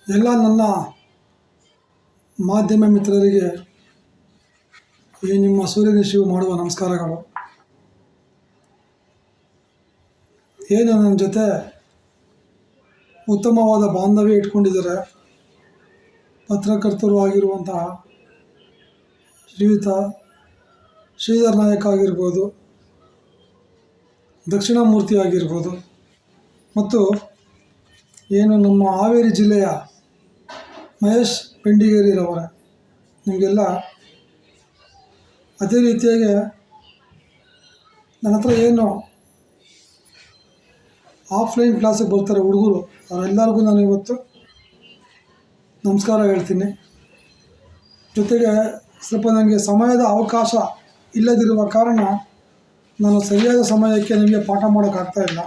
ಎಲ್ಲ ನನ್ನ ಮಾಧ್ಯಮ ಮಿತ್ರರಿಗೆ ಈ ನಿಮ್ಮ ಸೂರ್ಯನಿಶಿವು ಮಾಡುವ ನಮಸ್ಕಾರಗಳು. ಏನು ನನ್ನ ಜೊತೆ ಉತ್ತಮವಾದ ಬಾಂಧವ್ಯ ಇಟ್ಕೊಂಡಿದ್ದಾರೆ ಪತ್ರಕರ್ತರು ಆಗಿರುವಂತಹ ಶ್ರೀಯುತ ಶ್ರೀಧರ್ ನಾಯಕ್ ಆಗಿರ್ಬೋದು, ದಕ್ಷಿಣಾಮೂರ್ತಿ ಆಗಿರ್ಬೋದು, ಮತ್ತು ಏನು ನಮ್ಮ ಹಾವೇರಿ ಜಿಲ್ಲೆಯ ಮಹೇಶ್ ಪೆಂಡಿಗೇರಿರವರ, ನಿಮಗೆಲ್ಲ ಅದೇ ರೀತಿಯಾಗಿ ನನ್ನ ಹತ್ರ ಏನು ಆಫ್ಲೈನ್ ಕ್ಲಾಸಿಗೆ ಬರ್ತಾರೆ ಹುಡುಗರು, ಅವರೆಲ್ಲರಿಗೂ ನಾನು ಇವತ್ತು ನಮಸ್ಕಾರ ಹೇಳ್ತೀನಿ. ಜೊತೆಗೆ ಸ್ವಲ್ಪ ನನಗೆ ಸಮಯದ ಅವಕಾಶ ಇಲ್ಲದಿರುವ ಕಾರಣ ನಾನು ಸರಿಯಾದ ಸಮಯಕ್ಕೆ ನಿಮಗೆ ಪಾಠ ಮಾಡೋಕ್ಕಾಗ್ತಾಯಿಲ್ಲ,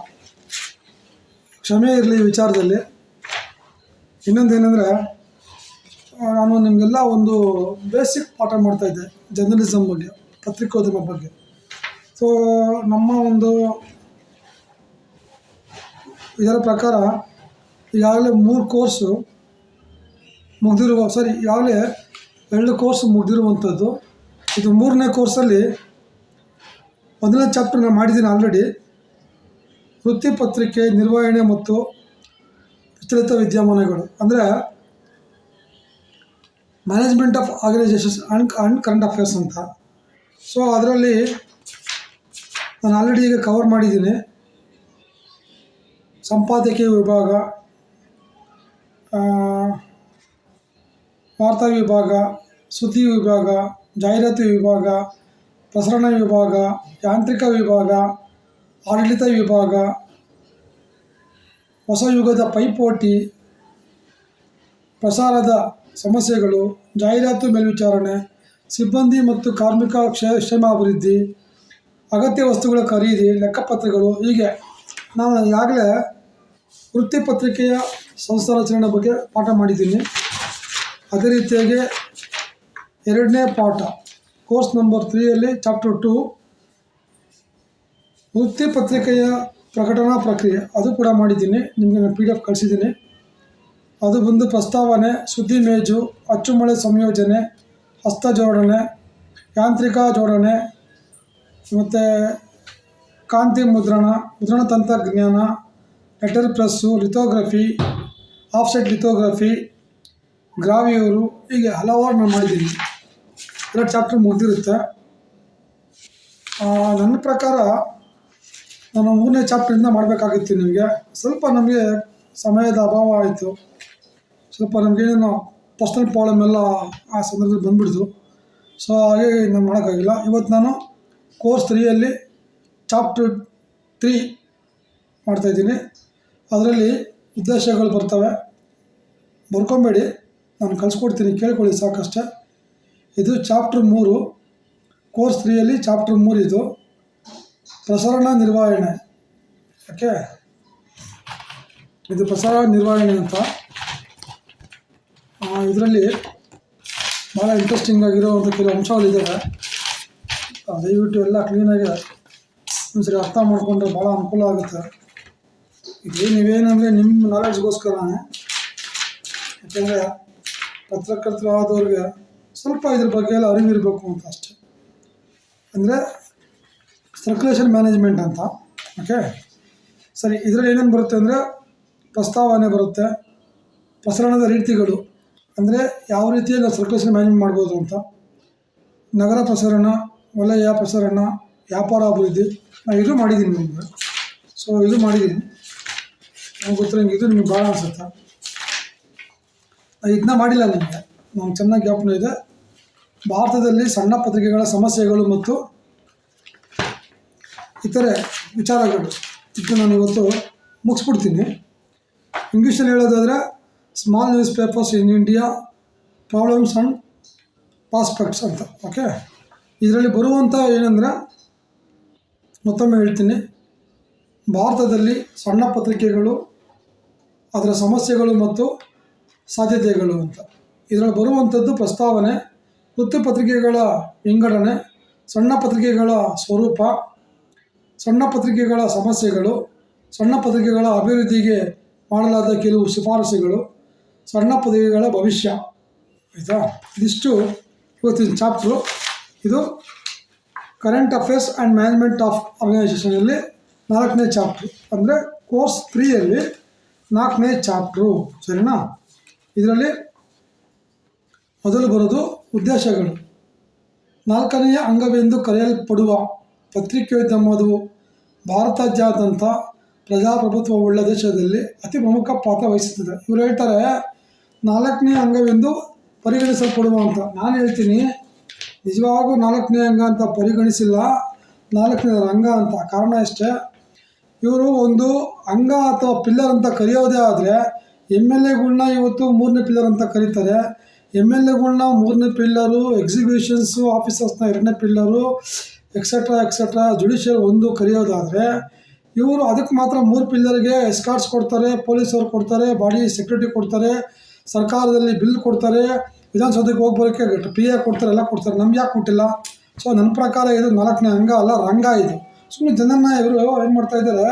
ಕ್ಷಮೆ ಇರಲಿ ಈ ವಿಚಾರದಲ್ಲಿ. ಇನ್ನೊಂದೇನೆಂದರೆ, ನಾನು ನಿಮಗೆಲ್ಲ ಒಂದು ಬೇಸಿಕ್ ಪಾಠ ಮಾಡ್ತಾಯಿದ್ದೆ ಜರ್ನಲಿಸಮ್ ಬಗ್ಗೆ, ಪತ್ರಿಕೋದ್ಯಮ ಬಗ್ಗೆ. ಸೊ ನಮ್ಮ ಒಂದು ಇದರ ಪ್ರಕಾರ ಈಗಾಗಲೇ 3 ಕೋರ್ಸು ಮುಗಿದಿರುವ, ಈಗಾಗಲೇ 2 ಕೋರ್ಸ್ ಮುಗಿದಿರುವಂಥದ್ದು. ಇದು 3ನೇ ಕೋರ್ಸಲ್ಲಿ 1ನೇ ಚಾಪ್ಟರ್ ನಾನು ಮಾಡಿದ್ದೀನಿ ಆಲ್ರೆಡಿ. ವೃತ್ತಿಪತ್ರಿಕೆ ನಿರ್ವಹಣೆ ಮತ್ತು ವಿಚಲಿತ ವಿದ್ಯಮಾನಗಳು, ಅಂದರೆ management of organisations and current affairs ಅಂತ. ಸೊ ಅದರಲ್ಲಿ ನಾನು ಆಲ್ರೆಡಿ ಈಗ ಕವರ್ ಮಾಡಿದ್ದೀನಿ. ಸಂಪಾದಕೀಯ ವಿಭಾಗ, ವಾರ್ತಾ ವಿಭಾಗ, ಸುದ್ದಿ ವಿಭಾಗ, ಜಾಹೀರಾತು ವಿಭಾಗ, ಪ್ರಸರಣ ವಿಭಾಗ, ಯಾಂತ್ರಿಕ ವಿಭಾಗ, ಆಡಳಿತ ವಿಭಾಗ, ಹೊಸ ಯುಗದ ಪೈಪೋಟಿ, ಪ್ರಸಾರದ ಸಮಸ್ಯೆಗಳು, ಜಾಹೀರಾತು ಮೇಲ್ವಿಚಾರಣೆ, ಸಿಬ್ಬಂದಿ ಮತ್ತು ಕಾರ್ಮಿಕ ಕ್ಷೇಮಾಭಿವೃದ್ಧಿ, ಅಗತ್ಯ ವಸ್ತುಗಳ ಖರೀದಿ, ಲೆಕ್ಕಪತ್ರಗಳು. ಹೀಗೆ ನಾನು ಈಗಾಗಲೇ ವೃತ್ತಿಪತ್ರಿಕೆಯ ಸಂಸ್ಥಾರಚನೆ ಬಗ್ಗೆ ಪಾಠ ಮಾಡಿದ್ದೀನಿ. ಅದೇ ರೀತಿಯಾಗಿ 2ನೇ ಪಾಠ ಕೋರ್ಸ್ ನಂಬರ್ 3ಯಲ್ಲಿ ಚಾಪ್ಟರ್ 2 ವೃತ್ತಿಪತ್ರಿಕೆಯ ಪ್ರಕಟಣಾ ಪ್ರಕ್ರಿಯೆ, ಅದು ಕೂಡ ಮಾಡಿದ್ದೀನಿ. ನಿಮಗೆ ನಾನು PDF ಕಳಿಸಿದ್ದೀನಿ. ಅದು ಬಂದು ಪ್ರಸ್ತಾವನೆ, ಸುದ್ದಿ ಮೇಜು, ಅಚ್ಚುಮೊಳೆ ಸಂಯೋಜನೆ, ಹಸ್ತ ಜೋಡಣೆ, ಯಾಂತ್ರಿಕ ಜೋಡಣೆ, ಮತ್ತು ಕಾಂತಿ ಮುದ್ರಣ ತಂತ್ರಜ್ಞಾನ, ಲೆಟರ್ ಪ್ರೆಸ್ಸು, ಲಿಥೋಗ್ರಫಿ, ಆಫ್ಸೆಟ್ ಲಿಥೋಗ್ರಫಿ, ಗ್ರಾವಿಯೂರು, ಹೀಗೆ ಹಲವಾರು ನಾನು ಮಾಡಿದ್ದೀನಿ. 2 ಚಾಪ್ಟರ್ ಮುಗಿದಿರುತ್ತೆ. ನನ್ನ ಪ್ರಕಾರ ನಾನು 3ನೇ ಚಾಪ್ಟರಿಂದ ಮಾಡಬೇಕಾಗಿತ್ತು. ಸ್ವಲ್ಪ ನಮಗೆ ಸಮಯದ ಅಭಾವ ಆಯಿತು. ಸ್ವಲ್ಪ ನಮಗೇನೇನೋ ಪರ್ಸ್ನಲ್ ಪ್ರಾಬ್ಲಮ್ ಎಲ್ಲ ಆ ಸಂದರ್ಭದಲ್ಲಿ ಬಂದುಬಿಡ್ತು. ಸೊ ಹಾಗೆ ನಾನು ಮಾಡೋಕ್ಕಾಗಿಲ್ಲ. ಇವತ್ತು ನಾನು ಕೋರ್ಸ್ 3ಯಲ್ಲಿ ಚಾಪ್ಟರ್ 3 ಮಾಡ್ತಾಯಿದ್ದೀನಿ. ಅದರಲ್ಲಿ ಉದ್ದೇಶಗಳು ಬರ್ತವೆ, ಬರ್ಕೊಬೇಡಿ, ನಾನು ಕಳಿಸ್ಕೊಡ್ತೀನಿ, ಕೇಳ್ಕೊಳ್ಳಿ ಸಾಕಷ್ಟೇ. ಇದು ಚಾಪ್ಟರ್ 3, ಕೋರ್ಸ್ 3ಯಲ್ಲಿ ಚಾಪ್ಟರ್ 3 ಇದು ಪ್ರಸರಣ ನಿರ್ವಹಣೆ. ಓಕೆ, ಇದು ಪ್ರಸಾರ ನಿರ್ವಹಣೆ ಅಂತ. ಇದರಲ್ಲಿ ಭಾಳ ಇಂಟ್ರೆಸ್ಟಿಂಗ್ ಆಗಿರೋವಂಥ ಕೆಲವು ಅಂಶಗಳಿದ್ದಾವೆ. ದಯವಿಟ್ಟು ಎಲ್ಲ ಕ್ಲೀನಾಗಿ ಒಂದ್ಸರಿ ಅರ್ಥ ಮಾಡಿಕೊಂಡ್ರೆ ಭಾಳ ಅನುಕೂಲ ಆಗುತ್ತೆ. ನೀವೇನಂದರೆ ನಿಮ್ಮ ನಾಲೆಡ್ಜ್ಗೋಸ್ಕರನೇ, ಯಾಕೆಂದರೆ ಪತ್ರಕರ್ತರು ಆದವ್ರಿಗೆ ಸ್ವಲ್ಪ ಇದ್ರ ಬಗ್ಗೆ ಎಲ್ಲ ಅರಿವಿರಬೇಕು ಅಂತ ಅಷ್ಟೆ. ಅಂದರೆ ಸರ್ಕ್ಯುಲೇಷನ್ ಮ್ಯಾನೇಜ್ಮೆಂಟ್ ಅಂತ. ಓಕೆ, ಸರಿ. ಇದರಲ್ಲಿ ಏನೇನು ಬರುತ್ತೆ ಅಂದರೆ, ಪ್ರಸ್ತಾವನೆ ಬರುತ್ತೆ, ಪ್ರಸರಣದ ರೀತಿಗಳು, ಅಂದರೆ ಯಾವ ರೀತಿಯಲ್ಲಿ ನಾವು ಸರ್ಕ್ಯುಲೇಷನ್ ಮ್ಯಾನೇಜ್ಮೆಂಟ್ ಮಾಡ್ಬೋದು ಅಂತ, ನಗರ ಪ್ರಸರಣ, ವಲಯ ಪ್ರಸರಣ, ವ್ಯಾಪಾರ ಅಭಿವೃದ್ಧಿ. ನಾನು ಇದು ಮಾಡಿದ್ದೀನಿ ನಿಮಗೆ. ಸೊ ಇದು ಮಾಡಿದ್ದೀನಿ, ನನಗೆ ಗೊತ್ತಿರೋಂಗೆ. ಇದು ನಿಮಗೆ ಭಾಳ ಅನಿಸುತ್ತೆ. ಇದನ್ನ ಮಾಡಿಲ್ಲ ನಿಮಗೆ, ನಾನು ಚೆನ್ನಾಗಿ ಜ್ಞಾಪನ ಇದೆ. ಭಾರತದಲ್ಲಿ ಸಣ್ಣ ಪತ್ರಿಕೆಗಳ ಸಮಸ್ಯೆಗಳು ಮತ್ತು ಇತರೆ ವಿಚಾರಗಳು, ಇದು ನಾನು ಇವತ್ತು ಮುಗಿಸ್ಬಿಡ್ತೀನಿ. ಇಂಗ್ಲೀಷಲ್ಲಿ ಹೇಳೋದಾದರೆ small news papers in India, problems and prospects ಅಂತ. ಓಕೆ, ಇದರಲ್ಲಿ ಬರುವಂಥ ಏನಂದರೆ, ಮತ್ತೊಮ್ಮೆ ಹೇಳ್ತೀನಿ, ಭಾರತದಲ್ಲಿ ಸಣ್ಣ ಪತ್ರಿಕೆಗಳು, ಅದರ ಸಮಸ್ಯೆಗಳು ಮತ್ತು ಸಾಧ್ಯತೆಗಳು ಅಂತ. ಇದರಲ್ಲಿ ಬರುವಂಥದ್ದು ಪ್ರಸ್ತಾವನೆ, ವೃತ್ತಪತ್ರಿಕೆಗಳ ವಿಂಗಡಣೆ, ಸಣ್ಣ ಪತ್ರಿಕೆಗಳ ಸ್ವರೂಪ, ಸಣ್ಣ ಪತ್ರಿಕೆಗಳ ಸಮಸ್ಯೆಗಳು, ಸಣ್ಣ ಪತ್ರಿಕೆಗಳ ಅಭಿವೃದ್ಧಿಗೆ ಮಾಡಲಾದ ಕೆಲವು ಶಿಫಾರಸುಗಳು, ಸಣ್ಣ ಪತ್ರಿಕೆಗಳ ಭವಿಷ್ಯ. ಆಯಿತಾ, ಇದಿಷ್ಟು ಇವತ್ತಿನ ಚಾಪ್ಟ್ರು. ಇದು current affairs and management of ಆರ್ಗನೈಸೇಷನಲ್ಲಿ 4ನೇ ಚಾಪ್ಟ್ರು, ಅಂದರೆ ಕೋರ್ಸ್ 3ಯಲ್ಲಿ 4ನೇ ಚಾಪ್ಟ್ರು. ಸರಿನಾ? ಇದರಲ್ಲಿ ಮೊದಲು ಬರೋದು ಉದ್ದೇಶಗಳು. 4ನೆಯ ಅಂಗವೆಂದು ಕರೆಯಲ್ಪಡುವ ಪತ್ರಿಕೋದ್ಯಮವು ಭಾರತಾದ್ಯಂತ ಪ್ರಜಾಪ್ರಭುತ್ವವುಳ್ಳ ದೇಶದಲ್ಲಿ ಅತಿ ಪ್ರಮುಖ ಪಾತ್ರ ವಹಿಸುತ್ತದೆ. ಇವರು ಹೇಳ್ತಾರೆ 4ನೇ ಅಂಗವೆಂದು ಪರಿಗಣಿಸಲ್ಪಡುವ ಅಂತ. ನಾನು ಹೇಳ್ತೀನಿ ನಿಜವಾಗೂ 4ನೇ ಅಂಗ ಅಂತ ಪರಿಗಣಿಸಿಲ್ಲ, 4ನೇ ರಂಗ ಅಂತ. ಕಾರಣ ಅಷ್ಟೇ, ಇವರು ಒಂದು ಅಂಗ ಅಥವಾ ಪಿಲ್ಲರ್ ಅಂತ ಕರೆಯೋದೇ ಆದರೆ MLAಗಳನ್ನ ಇವತ್ತು 3ನೇ ಪಿಲ್ಲರ್ ಅಂತ ಕರೀತಾರೆ. MLAಗಳನ್ನ 3ನೇ ಪಿಲ್ಲರು, ಎಕ್ಸಿಕ್ಯೂಷನ್ಸು ಆಫೀಸರ್ಸ್ನ 2ನೇ ಪಿಲ್ಲರು, ಎಕ್ಸೆಟ್ರಾ ಜುಡಿಷಿಯಲ್ 1 ಕರೆಯೋದಾದರೆ, ಇವರು ಅದಕ್ಕೆ ಮಾತ್ರ 3 ಪಿಲ್ಲರ್ಗೆ ಎಸ್ಕಾರ್ಟ್ಸ್ ಕೊಡ್ತಾರೆ, ಪೊಲೀಸವ್ರು ಕೊಡ್ತಾರೆ, ಬಾಡಿ ಸೆಕ್ಯೂರಿಟಿ ಕೊಡ್ತಾರೆ, ಸರ್ಕಾರದಲ್ಲಿ ಬಿಲ್ ಕೊಡ್ತಾರೆ, ವಿಧಾನಸೌಧಕ್ಕೆ ಹೋಗಿ ಬರೋಕ್ಕೆ PA ಕೊಡ್ತಾರೆ, ಎಲ್ಲ ಕೊಡ್ತಾರೆ. ನಮ್ಗೆ ಯಾಕೆ ಕೊಟ್ಟಿಲ್ಲ? ಸೊ ನನ್ನ ಪ್ರಕಾರ ಇದು 4ನೇ ಅಂಗ ಅಲ್ಲ, ರಂಗ ಇದು. ಸುಮ್ಮನೆ ಜನನ ಇವರು ಏನು ಮಾಡ್ತಾಯಿದ್ದಾರೆ,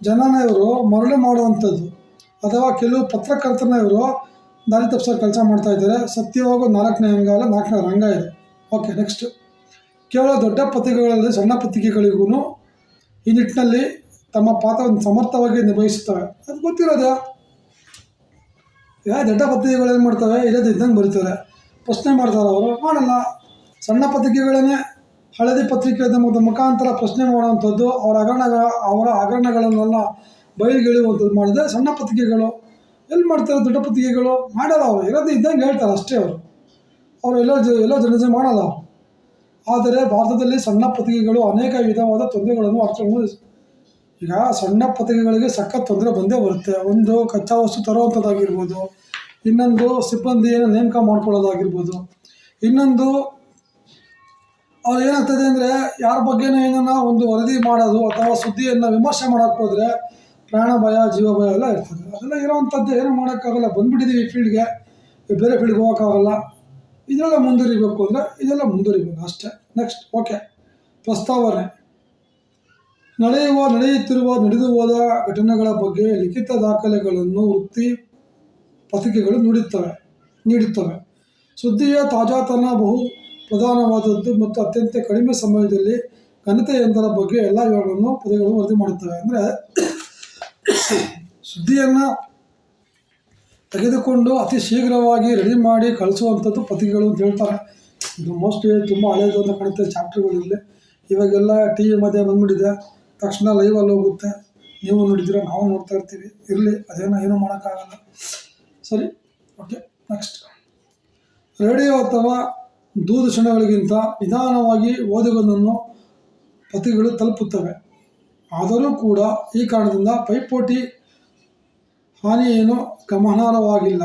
ಜನನ ಇವರು ಮರಳು ಮಾಡುವಂಥದ್ದು ಅಥವಾ ಕೆಲವು ಪತ್ರಕರ್ತನ ಇವರು ದಾರಿ ತಪ್ಪಿಸೋ ಕೆಲಸ ಮಾಡ್ತಾಯಿದ್ದಾರೆ. ಸತ್ಯವಾಗೂ 4ನೇ ಅಂಗ ಅಲ್ಲ, 4ನೇ ರಂಗ ಇದು. Okay, next. ಕೇವಲ ದೊಡ್ಡ ಪತ್ರಿಕೆಗಳಲ್ಲಿ ಸಣ್ಣ ಪತ್ರಿಕೆಗಳಿಗೂ ಈ ನಿಟ್ಟಿನಲ್ಲಿ ತಮ್ಮ ಪಾತ್ರವನ್ನು ಸಮರ್ಥವಾಗಿ ನಿರ್ವಹಿಸುತ್ತವೆ. ಅದು ಗೊತ್ತಿರೋದು. ದೊಡ್ಡ ಪತ್ರಿಕೆಗಳು ಏನು ಮಾಡ್ತವೆ, ಇಲ್ಲದ ಇದ್ದಂಗೆ ಬರೀತಾರೆ, ಪ್ರಶ್ನೆ ಮಾಡ್ತಾರೆ. ಅವರು ಮಾಡಲ್ಲ. ಸಣ್ಣ ಪತ್ರಿಕೆಗಳನ್ನೇ ಹಳದಿ ಪತ್ರಿಕೋದ್ಯಮದ ಮುಖಾಂತರ ಪ್ರಶ್ನೆ ಮಾಡುವಂಥದ್ದು, ಅವರ ಹಗರಣಗಳನ್ನೆಲ್ಲ ಬಯಲಿಗೆಳುವಂಥದ್ದು ಮಾಡಿದ್ರೆ ಸಣ್ಣ ಪತ್ರಿಕೆಗಳು ಎಲ್ಲಿ ಮಾಡ್ತಾರೆ? ದೊಡ್ಡ ಪತ್ರಿಕೆಗಳು ಮಾಡಲ್ಲ. ಅವರು ಇರೋದು ಇದ್ದಂಗೆ ಹೇಳ್ತಾರೆ ಅಷ್ಟೇ. ಅವರು ಎಲ್ಲೋ ಜನ ಮಾಡಲ್ಲ. ಆದರೆ ಭಾರತದಲ್ಲಿ ಸಣ್ಣ ಪತ್ರಿಕೆಗಳು ಅನೇಕ ವಿಧವಾದ ತೊಂದರೆಗಳನ್ನು ಅರ್ಥಗಳು. ಈಗ ಸಣ್ಣ ಪತ್ರಿಕೆಗಳಿಗೆ ಸಖತ್ ತೊಂದರೆ ಬಂದೇ ಬರುತ್ತೆ. ಒಂದು ಕಚ್ಚಾ ವಸ್ತು ತರುವಂಥದ್ದಾಗಿರ್ಬೋದು, ಇನ್ನೊಂದು ಸಿಬ್ಬಂದಿಯನ್ನು ನೇಮಕ ಮಾಡ್ಕೊಳ್ಳೋದಾಗಿರ್ಬೋದು, ಇನ್ನೊಂದು ಅವ್ರು ಏನಾಗ್ತದೆ ಅಂದರೆ ಯಾರ ಬಗ್ಗೆನೂ ಏನನ್ನ ಒಂದು ವರದಿ ಮಾಡೋದು ಅಥವಾ ಸುದ್ದಿಯನ್ನು ವಿಮರ್ಶೆ ಮಾಡೋಕ್ಕೆ ಹೋದರೆ ಪ್ರಾಣ ಭಯ, ಜೀವ ಭಯ ಎಲ್ಲ ಇರ್ತದೆ. ಅದೆಲ್ಲ ಇರೋವಂಥದ್ದು ಏನೂ ಮಾಡೋಕ್ಕಾಗಲ್ಲ. ಬಂದುಬಿಟ್ಟಿದ್ದೀವಿ ಈ ಫೀಲ್ಡ್ಗೆ, ಬೇರೆ ಫೀಲ್ಡ್ಗೆ ಹೋಗೋಕ್ಕಾಗಲ್ಲ. ಇದೆಲ್ಲ ಮುಂದುವರಿಬೇಕು ಅಂದರೆ ಇದೆಲ್ಲ ಮುಂದುವರಿಬೇಕು ಅಷ್ಟೇ. ನೆಕ್ಸ್ಟ್. ಓಕೆ, ಪ್ರಸ್ತಾವನೆ. ನಡೆದು ಹೋದ ಘಟನೆಗಳ ಬಗ್ಗೆ ಲಿಖಿತ ದಾಖಲೆಗಳನ್ನು ವೃತ್ತಿ ಪತ್ರಿಕೆಗಳು ನೀಡುತ್ತವೆ. ಸುದ್ದಿಯ ತಾಜಾತನ ಬಹು ಪ್ರಧಾನವಾದದ್ದು ಮತ್ತು ಅತ್ಯಂತ ಕಡಿಮೆ ಸಮಯದಲ್ಲಿ ಘನತೆಯೊಂದರ ಬಗ್ಗೆ ಎಲ್ಲ ವಿವರಗಳನ್ನು ಪತ್ರಿಕೆಗಳು ವರದಿ ಮಾಡುತ್ತವೆ. ಅಂದರೆ ಸುದ್ದಿಯನ್ನು ತೆಗೆದುಕೊಂಡು ಅತಿ ಶೀಘ್ರವಾಗಿ ರೆಡಿ ಮಾಡಿ ಕಳಿಸುವಂಥದ್ದು ಪತ್ರಿಕೆಗಳು ಅಂತ ಹೇಳ್ತಾರೆ. ಇದು ಮೋಸ್ಟ್ಲಿ ತುಂಬ ಹಳೆಯದು ಅಂತ ಕಾಣುತ್ತೆ ಚಾಪ್ಟರ್ಗಳಲ್ಲಿ. ಇವಾಗೆಲ್ಲ TV ಮಧ್ಯೆ ಬಂದ್ಬಿಟ್ಟಿದೆ, ತಕ್ಷಣ ಲೈವಲ್ಲಿ ಹೋಗುತ್ತೆ. ನೀವು ನೋಡಿದ್ದೀರ, ನಾವು ನೋಡ್ತಾ ಇರ್ತೀವಿ. ಇರಲಿ, ಏನೂ ಮಾಡೋಕ್ಕಾಗಲ್ಲ. ಸರಿ, ಓಕೆ, ನೆಕ್ಸ್ಟ್. ರೇಡಿಯೋ ಅಥವಾ ದೂರದರ್ಶನಗಳಿಗಿಂತ ನಿಧಾನವಾಗಿ ಓದುಗನನ್ನು ಪತ್ರಿಕೆಗಳು ತಲುಪುತ್ತವೆ. ಆದರೂ ಕೂಡ ಈ ಕಾರಣದಿಂದ ಪೈಪೋಟಿ ಹಾನಿಯೇನು ಗಮನಾರ್ಹವಾಗಿಲ್ಲ.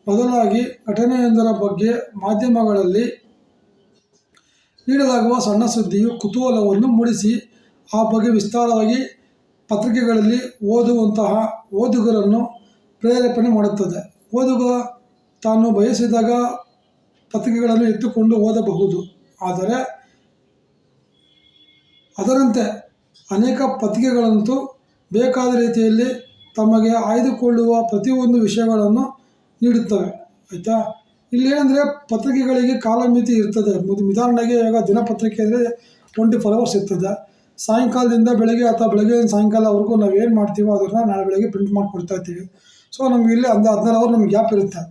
ಬದಲಾಗಿ ಘಟನೆಯೊಂದರ ಬಗ್ಗೆ ಮಾಧ್ಯಮಗಳಲ್ಲಿ ನೀಡಲಾಗುವ ಸಣ್ಣ ಸುದ್ದಿಯು ಕುತೂಹಲವನ್ನು ಮೂಡಿಸಿ ಆ ಬಗ್ಗೆ ವಿಸ್ತಾರವಾಗಿ ಪತ್ರಿಕೆಗಳಲ್ಲಿ ಓದುವಂತಹ ಓದುಗರನ್ನು ಪ್ರೇರೇಪಣೆ ಮಾಡುತ್ತದೆ. ಓದುಗ ತಾನು ಬಯಸಿದಾಗ ಪತ್ರಿಕೆಗಳನ್ನು ಎತ್ತುಕೊಂಡು ಓದಬಹುದು. ಆದರೆ ಅದರಂತೆ ಅನೇಕ ಪತ್ರಿಕೆಗಳಂತೂ ಬೇಕಾದ ರೀತಿಯಲ್ಲಿ ತಮಗೆ ಆಯ್ದುಕೊಳ್ಳುವ ಪ್ರತಿಯೊಂದು ವಿಷಯಗಳನ್ನು ನೀಡುತ್ತವೆ. ಆಯಿತಾ? ಇಲ್ಲೇನೆಂದರೆ ಪತ್ರಿಕೆಗಳಿಗೆ ಕಾಲಮಿತಿ ಇರ್ತದೆ. ಉದಾಹರಣೆಗೆ ಇವಾಗ ದಿನಪತ್ರಿಕೆ ಅಂದರೆ 24 hours ಇರ್ತದೆ. ಸಾಯಂಕಾಲದಿಂದ ಬೆಳಗ್ಗೆ ಅಥವಾ ಬೆಳಗ್ಗೆಯಿಂದ ಸಾಯಂಕಾಲವರೆಗೂ ನಾವು ಏನು ಮಾಡ್ತೀವೋ ಅದನ್ನು ನಾಳೆ ಬೆಳಗ್ಗೆ ಪ್ರಿಂಟ್ ಮಾಡಿಕೊಡ್ತಾ ಇರ್ತೀವಿ. ಸೊ ನಮ್ಗೆ ಇಲ್ಲಿ 14 hour ನಮ್ಗೆ ಗ್ಯಾಪ್ ಇರುತ್ತೆ.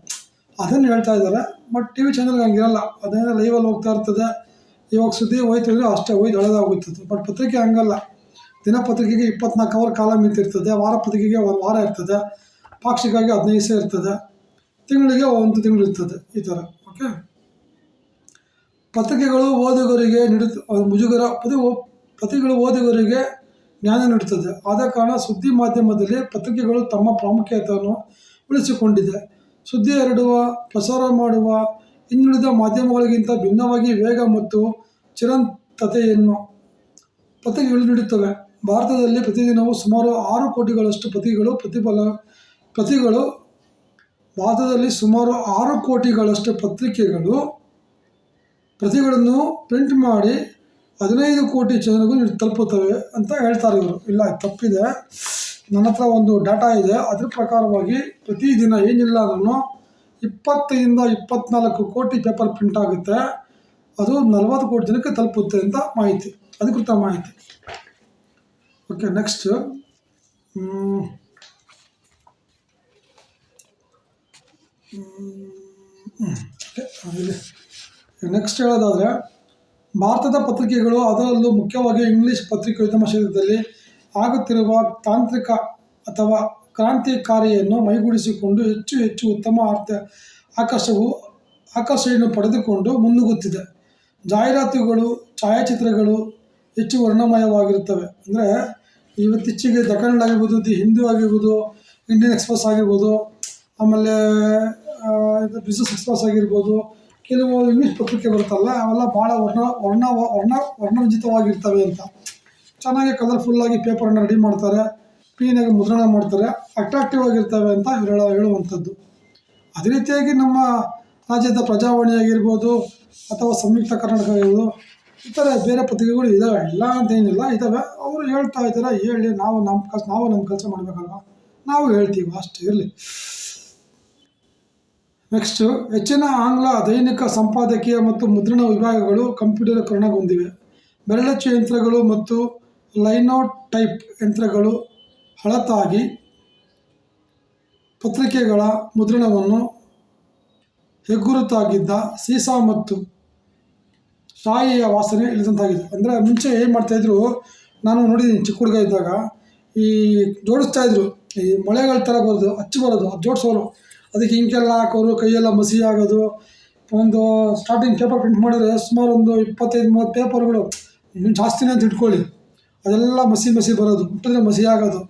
ಅದನ್ನು ಹೇಳ್ತಾ ಇದ್ದಾರೆ. ಬಟ್ TV ಚಾನಲ್ಗೆ ಹಂಗಿರಲ್ಲ. ಅದೇನೋ ಲೈವಲ್ಲಿ ಹೋಗ್ತಾ ಇರ್ತದೆ. ಇವಾಗ ಸುದ್ದಿ ಹೋಯ್ತಿದ್ರೆ ಅಷ್ಟೇ, ಹಳೆದಾಗೋಗ್ತದೆ. ಬಟ್ ಪತ್ರಿಕೆ ಹಂಗಲ್ಲ. ದಿನಪತ್ರಿಕೆಗೆ 24 hour ಕಾಲ ಮಿತಿ ಇರ್ತದೆ. ವಾರ ಪತ್ರಿಕೆಗೆ 1 ವಾರ ಇರ್ತದೆ. ಪಾಕ್ಷಿಕವಾಗಿ 15 ದಿವಸ ಇರ್ತದೆ. ತಿಂಗಳಿಗೆ 1 ತಿಂಗಳು ಇರ್ತದೆ. ಈ ಥರ. ಓಕೆ, ಪತ್ರಿಕೆಗಳು ಓದುಗರಿಗೆ ಪತ್ರಿಕೆಗಳು ಓದುಗರಿಗೆ ಜ್ಞಾನ ನೀಡುತ್ತದೆ. ಆದ ಕಾರಣ ಸುದ್ದಿ ಮಾಧ್ಯಮದಲ್ಲಿ ಪತ್ರಿಕೆಗಳು ತಮ್ಮ ಪ್ರಾಮುಖ್ಯತೆಯನ್ನು ಉಳಿಸಿಕೊಂಡಿದೆ. ಸುದ್ದಿ ಹರಡುವ, ಪ್ರಸಾರ ಮಾಡುವ ಇನ್ನುಳಿದ ಮಾಧ್ಯಮಗಳಿಗಿಂತ ಭಿನ್ನವಾಗಿ ವೇಗ ಮತ್ತು ಚಿರಂತತೆಯನ್ನು ಪತ್ರಿಕೆಗಳು ನೀಡುತ್ತವೆ. ಭಾರತದಲ್ಲಿ ಪ್ರತಿದಿನವೂ ಸುಮಾರು 6 ಕೋಟಿಗಳಷ್ಟು ಭಾರತದಲ್ಲಿ ಸುಮಾರು 6 ಕೋಟಿಗಳಷ್ಟು ಪ್ರತಿಗಳನ್ನು ಪ್ರಿಂಟ್ ಮಾಡಿ 15 ಕೋಟಿ ಜನರಿಗೂ ತಲುಪುತ್ತವೆ ಅಂತ ಹೇಳ್ತಾರೆ ಇವರು. ಇಲ್ಲ, ತಪ್ಪಿದೆ. ನನ್ನ ಹತ್ರ ಒಂದು ಡಾಟಾ ಇದೆ. ಅದ್ರ ಪ್ರಕಾರವಾಗಿ ಪ್ರತಿದಿನ ಏನಿಲ್ಲ ಅಂದ್ರೂ 20ರಿಂದ 24 ಕೋಟಿ ಪೇಪರ್ ಪ್ರಿಂಟ್ ಆಗುತ್ತೆ. ಅದು 40 ಕೋಟಿ ಜನಕ್ಕೆ ತಲುಪುತ್ತೆ ಅಂತ ಮಾಹಿತಿ, ಅಧಿಕೃತ ಮಾಹಿತಿ. ಓಕೆ, ನೆಕ್ಸ್ಟ್ ನೆಕ್ಸ್ಟ್ ಹೇಳೋದಾದರೆ, ಭಾರತದ ಪತ್ರಿಕೆಗಳು, ಅದರಲ್ಲೂ ಮುಖ್ಯವಾಗಿ ಇಂಗ್ಲೀಷ್ ಪತ್ರಿಕೋದ್ಯಮ ಕ್ಷೇತ್ರದಲ್ಲಿ ಆಗುತ್ತಿರುವ ತಾಂತ್ರಿಕ ಅಥವಾ ಕ್ರಾಂತಿಕಾರಿಯನ್ನು ಮೈಗೂಡಿಸಿಕೊಂಡು ಹೆಚ್ಚು ಹೆಚ್ಚು ಉತ್ತಮ ಆಕರ್ಷಣೆಯನ್ನು ಪಡೆದುಕೊಂಡು ಮುನ್ನುಗ್ಗುತ್ತಿದೆ. ಜಾಹೀರಾತುಗಳು, ಛಾಯಾಚಿತ್ರಗಳು ಹೆಚ್ಚು ವರ್ಣಮಯವಾಗಿರುತ್ತವೆ. ಅಂದರೆ ಇವತ್ತೀಚೆಗೆ ದ ಕನ್ನಡ ಆಗಿರ್ಬೋದು, ದಿ ಹಿಂದೂ ಆಗಿರ್ಬೋದು, ಇಂಡಿಯನ್ ಎಕ್ಸ್‌ಪ್ರೆಸ್ ಆಗಿರ್ಬೋದು, ಆಮೇಲೆ ಬಿಸ್ನೆಸ್ ಎಕ್ಸ್‌ಪ್ರೆಸ್ ಆಗಿರ್ಬೋದು, ಕೆಲವು ಇಂಗ್ಲೀಷ್ ಪತ್ರಿಕೆ ಬರುತ್ತಲ್ಲ, ಅವೆಲ್ಲ ಭಾಳ ವರ್ಣರಂಜಿತವಾಗಿರ್ತವೆ ಅಂತ. ಚೆನ್ನಾಗಿ ಕಲರ್ಫುಲ್ಲಾಗಿ ಪೇಪರನ್ನು ರೆಡಿ ಮಾಡ್ತಾರೆ, ಕ್ಲೀನಾಗಿ ಮುದ್ರಣ ಮಾಡ್ತಾರೆ, ಅಟ್ರಾಕ್ಟಿವ್ ಆಗಿರ್ತವೆ ಅಂತ ಹೇಳುವಂಥದ್ದು. ಅದೇ ರೀತಿಯಾಗಿ ನಮ್ಮ ರಾಜ್ಯದ ಪ್ರಜಾವಾಣಿ ಆಗಿರ್ಬೋದು ಅಥವಾ ಸಂಯುಕ್ತ ಕರ್ನಾಟಕ ಆಗಿರ್ಬೋದು, ಇತರೆ ಬೇರೆ ಪತ್ರಿಕೆಗಳು ಇದ್ದಾವೆ, ಇಲ್ಲ ಅಂತೇನಿಲ್ಲ, ಇದ್ದಾವೆ. ಅವರು ಹೇಳ್ತಾ ಇದ್ದಾರೆ, ಹೇಳಿ, ನಾವು ನಮ್ಮ ಕೆಲಸ ಮಾಡಬೇಕಲ್ವ, ನಾವು ಹೇಳ್ತೀವಿ, ಅಷ್ಟೇ ಇರಲಿ. ನೆಕ್ಸ್ಟು, ಹೆಚ್ಚಿನ ಆಂಗ್ಲ ದೈನಿಕ ಸಂಪಾದಕೀಯ ಮತ್ತು ಮುದ್ರಣ ವಿಭಾಗಗಳು ಕಂಪ್ಯೂಟರೀಕರಣಗೊಂಡಿವೆ. ಬೆರಳಚ್ಚು ಯಂತ್ರಗಳು ಮತ್ತು ಲೈನೋಟೈಪ್ ಯಂತ್ರಗಳು ಹಳತಾಗಿ ಪತ್ರಿಕೆಗಳ ಮುದ್ರಣವನ್ನು ಹೆಗ್ಗುರುತಾಗಿದ್ದ ಸೀಸಾ ಮತ್ತು ಶಾಯಿಯ ವಾಸನೆ ಇಳಿದಂತಾಗಿದೆ. ಅಂದರೆ ಮುಂಚೆ ಏನು ಮಾಡ್ತಾಯಿದ್ರು, ನಾನು ನೋಡಿದ್ದೀನಿ ಚಿಕ್ಕ ಹುಡುಗ ಇದ್ದಾಗ, ಈ ಜೋಡಿಸ್ತಾಯಿದ್ರು, ಈ ಮೊಳೆಗಳ ಥರ ಬರೋದು, ಬರೋದು, ಅದು ಜೋಡಿಸೋರು, ಅದಕ್ಕೆ ಇಂಕೆಲ್ಲ ಹಾಕೋರು, ಕೈಯೆಲ್ಲ ಮಸಿ ಆಗೋದು. ಒಂದು ಸ್ಟಾರ್ಟಿಂಗ್ ಪೇಪರ್ ಪ್ರಿಂಟ್ ಮಾಡಿದ್ರೆ ಸುಮಾರು ಒಂದು 25-30 ಪೇಪರ್ಗಳು, ಇನ್ನೂ ಜಾಸ್ತಿನೇ ಅಂತ ಇಟ್ಕೊಳ್ಳಿ, ಅದೆಲ್ಲ ಮಸಿ ಬರೋದು, ಮುಟ್ಟಿದ್ರೆ ಮಸಿ ಆಗೋದು.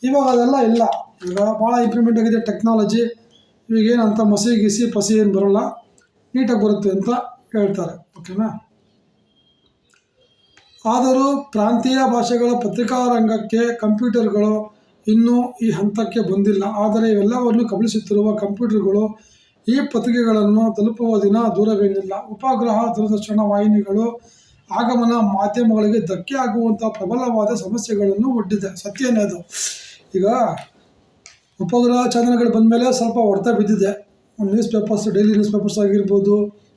ಇವಾಗ ಅದೆಲ್ಲ ಇಲ್ಲ, ಈಗ ಭಾಳ ಇಂಪ್ರೂವ್ಮೆಂಟ್ ಆಗಿದೆ ಟೆಕ್ನಾಲಜಿ. ಇವಾಗೇನು ಅಂಥ ಮಸಿ ಪಸಿ ಏನು ಬರೋಲ್ಲ, ನೀಟಾಗಿ ಬರುತ್ತೆ ಅಂತ ಹೇಳ್ತಾರೆ. ಓಕೆನಾ? ಆದರೂ ಪ್ರಾಂತೀಯ ಭಾಷೆಗಳ ಪತ್ರಿಕಾ ರಂಗಕ್ಕೆ ಕಂಪ್ಯೂಟರ್ಗಳು ಇನ್ನೂ ಈ ಹಂತಕ್ಕೆ ಬಂದಿಲ್ಲ. ಆದರೆ ಇವೆಲ್ಲವನ್ನು ಕಬಳಿಸುತ್ತಿರುವ ಕಂಪ್ಯೂಟರ್ಗಳು ಈ ಪತ್ರಿಕೆಗಳನ್ನು ತಲುಪುವ ದಿನ ದೂರವೇನಿಲ್ಲ. ಉಪಗ್ರಹ ದೂರದರ್ಶನ ವಾಹಿನಿಗಳು ಆಗಮನ ಮಾಧ್ಯಮಗಳಿಗೆ ಧಕ್ಕೆ ಆಗುವಂಥ ಪ್ರಬಲವಾದ ಸಮಸ್ಯೆಗಳನ್ನು ಒಡ್ಡಿದೆ. ಸತ್ಯನೇ ಅದು. ಈಗ ಉಪಗ್ರಹ ಚಾನಲ್ಗಳು ಬಂದ ಮೇಲೆ ಸ್ವಲ್ಪ ಹೊಡೆತ ಬಿದ್ದಿದೆ. News papers, daily news papers ಆಗಿರ್ಬೋದು,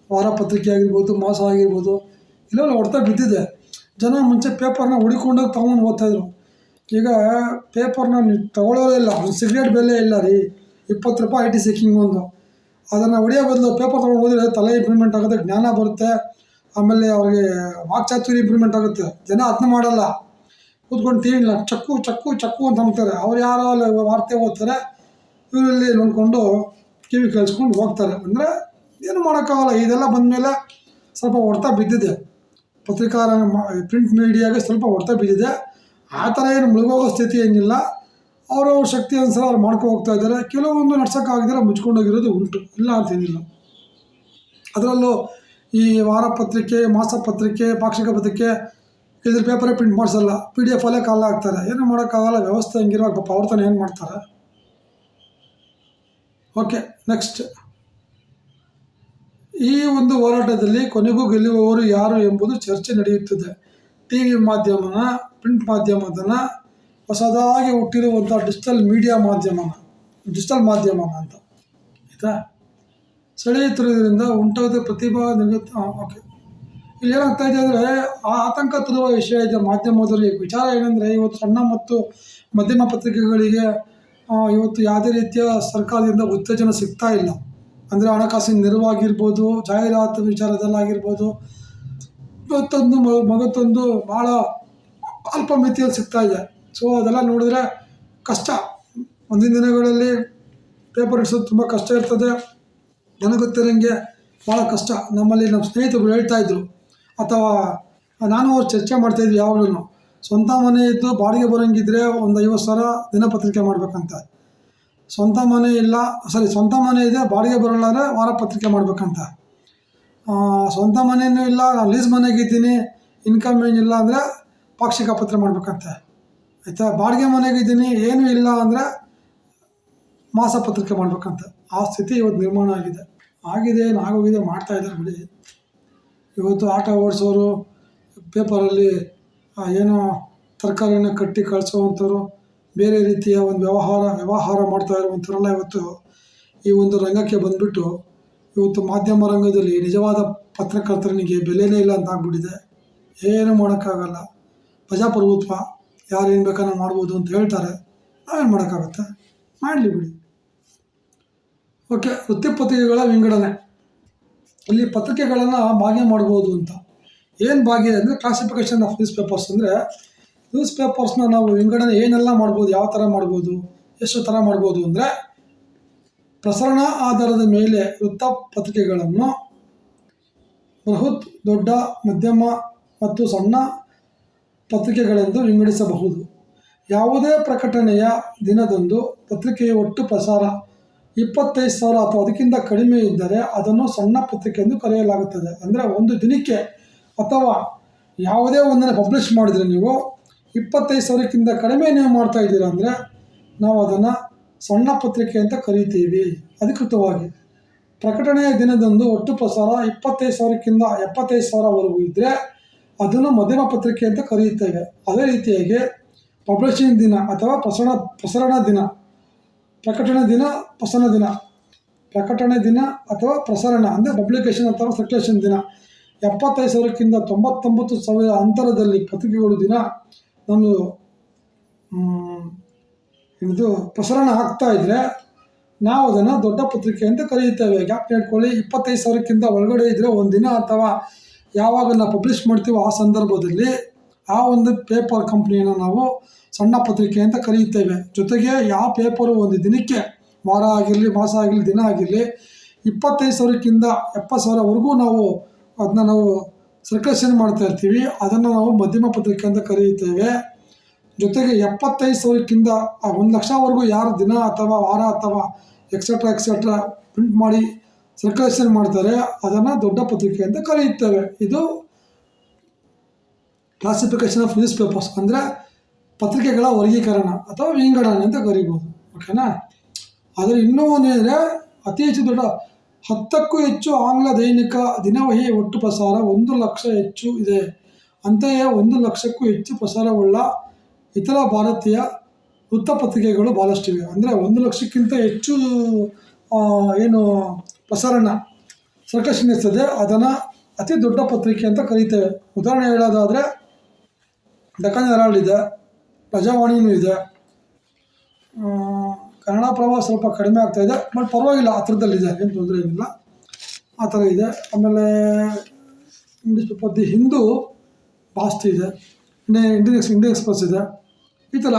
ವಾರ ಪತ್ರಿಕೆ ಆಗಿರ್ಬೋದು, ಮಾಸ ಆಗಿರ್ಬೋದು, ಇಲ್ಲೆಲ್ಲ ಹೊಡೆತ ಬಿದ್ದಿದೆ. ಜನ ಮುಂಚೆ ಪೇಪರ್ನ ಹುಡಿಕೊಂಡೋಗಿ ತೊಗೊಂಡು ಓದ್ತಾಯಿದ್ರು. ಈಗ ಪೇಪರ್ನ ತೊಗೊಳ್ಳೋದೇ ಇಲ್ಲ. ಒಂದು ಸಿಗರೇಟ್ ಬೆಲೆ ಇಲ್ಲ ರೀ, 20 ರೂಪಾಯಿ IT ಸೆಕ್ಕಿಂಗ್ ಒಂದು. ಅದನ್ನು ಹೊಡೆಯೋ ಬದಲು ಪೇಪರ್ ತೊಗೊಂಡು ಓದಿದ್ರೆ ತಲೆ ಇಂಪ್ರೂವ್ಮೆಂಟ್ ಆಗುತ್ತೆ, ಜ್ಞಾನ ಬರುತ್ತೆ, ಆಮೇಲೆ ಅವ್ರಿಗೆ ವಾಕ್ಚಾತುರ್ಯ ಇಂಪ್ರೂವ್ಮೆಂಟ್ ಆಗುತ್ತೆ. ಜನ ಅದನ್ನ ಮಾಡಲ್ಲ, ಕೂತ್ಕೊಂಡು ಟಿವಿನ ಚಕ್ಕು ಅಂತ ಅಂತಾರೆ. ಅವ್ರು ಯಾರೋ ಅಲ್ಲಿ ವಾರ್ತೆ ಓದ್ತಾರೆ, ಇವರಲ್ಲಿ ನೋಡಿಕೊಂಡು ಕಿವಿ ಕೇಳಿಸ್ಕೊಂಡು ಹೋಗ್ತಾರೆ. ಅಂದರೆ ಏನು ಮಾಡೋಕ್ಕಾಗಲ್ಲ. ಇದೆಲ್ಲ ಬಂದಮೇಲೆ ಸ್ವಲ್ಪ ಹೊಡೆತ ಬಿದ್ದಿದೆ, ಪತ್ರಿಕಾ ಪ್ರಿಂಟ್ ಮೀಡಿಯಾಗೆ ಸ್ವಲ್ಪ ಹೊಡೆತ ಬಿದ್ದಿದೆ. ಆ ಥರ ಏನು ಮುಳುಗೋಗೋ ಸ್ಥಿತಿ ಏನಿಲ್ಲ. ಅವ್ರವ್ರ ಶಕ್ತಿ ಅನುಸಾರ ಅವ್ರು ಮಾಡ್ಕೊಂಡು ಹೋಗ್ತಾ ಇದ್ದಾರೆ. ಕೆಲವೊಂದು ನಡ್ಸೋಕ್ಕಾಗದಿರೋ ಮುಚ್ಕೊಂಡೋಗಿರೋದು ಉಂಟು, ಇಲ್ಲ ಅಂತೇನಿಲ್ಲ. ಅದರಲ್ಲೂ ಈ ವಾರ ಪತ್ರಿಕೆ, ಮಾಸ ಪತ್ರಿಕೆ, ಪಾಕ್ಷಿಕ ಪತ್ರಿಕೆ, ಇದ್ರ ಪೇಪರೇ ಪ್ರಿಂಟ್ ಮಾಡಿಸಲ್ಲ, PDF ಅಲ್ಲೇ ಕಾಲ ಹಾಕ್ತಾರೆ. ಏನು ಮಾಡೋಕ್ಕಾಗಲ್ಲ, ವ್ಯವಸ್ಥೆ ಹಂಗಿರುವಾಗ ಪಾಪ ಅವ್ರ ತಾನೇ ಏನು ಮಾಡ್ತಾರೆ. Okay, next. ಈ ಒಂದು ಹೋರಾಟದಲ್ಲಿ ಕೊನೆಗೂ ಗೆಲ್ಲುವವರು ಯಾರು ಎಂಬುದು ಚರ್ಚೆ ನಡೆಯುತ್ತಿದೆ. TV ಮಾಧ್ಯಮನ, ಪ್ರಿಂಟ್ ಮಾಧ್ಯಮದನ್ನ, ಹೊಸದಾಗಿ ಹುಟ್ಟಿರುವಂಥ ಡಿಜಿಟಲ್ ಮಾಧ್ಯಮನ ಅಂತ ಆಯಿತಾ, ಸೆಳೆಯುತ್ತಿರುವುದರಿಂದ ಉಂಟಾದ ಪ್ರತಿಭಾ ನಿಗತ್ತ. ಓಕೆ, ಇಲ್ಲಿ ಏನಾಗ್ತಾ ಇದೆ ಅಂದರೆ, ಆ ಆತಂಕ ತರುವ ವಿಷಯ ಇದೆ ಮಾಧ್ಯಮದಲ್ಲಿ. ವಿಚಾರ ಏನಂದರೆ, ಇವತ್ತು ಸಣ್ಣ ಮತ್ತು ಮಧ್ಯಮ ಪತ್ರಿಕೆಗಳಿಗೆ ಇವತ್ತು ಯಾವುದೇ ರೀತಿಯ ಸರ್ಕಾರದಿಂದ ಉತ್ತೇಜನ ಸಿಗ್ತಾ ಇಲ್ಲ. ಅಂದರೆ ಹಣಕಾಸಿನ ನೆರವಾಗಿರ್ಬೋದು, ಜಾಹೀರಾತು ವಿಚಾರದಲ್ಲಾಗಿರ್ಬೋದು, ಮಗತ್ತೊಂದು ಭಾಳ ಅಲ್ಪ ಮಿತಿಯಲ್ಲಿ ಸಿಗ್ತಾ ಇದೆ. ಸೊ ಅದೆಲ್ಲ ನೋಡಿದ್ರೆ ಕಷ್ಟ. ಮುಂದಿನ ದಿನಗಳಲ್ಲಿ ಪೇಪರ್ ಇಡ್ಸೋದು ತುಂಬ ಕಷ್ಟ ಇರ್ತದೆ. ನನಗೆ ಗೊತ್ತಿರೋಂಗೆ ಭಾಳ ಕಷ್ಟ. ನಮ್ಮಲ್ಲಿ ನಮ್ಮ ಸ್ನೇಹಿತರು ಹೇಳ್ತಾಯಿದ್ರು, ಅಥವಾ ನಾನು ಅವ್ರು ಚರ್ಚೆ ಮಾಡ್ತಾಯಿದ್ವಿ ಯಾವಾಗಲೂ, ಸ್ವಂತ ಮನೆ ಇದ್ದು ಬಾಡಿಗೆ ಬರೋಂಗಿದ್ರೆ ಒಂದು 50,000 ದಿನಪತ್ರಿಕೆ ಮಾಡಬೇಕಂತ. ಸ್ವಂತ ಮನೆ ಇದೆ, ಬಾಡಿಗೆ ಬರೋಲ್ಲ ಅಂದರೆ ವಾರ ಪತ್ರಿಕೆ ಮಾಡಬೇಕಂತ. ಸ್ವಂತ ಮನೆಯೂ ಇಲ್ಲ, ನಾನು ಲೀಸ್ ಮನೆಗಿದ್ದೀನಿ, ಇನ್ಕಮ್ ಏನಿಲ್ಲ ಅಂದರೆ ಪಾಕ್ಷಿಕ ಪತ್ರ ಮಾಡಬೇಕಂತೆ. ಆಯಿತಾ, ಬಾಡಿಗೆ ಮನೆಗಿದ್ದೀನಿ, ಏನೂ ಇಲ್ಲ ಅಂದರೆ ಮಾಸ ಪತ್ರಿಕೆ ಮಾಡಬೇಕಂತ. ಆ ಸ್ಥಿತಿ ಇವತ್ತು ನಿರ್ಮಾಣ ಆಗಿದೆ, ಆಗೋಗಿದೆ, ಮಾಡ್ತಾಯಿದ್ದಾರೆ ಬಿಡಿ. ಇವತ್ತು ಆಟೋ ಓಡಿಸೋರು, ಪೇಪರಲ್ಲಿ ಏನೋ ತರಕಾರಿನ ಕಟ್ಟಿ ಕಳಿಸೋವಂಥವ್ರು, ಬೇರೆ ರೀತಿಯ ಒಂದು ವ್ಯವಹಾರ ಮಾಡ್ತಾ ಇರುವಂಥವರೆಲ್ಲ ಇವತ್ತು ಈ ಒಂದು ರಂಗಕ್ಕೆ ಬಂದುಬಿಟ್ಟು ಇವತ್ತು ಮಾಧ್ಯಮ ರಂಗದಲ್ಲಿ ನಿಜವಾದ ಪತ್ರಕರ್ತನಿಗೆ ಬೆಲೆನೇ ಇಲ್ಲ ಅಂತ ಆಗ್ಬಿಟ್ಟಿದೆ. ಏನು ಮಾಡೋಕ್ಕಾಗಲ್ಲ. ಪ್ರಜಾಪ್ರಭುತ್ವ ಯಾರೇನು ಬೇಕಾದ್ರೂ ಮಾಡ್ಬೋದು ಅಂತ ಹೇಳ್ತಾರೆ. ನಾವೇನು ಮಾಡೋಕ್ಕಾಗತ್ತೆ? ಮಾಡಲಿ ಬಿಡಿ. ಓಕೆ, ವೃತ್ತಪತ್ರಿಕೆಗಳ ವಿಂಗಡಣೆ. ಇಲ್ಲಿ ಪತ್ರಿಕೆಗಳನ್ನು ಭಾಗ್ಯ ಮಾಡ್ಬೋದು ಅಂತ. ಏನು ಭಾಗ್ಯ ಅಂದರೆ ಕ್ಲಾಸಿಫಿಕೇಷನ್ ಆಫ್ ನ್ಯೂಸ್ ಪೇಪರ್ಸ್. ಅಂದರೆ ನ್ಯೂಸ್ ಪೇಪರ್ಸ್ನ ನಾವು ವಿಂಗಡಣೆ ಏನೆಲ್ಲ ಮಾಡ್ಬೋದು, ಯಾವ ಥರ ಮಾಡ್ಬೋದು, ಎಷ್ಟು ಥರ ಮಾಡ್ಬೋದು ಅಂದರೆ, ಪ್ರಸರಣ ಆಧಾರದ ಮೇಲೆ ವೃತ್ತಪತ್ರಿಕೆಗಳನ್ನು ಬೃಹತ್, ದೊಡ್ಡ, ಮಧ್ಯಮ ಮತ್ತು ಸಣ್ಣ ಪತ್ರಿಕೆಗಳೆಂದು ವಿಂಗಡಿಸಬಹುದು. ಯಾವುದೇ ಪ್ರಕಟಣೆಯ ದಿನದಂದು ಪತ್ರಿಕೆಯ ಒಟ್ಟು ಪ್ರಸಾರ 25,000 ಅಥವಾ ಅದಕ್ಕಿಂತ ಕಡಿಮೆ ಇದ್ದರೆ ಅದನ್ನು ಸಣ್ಣ ಪತ್ರಿಕೆ ಎಂದು ಕರೆಯಲಾಗುತ್ತದೆ. ಅಂದರೆ ಒಂದು ದಿನಕ್ಕೆ ಅಥವಾ ಯಾವುದೇ ಒಂದನ್ನು ಪಬ್ಲಿಷ್ ಮಾಡಿದರೆ ನೀವು 25,000ಕ್ಕಿಂತ ಕಡಿಮೆ ನೀವು ಮಾಡ್ತಾ ಇದ್ದೀರಾ ಅಂದರೆ ನಾವು ಅದನ್ನು ಸಣ್ಣ ಪತ್ರಿಕೆ ಅಂತ ಕರೀತೀವಿ ಅಧಿಕೃತವಾಗಿ. ಪ್ರಕಟಣೆಯ ದಿನದಂದು ಒಟ್ಟು ಪ್ರಸಾರ 25,000ಕ್ಕಿಂತ 75,000ವರೆಗೂ ಇದ್ದರೆ ಅದನ್ನು ಮಧ್ಯಮ ಪತ್ರಿಕೆ ಅಂತ ಕರೆಯುತ್ತೇವೆ. ಅದೇ ರೀತಿಯಾಗಿ ಪಬ್ಲಿಷಿಂಗ್ ದಿನ ಅಥವಾ ಪ್ರಸರಣ ದಿನ, ಪ್ರಕಟಣೆ ದಿನ, ಪ್ರಕಟಣೆ ದಿನ ಅಥವಾ ಪ್ರಸರಣ ಅಂದರೆ ಪಬ್ಲಿಕೇಶನ್ ಅಥವಾ ಸರ್ಕ್ಯುಲೇಷನ್ ದಿನ 75,000ಕ್ಕಿಂತ 99,000 ಅಂತರದಲ್ಲಿ ಪತ್ರಿಕೆಗಳು ದಿನ ನಮ್ಮದು ಇದು ಪ್ರಸರಣ ಆಗ್ತಾ ಇದ್ದರೆ ನಾವು ಅದನ್ನು ದೊಡ್ಡ ಪತ್ರಿಕೆ ಅಂತ ಕರೆಯುತ್ತೇವೆ. ಗ್ಯಾಪ್ ಇಟ್ಕೊಳ್ಳಿ. 25,000ಕ್ಕಿಂತ ಒಳಗಡೆ ಇದ್ದರೆ ಒಂದು ದಿನ ಅಥವಾ ಯಾವಾಗ ನಾವು ಪಬ್ಲಿಷ್ ಮಾಡ್ತೀವೋ ಆ ಸಂದರ್ಭದಲ್ಲಿ ಆ ಒಂದು ಪೇಪರ್ ಕಂಪ್ನಿಯನ್ನು ನಾವು ಸಣ್ಣ ಪತ್ರಿಕೆ ಅಂತ ಕರೆಯುತ್ತೇವೆ. ಜೊತೆಗೆ ಯಾವ ಪೇಪರು ಒಂದು ದಿನಕ್ಕೆ, ವಾರ ಆಗಿರಲಿ, ಮಾಸ ಆಗಿರಲಿ, ದಿನ ಆಗಿರಲಿ 25,000ಕ್ಕಿಂತ 70,000ವರೆಗೂ ನಾವು ಅದನ್ನ ಸರ್ಕ್ಯುಲೇಷನ್ ಮಾಡ್ತಾ ಇರ್ತೀವಿ, ಅದನ್ನು ನಾವು ಮಧ್ಯಮ ಪತ್ರಿಕೆ ಅಂತ ಕರೆಯುತ್ತೇವೆ. ಜೊತೆಗೆ 75,000ಕ್ಕಿಂತ 1,00,000ವರೆಗೂ ಯಾರು ದಿನ ಅಥವಾ ವಾರ ಅಥವಾ ಎಕ್ಸೆಟ್ರಾ ಪ್ರಿಂಟ್ ಮಾಡಿ ಸರ್ಕ್ಯುಲೇಷನ್ ಮಾಡ್ತಾರೆ ಅದನ್ನು ದೊಡ್ಡ ಪತ್ರಿಕೆ ಅಂತ ಕರೆಯುತ್ತೇವೆ. ಇದು ಕ್ಲಾಸಿಫಿಕೇಷನ್ ಆಫ್ ನ್ಯೂಸ್ ಪೇಪರ್ಸ್ ಅಂದರೆ ಪತ್ರಿಕೆಗಳ ವರ್ಗೀಕರಣ ಅಥವಾ ವಿಂಗಡಣೆ ಅಂತ ಕರಿಬೋದು. ಓಕೆನಾ? ಆದರೆ ಇನ್ನೂ ಒಂದೇನೆಂದರೆ ಅತಿ ಹೆಚ್ಚು ದೊಡ್ಡ 10ಕ್ಕೂ ಹೆಚ್ಚು ಆಂಗ್ಲ ದೈನಿಕ ದಿನವಹಿ ಒಟ್ಟು ಪ್ರಸಾರ 1,00,000 ಹೆಚ್ಚು ಇದೆ. ಅಂತೆಯೇ 1,00,000ಕ್ಕೂ ಹೆಚ್ಚು ಪ್ರಸಾರವುಳ್ಳ ಇತರ ಭಾರತೀಯ ವೃತ್ತಪತ್ರಿಕೆಗಳು ಭಾಳಷ್ಟಿವೆ. ಅಂದರೆ 1,00,000ಕ್ಕಿಂತ ಹೆಚ್ಚು ಏನು ಪ್ರಸರಣ ಸರ್ಕ್ಯುಲೇಷನ್ ಇರ್ತದೆ ಅದನ್ನು ಅತಿ ದೊಡ್ಡ ಪತ್ರಿಕೆ ಅಂತ ಕರೀತೇವೆ. ಉದಾಹರಣೆ ಹೇಳೋದಾದರೆ ಡೆಕ್ಕನ್ ಹೆರಾಲ್ಡ್ ಇದೆ, ಪ್ರಜಾವಾಣಿನೂ ಇದೆ, ಕನ್ನಡಪ್ರಭ ಸ್ವಲ್ಪ ಕಡಿಮೆ ಆಗ್ತಾಯಿದೆ, ಬಟ್ ಪರವಾಗಿಲ್ಲ, ಹತ್ರದಲ್ಲಿದೆ, ಏನು ತೊಂದರೆ ಏನಿಲ್ಲ, ಆ ಥರ ಇದೆ. ಆಮೇಲೆ ಇಂಗ್ಲೀಷ್ ಪೇಪರ್ ದಿ ಹಿಂದೂ ಜಾಸ್ತಿ ಇದೆ, ಇಂಡಿಯನ್ ಎಕ್ಸ್‌ಪ್ರೆಸ್ ಇದೆ. ಈ ಥರ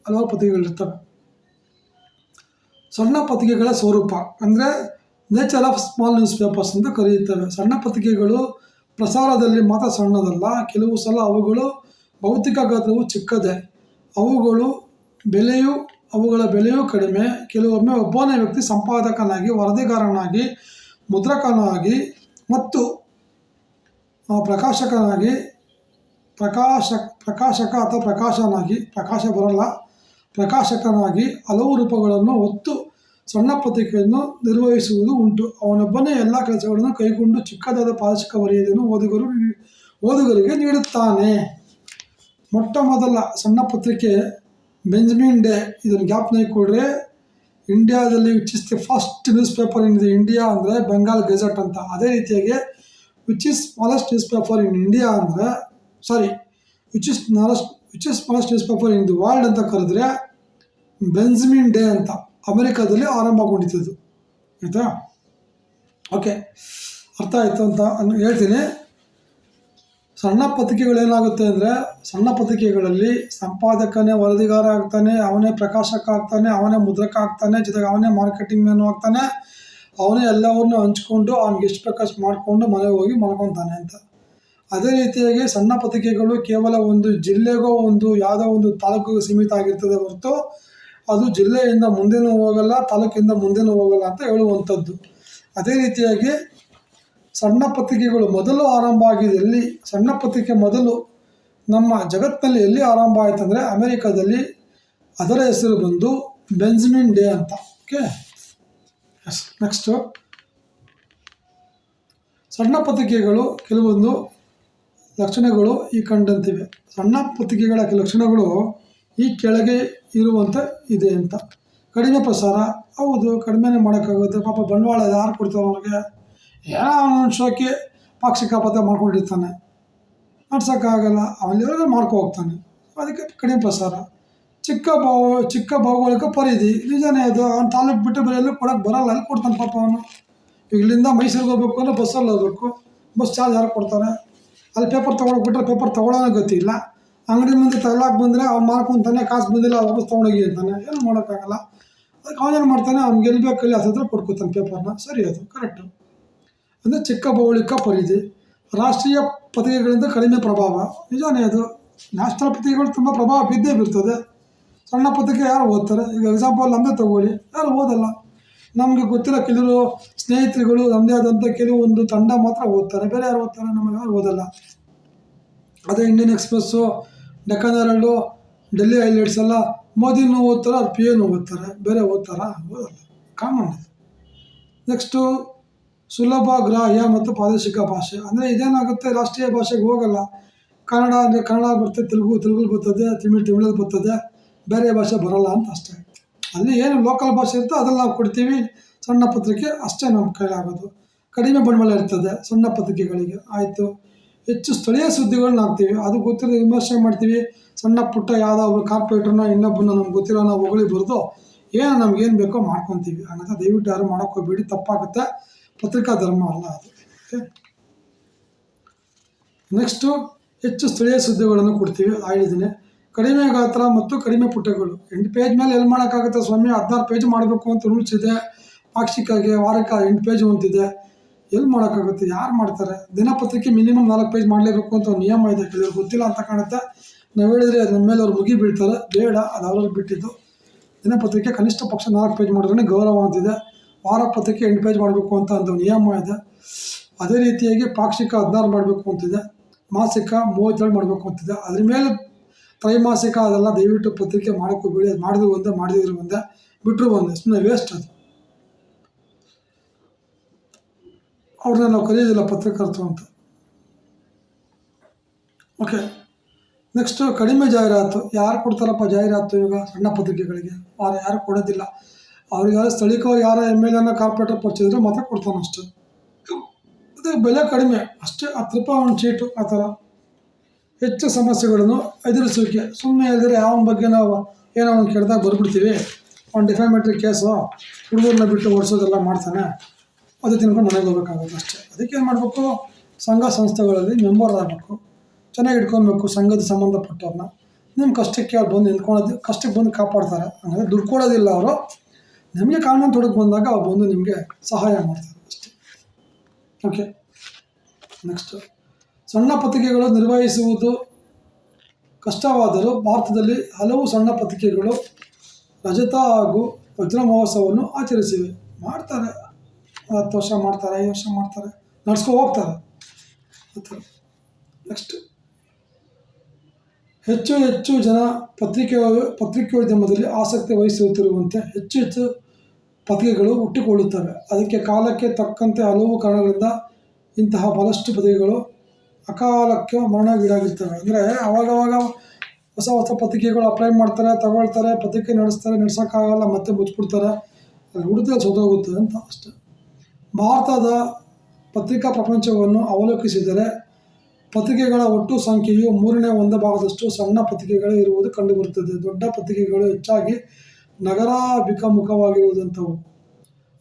ಹಲವಾರು ಪತ್ರಿಕೆಗಳಿರ್ತವೆ. ಸಣ್ಣ ಪತ್ರಿಕೆಗಳ ಸ್ವರೂಪ ಅಂದರೆ nature of small news papers ಅಂತ ಕರೆಯುತ್ತೇವೆ. ಸಣ್ಣ ಪತ್ರಿಕೆಗಳು ಪ್ರಸಾರದಲ್ಲಿ ಮಾತ್ರ ಸಣ್ಣದಲ್ಲ, ಕೆಲವು ಸಲ ಅವುಗಳು ಭೌತಿಕ ಗಾತ್ರವು ಚಿಕ್ಕದೆ, ಅವುಗಳ ಬೆಲೆಯೂ ಕಡಿಮೆ. ಕೆಲವೊಮ್ಮೆ ಒಬ್ಬನೇ ವ್ಯಕ್ತಿ ಸಂಪಾದಕನಾಗಿ, ವರದಿಗಾರನಾಗಿ, ಮುದ್ರಕನಾಗಿ ಮತ್ತು ಪ್ರಕಾಶಕನಾಗಿ ಹಲವು ರೂಪಗಳನ್ನು ಹೊತ್ತು ಸಣ್ಣ ಪತ್ರಿಕೆಯನ್ನು ನಿರ್ವಹಿಸುವುದು ಉಂಟು. ಅವನೊಬ್ಬನೇ ಎಲ್ಲ ಕೆಲಸಗಳನ್ನು ಕೈಗೊಂಡು ಚಿಕ್ಕದಾದ ಪಾರದರ್ಶಕ ವರದಿಯನ್ನು ಓದುಗರಿಗೆ ನೀಡುತ್ತಾನೆ. ಮೊಟ್ಟ ಮೊದಲ ಸಣ್ಣ ಪತ್ರಿಕೆ ಬೆಂಜಮಿನ್ ಡೇ. ಇದನ್ನು ಜ್ಞಾಪನ ಇಟ್ಕೊಂಡ್ರೆ ಇಂಡಿಯಾದಲ್ಲಿ which is the first newspaper in the India ಅಂದರೆ ಬೆಂಗಾಲ್ ಗೆಜೆಟ್ ಅಂತ. ಅದೇ ರೀತಿಯಾಗಿ which is smallest newspaper in India ಅಂದರೆ which is smallest newspaper in the world ಅಂತ ಕರೆದ್ರೆ ಬೆಂಜಮಿನ್ ಡೇ ಅಂತ ಅಮೆರಿಕಾದಲ್ಲಿ ಆರಂಭಗೊಂಡಿದ್ದು. ಆಯಿತಾ? ಓಕೆ, ಅರ್ಥ ಆಯಿತು ಅಂತ ಹೇಳ್ತೀನಿ. ಸಣ್ಣ ಪತ್ರಿಕೆಗಳೇನಾಗುತ್ತೆ ಅಂದರೆ ಸಣ್ಣ ಪತ್ರಿಕೆಗಳಲ್ಲಿ ಸಂಪಾದಕನೇ ವರದಿಗಾರ ಆಗ್ತಾನೆ, ಅವನೇ ಪ್ರಕಾಶಕ ಆಗ್ತಾನೆ, ಅವನೇ ಮುದ್ರಕ ಆಗ್ತಾನೆ, ಜೊತೆಗೆ ಅವನೇ ಮಾರ್ಕೆಟಿಂಗ್ ಮ್ಯಾನು ಆಗ್ತಾನೆ, ಅವನೇ ಎಲ್ಲವನ್ನೂ ಹಂಚ್ಕೊಂಡು ಅವ್ನಿಗೆ ಎಷ್ಟು ಬೇಕಷ್ಟು ಮಾಡಿಕೊಂಡು ಮನೆಗೆ ಹೋಗಿ ಮಲ್ಕೊತಾನೆ ಅಂತ. ಅದೇ ರೀತಿಯಾಗಿ ಸಣ್ಣ ಪತ್ರಿಕೆಗಳು ಕೇವಲ ಒಂದು ಜಿಲ್ಲೆಗೋ ಯಾವುದೋ ಒಂದು ತಾಲೂಕಿಗೆ ಸೀಮಿತ ಆಗಿರ್ತದೆ ಹೊರತು ಅದು ಜಿಲ್ಲೆಯಿಂದ ಮುಂದೆನೂ ಹೋಗಲ್ಲ, ತಾಲೂಕಿಂದ ಮುಂದೆನೂ ಹೋಗಲ್ಲ ಅಂತ ಹೇಳುವಂಥದ್ದು. ಅದೇ ರೀತಿಯಾಗಿ ಸಣ್ಣ ಪತ್ರಿಕೆಗಳು ಮೊದಲು ಆರಂಭ ಆಗಿದೆ ಎಲ್ಲಿ? ಸಣ್ಣ ಪತ್ರಿಕೆ ಮೊದಲು ನಮ್ಮ ಜಗತ್ತಿನಲ್ಲಿ ಎಲ್ಲಿ ಆರಂಭ ಆಯಿತು ಅಂದರೆ ಅಮೆರಿಕಾದಲ್ಲಿ. ಅದರ ಹೆಸರು ಬಂದು ಬೆಂಜಮಿನ್ ಡೇ ಅಂತ. Okay, yes. ನೆಕ್ಸ್ಟು, ಸಣ್ಣ ಪತ್ರಿಕೆಗಳು ಕೆಲವೊಂದು ಲಕ್ಷಣಗಳು ಈ ಕಂಡಂತಿವೆ. ಸಣ್ಣ ಪತ್ರಿಕೆಗಳ ಲಕ್ಷಣಗಳು ಈ ಕೆಳಗೆ ಇರುವಂತೆ ಇದೆ ಅಂತ. ಕಡಿಮೆ ಪ್ರಸಾರ, ಹೌದು ಕಡಿಮೆನೇ ಮಾಡೋಕ್ಕಾಗುತ್ತೆ. ಪಾಪ ಬಂಡವಾಳ ಯಾರು ಕೊಡ್ತಾರೆ ಅವ್ರಿಗೆ? ಏನೋ ಅವನೊಂದು ಶೋಕಿ ಪಾಕ್ಷಿಕ ಪದ್ಯ ಮಾಡ್ಕೊಂಡಿರ್ತಾನೆ, ನಡ್ಸೋಕ್ಕಾಗಲ್ಲ, ಅವನಿರೋದೇ ಮಾಡ್ಕೊ ಹೋಗ್ತಾನೆ, ಅದಕ್ಕೆ ಕಡಿಮೆ ಪ್ರಸಾರ. ಚಿಕ್ಕ ಭೌಗೋಳಿಕ ಪರಿಧಿ, ನಿಜನೇ ಅದು. ಅವ್ನು ತಾಲೂಕು ಬಿಟ್ಟು ಬೇರೆ ಎಲ್ಲೂ ಕೊಡೋಕ್ಕೆ ಬರೋಲ್ಲ, ಅಲ್ಲಿ ಕೊಡ್ತಾನೆ ಪಾಪ ಅವನು. ಇಲ್ಲಿಂದ ಮೈಸೂರಿಗೆ ಹೋಗ್ಬೇಕು ಅಂದರೆ ಬಸ್ಸಲ್ಲಿ ಹೋಗ್ಬೇಕು, ಬಸ್ ಚಾರ್ಜ್ ಯಾರು ಕೊಡ್ತಾರೆ? ಅಲ್ಲಿ ಪೇಪರ್ ತೊಗೊಳಕ್ಕೆ ಬಿಟ್ಟರೆ ಪೇಪರ್ ತೊಗೊಳೋನೇ ಗೊತ್ತಿಲ್ಲ. ಅಂಗಡಿ ಮುಂದೆ ತಗೊಳಕ್ಕೆ ಬಂದರೆ ಅವ್ನು ಮಾಡ್ಕೊತಾನೆ, ಕಾಸು ಬಂದಿಲ್ಲ ವಾಪಸ್ ತೊಗೊಂಡೋಗಿ ಅಂತಾನೆ, ಏನು ಮಾಡೋಕ್ಕಾಗಲ್ಲ. ಅದಕ್ಕೆ ಅವನೇನು ಮಾಡ್ತಾನೆ, ಅವ್ನಿಗೆ ಎಲ್ಲಿ ಬೇಕಲ್ಲಿ ಹತ್ತಿರ ಕೊಟ್ಕೊತಾನೆ ಪೇಪರ್ನ. ಸರಿ, ಅದು ಕರೆಕ್ಟು. ಅಂದರೆ ಚಿಕ್ಕ ಭೌಗೋಳಿಕ ಪರಿಧಿ. ರಾಷ್ಟ್ರೀಯ ಪತ್ರಿಕೆಗಳಿಂದ ಕಡಿಮೆ ಪ್ರಭಾವ, ನಿಜಾನೇ ಅದು. ನ್ಯಾಷನಲ್ ಪತ್ರಿಕೆಗಳು ತುಂಬ ಪ್ರಭಾವ ಬಿದ್ದೇ ಬೀರ್ತದೆ. ಸಣ್ಣ ಪತ್ರಿಕೆ ಯಾರು ಓದ್ತಾರೆ? ಈಗ ಎಕ್ಸಾಂಪಲ್ ನಮ್ಮದೇ ತಗೊಳ್ಳಿ, ಯಾರು ಓದಲ್ಲ. ನಮಗೆ ಗೊತ್ತಿರೋ ಕೆಲವರು ಸ್ನೇಹಿತರುಗಳು ನಮ್ಮದೇ ಆದಂಥ ಕೆಲವೊಂದು ತಂಡ ಮಾತ್ರ ಓದ್ತಾರೆ, ಬೇರೆ ಯಾರು ಓದ್ತಾರೆ? ನಮಗೆ ಯಾರು ಓದಲ್ಲ. ಅದೇ Indian Express, Deccan Herald, Delhi highlights ಎಲ್ಲ ಮೋದಿನೂ ಓದ್ತಾರೆ, ಅವ್ರು ಪಿ ಎನೂ ಓದ್ತಾರೆ, ಬೇರೆ ಓದ್ತಾರಾ? ಓದಲ್ಲ, ಕಾಮನ್ ಅದು. ನೆಕ್ಸ್ಟು ಸುಲಭ ಗ್ರಾಹ್ಯ ಮತ್ತು ಪ್ರಾದೇಶಿಕ ಭಾಷೆ. ಅಂದರೆ ಇದೇನಾಗುತ್ತೆ, ರಾಷ್ಟ್ರೀಯ ಭಾಷೆಗೆ ಹೋಗಲ್ಲ. ಕನ್ನಡ ಅಂದರೆ ಕನ್ನಡ ಬರ್ತದೆ, ತೆಲುಗಲ್ಲಿ ಬರ್ತದೆ, ತಮಿಳಲ್ಲಿ ಬರ್ತದೆ, ಬೇರೆ ಭಾಷೆ ಬರೋಲ್ಲ ಅಂತ ಅಷ್ಟೇ. ಅಲ್ಲಿ ಏನು ಲೋಕಲ್ ಭಾಷೆ ಇರ್ತೋ ಅದನ್ನು ನಾವು ಕೊಡ್ತೀವಿ. ಸಣ್ಣ ಪತ್ರಿಕೆ ಅಷ್ಟೇ ನಮ್ಮ ಕೈಲಾಗೋದು. ಕಡಿಮೆ ಬಂಡವಾಳ ಇರ್ತದೆ ಸಣ್ಣ ಪತ್ರಿಕೆಗಳಿಗೆ. ಆಯಿತು. ಹೆಚ್ಚು ಸ್ಥಳೀಯ ಸುದ್ದಿಗಳನ್ನ ಹಾಕ್ತೀವಿ, ಅದು ಗೊತ್ತಿರೋ ವಿಮರ್ಶೆ ಮಾಡ್ತೀವಿ. ಸಣ್ಣ ಪುಟ್ಟ ಯಾವುದೋ ಒಬ್ಬರು ಕಾರ್ಪೊರೇಟರ್ನ ಇನ್ನೊಬ್ಬನ ನಮ್ಗೆ ಗೊತ್ತಿರೋ ನಾವು ಹೊಗಳಿ ಬರೆದು ಏನು ನಮ್ಗೇನು ಬೇಕೋ ಮಾಡ್ಕೊತೀವಿ. ಹಂಗಂತ ದಯವಿಟ್ಟು ಯಾರು ಮಾಡೋಕ್ಕೋಗ್ಬೇಡಿ, ತಪ್ಪಾಗುತ್ತೆ. ಪತ್ರಿಕಾ ಧರ್ಮ ಅಲ್ಲ ಅದು. ಓಕೆ. ನೆಕ್ಸ್ಟು ಹೆಚ್ಚು ಸ್ಥಳೀಯ ಸುದ್ದಿಗಳನ್ನು ಕೊಡ್ತೀವಿ, ಹೇಳಿದ್ದೀನಿ. ಕಡಿಮೆ ಗಾತ್ರ ಮತ್ತು ಕಡಿಮೆ ಪುಟಗಳು. 8 ಪೇಜ್ ಮೇಲೆ ಎಲ್ಲಿ ಮಾಡೋಕ್ಕಾಗುತ್ತೆ ಸ್ವಾಮಿ? 16 ಪೇಜ್ ಮಾಡಬೇಕು ಅಂತ ರೂಲ್ಸ್ ಇದೆ. ಪಾಕ್ಷಿಕಗೆ ವಾರಕ್ಕೆ 8 ಪೇಜ್ ಅಂತಿದೆ, ಎಲ್ಲಿ ಮಾಡೋಕ್ಕಾಗುತ್ತೆ? ಯಾರು ಮಾಡ್ತಾರೆ? ದಿನಪತ್ರಿಕೆ ಮಿನಿಮಮ್ 4 ಪೇಜ್ ಮಾಡಲೇಬೇಕು ಅಂತ ಒಂದು ನಿಯಮ ಇದೆ. ಕೆಲವ್ರಿಗೆ ಗೊತ್ತಿಲ್ಲ ಅಂತ ಕಾಣುತ್ತೆ. ನಾವು ಹೇಳಿದರೆ ನಮ್ಮ ಮೇಲೆ ಅವ್ರು ಮುಗಿ ಬೀಳ್ತಾರೆ. ಬೇಡ, ಅದು ಅವ್ರಿಗೆ ಬಿಟ್ಟಿದ್ದು. ದಿನಪತ್ರಿಕೆ ಕನಿಷ್ಠ ಪಕ್ಷ 4 ಪೇಜ್ ಮಾಡಿದ್ರೆ ಗೌರವ ಅಂತಿದೆ. ವಾರ ಪತ್ರಿಕೆ 8 ಪೇಜ್ ಮಾಡಬೇಕು ಅಂತ ಒಂದು ನಿಯಮ ಇದೆ. ಅದೇ ರೀತಿಯಾಗಿ ಪಾಕ್ಷಿಕ 16 ಮಾಡಬೇಕು ಅಂತಿದೆ. ಮಾಸಿಕ 37 ಮಾಡಬೇಕು ಅಂತಿದೆ. ಅದ್ರ ಮೇಲೆ ತ್ರೈಮಾಸಿಕ ಅದೆಲ್ಲ ದಯವಿಟ್ಟು ಪತ್ರಿಕೆ ಮಾಡೋಕ್ಕೋಗ್ಬೇಡಿ. ಅದು ಮಾಡಿದ್ರು ಒಂದೇ ಬಿಟ್ಟರು ಒಂದೇ, ಸುಮ್ಮನೆ ವೇಸ್ಟ್ ಅದು. ಅವ್ರನ್ನ ನಾವು ಕರೆಯೋದಿಲ್ಲ ಪತ್ರಕರ್ತರು ಅಂತ. ಓಕೆ. ನೆಕ್ಸ್ಟು ಕಡಿಮೆ ಜಾಹೀರಾತು. ಯಾರು ಕೊಡ್ತಾರಪ್ಪ ಜಾಹೀರಾತು ಇವಾಗ ಸಣ್ಣ ಪತ್ರಿಕೆಗಳಿಗೆ? ಯಾರು ಕೊಡೋದಿಲ್ಲ. ಅವ್ರಿಗೆ ಯಾರು ಸ್ಥಳೀಯವಾಗಿ ಯಾರೋ MLA ಕಾರ್ಪೊರೇಟರ್ ಪರಿಚಯಿದ್ರೆ ಮಾತ್ರ ಕೊಡ್ತಾನೆ ಅಷ್ಟೇ. ಅದೇ ಬೆಲೆ ಕಡಿಮೆ ಅಷ್ಟೇ, 10 ರೂಪಾಯಿ ಒಂದು ಚೀಟು ಆ ಥರ. ಹೆಚ್ಚು ಸಮಸ್ಯೆಗಳನ್ನು ಎದುರಿಸುವಿಕೆ. ಸುಮ್ಮನೆ ಹೇಳಿದ್ರೆ ಯಾವನ ಬಗ್ಗೆ ನಾವು ಏನೋ ಒಂದು ಕೆಟ್ಟದಾಗ ಬರ್ಬಿಡ್ತೀವಿ. ಅವ್ನು ಡಿಫಾಮೇಟರಿ ಕೇಸು, ಹುಡುಗರನ್ನ ಬಿಟ್ಟು ಓಡಿಸೋದೆಲ್ಲ ಮಾಡ್ತಾನೆ, ಅದು ತಿನ್ಕೊಂಡು ಮನೆಗೆ ಹೋಗ್ಬೇಕಾಗುತ್ತೆ ಅಷ್ಟೇ. ಅದಕ್ಕೇನು ಮಾಡಬೇಕು? ಸಂಘ ಸಂಸ್ಥೆಗಳಲ್ಲಿ ಮೆಂಬರ್ ಆಗಬೇಕು, ಚೆನ್ನಾಗಿ ಇಟ್ಕೊಬೇಕು ಸಂಘದ ಸಂಬಂಧಪಟ್ಟವ್ರನ್ನ. ನಿಮ್ಮ ಕಷ್ಟಕ್ಕೆ ಅವ್ರು ಬಂದು ನಿಂತ್ಕೊಳ್ಳೋದು, ಕಷ್ಟಕ್ಕೆ ಬಂದು ಕಾಪಾಡ್ತಾರೆ. ಅಂದರೆ ದುಡ್ಡು ಕೊಡೋದಿಲ್ಲ ಅವರು, ನಿಮಗೆ ಕಾನೂನು ತೊಡಕ್ಕೆ ಬಂದಾಗ ಅವ್ರು ಬಂದು ನಿಮಗೆ ಸಹಾಯ ಮಾಡ್ತಾರೆ ಅಷ್ಟೇ. ಓಕೆ. ನೆಕ್ಸ್ಟು ಸಣ್ಣ ಪತ್ರಿಕೆಗಳು ನಿರ್ವಹಿಸುವುದು ಕಷ್ಟವಾದರೂ ಭಾರತದಲ್ಲಿ ಹಲವು ಸಣ್ಣ ಪತ್ರಿಕೆಗಳು ರಜತ ಹಾಗೂ ವಜ್ರ ಮಹೋತ್ಸವವನ್ನು ಆಚರಿಸಿವೆ. ಮಾಡ್ತಾರೆ, 10 ವರ್ಷ ಮಾಡ್ತಾರೆ, 5 ವರ್ಷ ಮಾಡ್ತಾರೆ, ನಡ್ಸ್ಕೊ ಹೋಗ್ತಾರೆ ಆ ಥರ. ನೆಕ್ಸ್ಟ್ ಹೆಚ್ಚು ಜನ ಪತ್ರಿಕೋದ್ಯಮದಲ್ಲಿ ಆಸಕ್ತಿ ವಹಿಸುತ್ತಿರುವಂತೆ ಹೆಚ್ಚು ಪತ್ರಿಕೆಗಳು ಹುಟ್ಟಿಕೊಳ್ಳುತ್ತವೆ. ಅದಕ್ಕೆ ಕಾಲಕ್ಕೆ ತಕ್ಕಂತೆ ಹಲವು ಕಾರಣಗಳಿಂದ ಇಂತಹ ಬಹಳಷ್ಟು ಪತ್ರಿಕೆಗಳು ಅಕಾಲಕ್ಕೆ ಮರಣಗೀಡಾಗಿರ್ತವೆ. ಅಂದರೆ ಅವಾಗವಾಗ ಹೊಸ ಪತ್ರಿಕೆಗಳು ಅಪ್ಲೈ ಮಾಡ್ತಾರೆ, ತಗೊಳ್ತಾರೆ, ಪತ್ರಿಕೆ ನಡೆಸೋಕ್ಕಾಗಲ್ಲ, ಮತ್ತೆ ಮುಚ್ಚಿಬಿಡ್ತಾರೆ, ಅಲ್ಲಿ ಹುಡುಗ ಸೋತೋಗುತ್ತೆ ಅಂತ ಅಷ್ಟೆ. ಭಾರತದ ಪತ್ರಿಕಾ ಪ್ರಪಂಚವನ್ನು ಅವಲೋಕಿಸಿದರೆ ಪತ್ರಿಕೆಗಳ ಒಟ್ಟು ಸಂಖ್ಯೆಯು 1/3 ಭಾಗದಷ್ಟು ಸಣ್ಣ ಪತ್ರಿಕೆಗಳೇ ಇರುವುದು ಕಂಡುಬರುತ್ತದೆ. ದೊಡ್ಡ ಪತ್ರಿಕೆಗಳು ಹೆಚ್ಚಾಗಿ ನಗರಾಭಿಮುಖವಾಗಿರುವಂಥವು.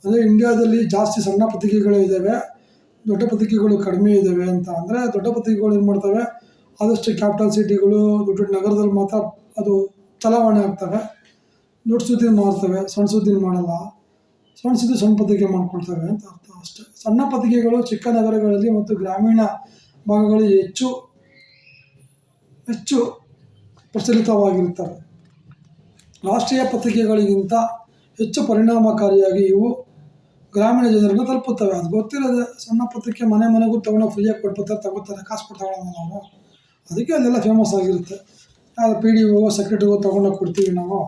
ಅಂದರೆ ಇಂಡಿಯಾದಲ್ಲಿ ಜಾಸ್ತಿ ಸಣ್ಣ ಪತ್ರಿಕೆಗಳು ಇದ್ದಾವೆ, ದೊಡ್ಡ ಪತ್ರಿಕೆಗಳು ಕಡಿಮೆ ಇದ್ದಾವೆ ಅಂತ. ಅಂದರೆ ದೊಡ್ಡ ಪತ್ರಿಕೆಗಳು ಏನು ಮಾಡ್ತವೆ, ಆದಷ್ಟು ಕ್ಯಾಪಿಟಲ್ ಸಿಟಿಗಳು, ದೊಡ್ಡ ನಗರದಲ್ಲಿ ಮಾತ್ರ ಅದು ಚಲಾವಣೆ ಆಗ್ತವೆ, ದೊಡ್ಡ ಸುದ್ದಿನ ಮಾಡ್ತವೆ, ಸಣ್ಣ ಸುದ್ದಿನ ಮಾಡಲ್ಲ. ಸಣ್ಣ ಸುದ್ದಿ ಸಣ್ಣ ಪತ್ರಿಕೆ ಮಾಡ್ಕೊಳ್ತವೆ ಅಂತ ಅರ್ಥ ಅಷ್ಟೇ. ಸಣ್ಣ ಪತ್ರಿಕೆಗಳು ಚಿಕ್ಕ ನಗರಗಳಲ್ಲಿ ಮತ್ತು ಗ್ರಾಮೀಣ ಭಾಗಗಳಲ್ಲಿ ಹೆಚ್ಚು ಪ್ರಚಲಿತವಾಗಿರುತ್ತವೆ. ರಾಷ್ಟ್ರೀಯ ಪತ್ರಿಕೆಗಳಿಗಿಂತ ಹೆಚ್ಚು ಪರಿಣಾಮಕಾರಿಯಾಗಿ ಇವು ಗ್ರಾಮೀಣ ಜನರನ್ನು ತಲುಪುತ್ತವೆ. ಅದು ಗೊತ್ತಿರೋದೆ. ಸಣ್ಣ ಪತ್ರಿಕೆ ಮನೆಗೂ ತೊಗೊಂಡು ಫ್ರೀಯಾಗಿ ತಗೋತಾರೆ, ಕಾಸು ಕೊಟ್ಟು ತಗೊಳ್ಳೋಣ ನಾವು. ಅದಕ್ಕೆ ಅಲ್ಲೆಲ್ಲ ಫೇಮಸ್ ಆಗಿರುತ್ತೆ. ಯಾರು PDO ಸೆಕ್ರೆಟರಿಗೋ ತೊಗೊಂಡೋಗಿ ಕೊಡ್ತೀವಿ ನಾವು,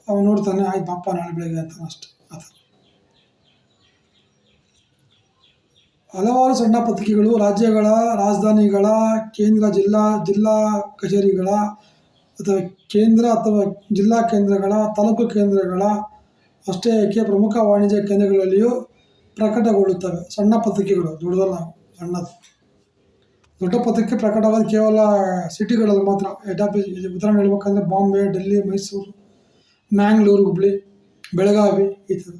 ಅವ್ನು ನೋಡ್ತಾನೆ, ಆಯ್ತು ಬಾಪ್ಪ ನಾಳೆ ಬೆಳಗ್ಗೆ ಅಂತ ಅಷ್ಟೆ. ಆ ಥರ ಹಲವಾರು ಸಣ್ಣ ಪತ್ರಿಕೆಗಳು ರಾಜ್ಯಗಳ ರಾಜಧಾನಿಗಳ ಜಿಲ್ಲಾ ಕಚೇರಿಗಳ ಅಥವಾ ಕೇಂದ್ರ ಅಥವಾ ಜಿಲ್ಲಾ ಕೇಂದ್ರಗಳ, ತಾಲೂಕು ಕೇಂದ್ರಗಳ ಅಷ್ಟೇ ಏಕೆ ಪ್ರಮುಖ ವಾಣಿಜ್ಯ ಕೇಂದ್ರಗಳಲ್ಲಿಯೂ ಪ್ರಕಟಗೊಳ್ಳುತ್ತವೆ. ಸಣ್ಣ ಪತ್ರಿಕೆಗಳು, ದೊಡ್ಡದಲ್ಲ, ಸಣ್ಣದು. ದೊಡ್ಡ ಪತ್ರಿಕೆ ಪ್ರಕಟ ಆಗೋದು ಕೇವಲ ಸಿಟಿಗಳಲ್ಲಿ ಮಾತ್ರ. ಹೆಡ್ ಆಫೀಸ್ ಉದಾಹರಣೆ ಹೇಳ್ಬೇಕಂದ್ರೆ ಬಾಂಬೆ, ಡೆಲ್ಲಿ, ಮೈಸೂರು, ಮ್ಯಾಂಗ್ಳೂರು, ಹುಬ್ಳಿ, ಬೆಳಗಾವಿ, ಈ ಥರ,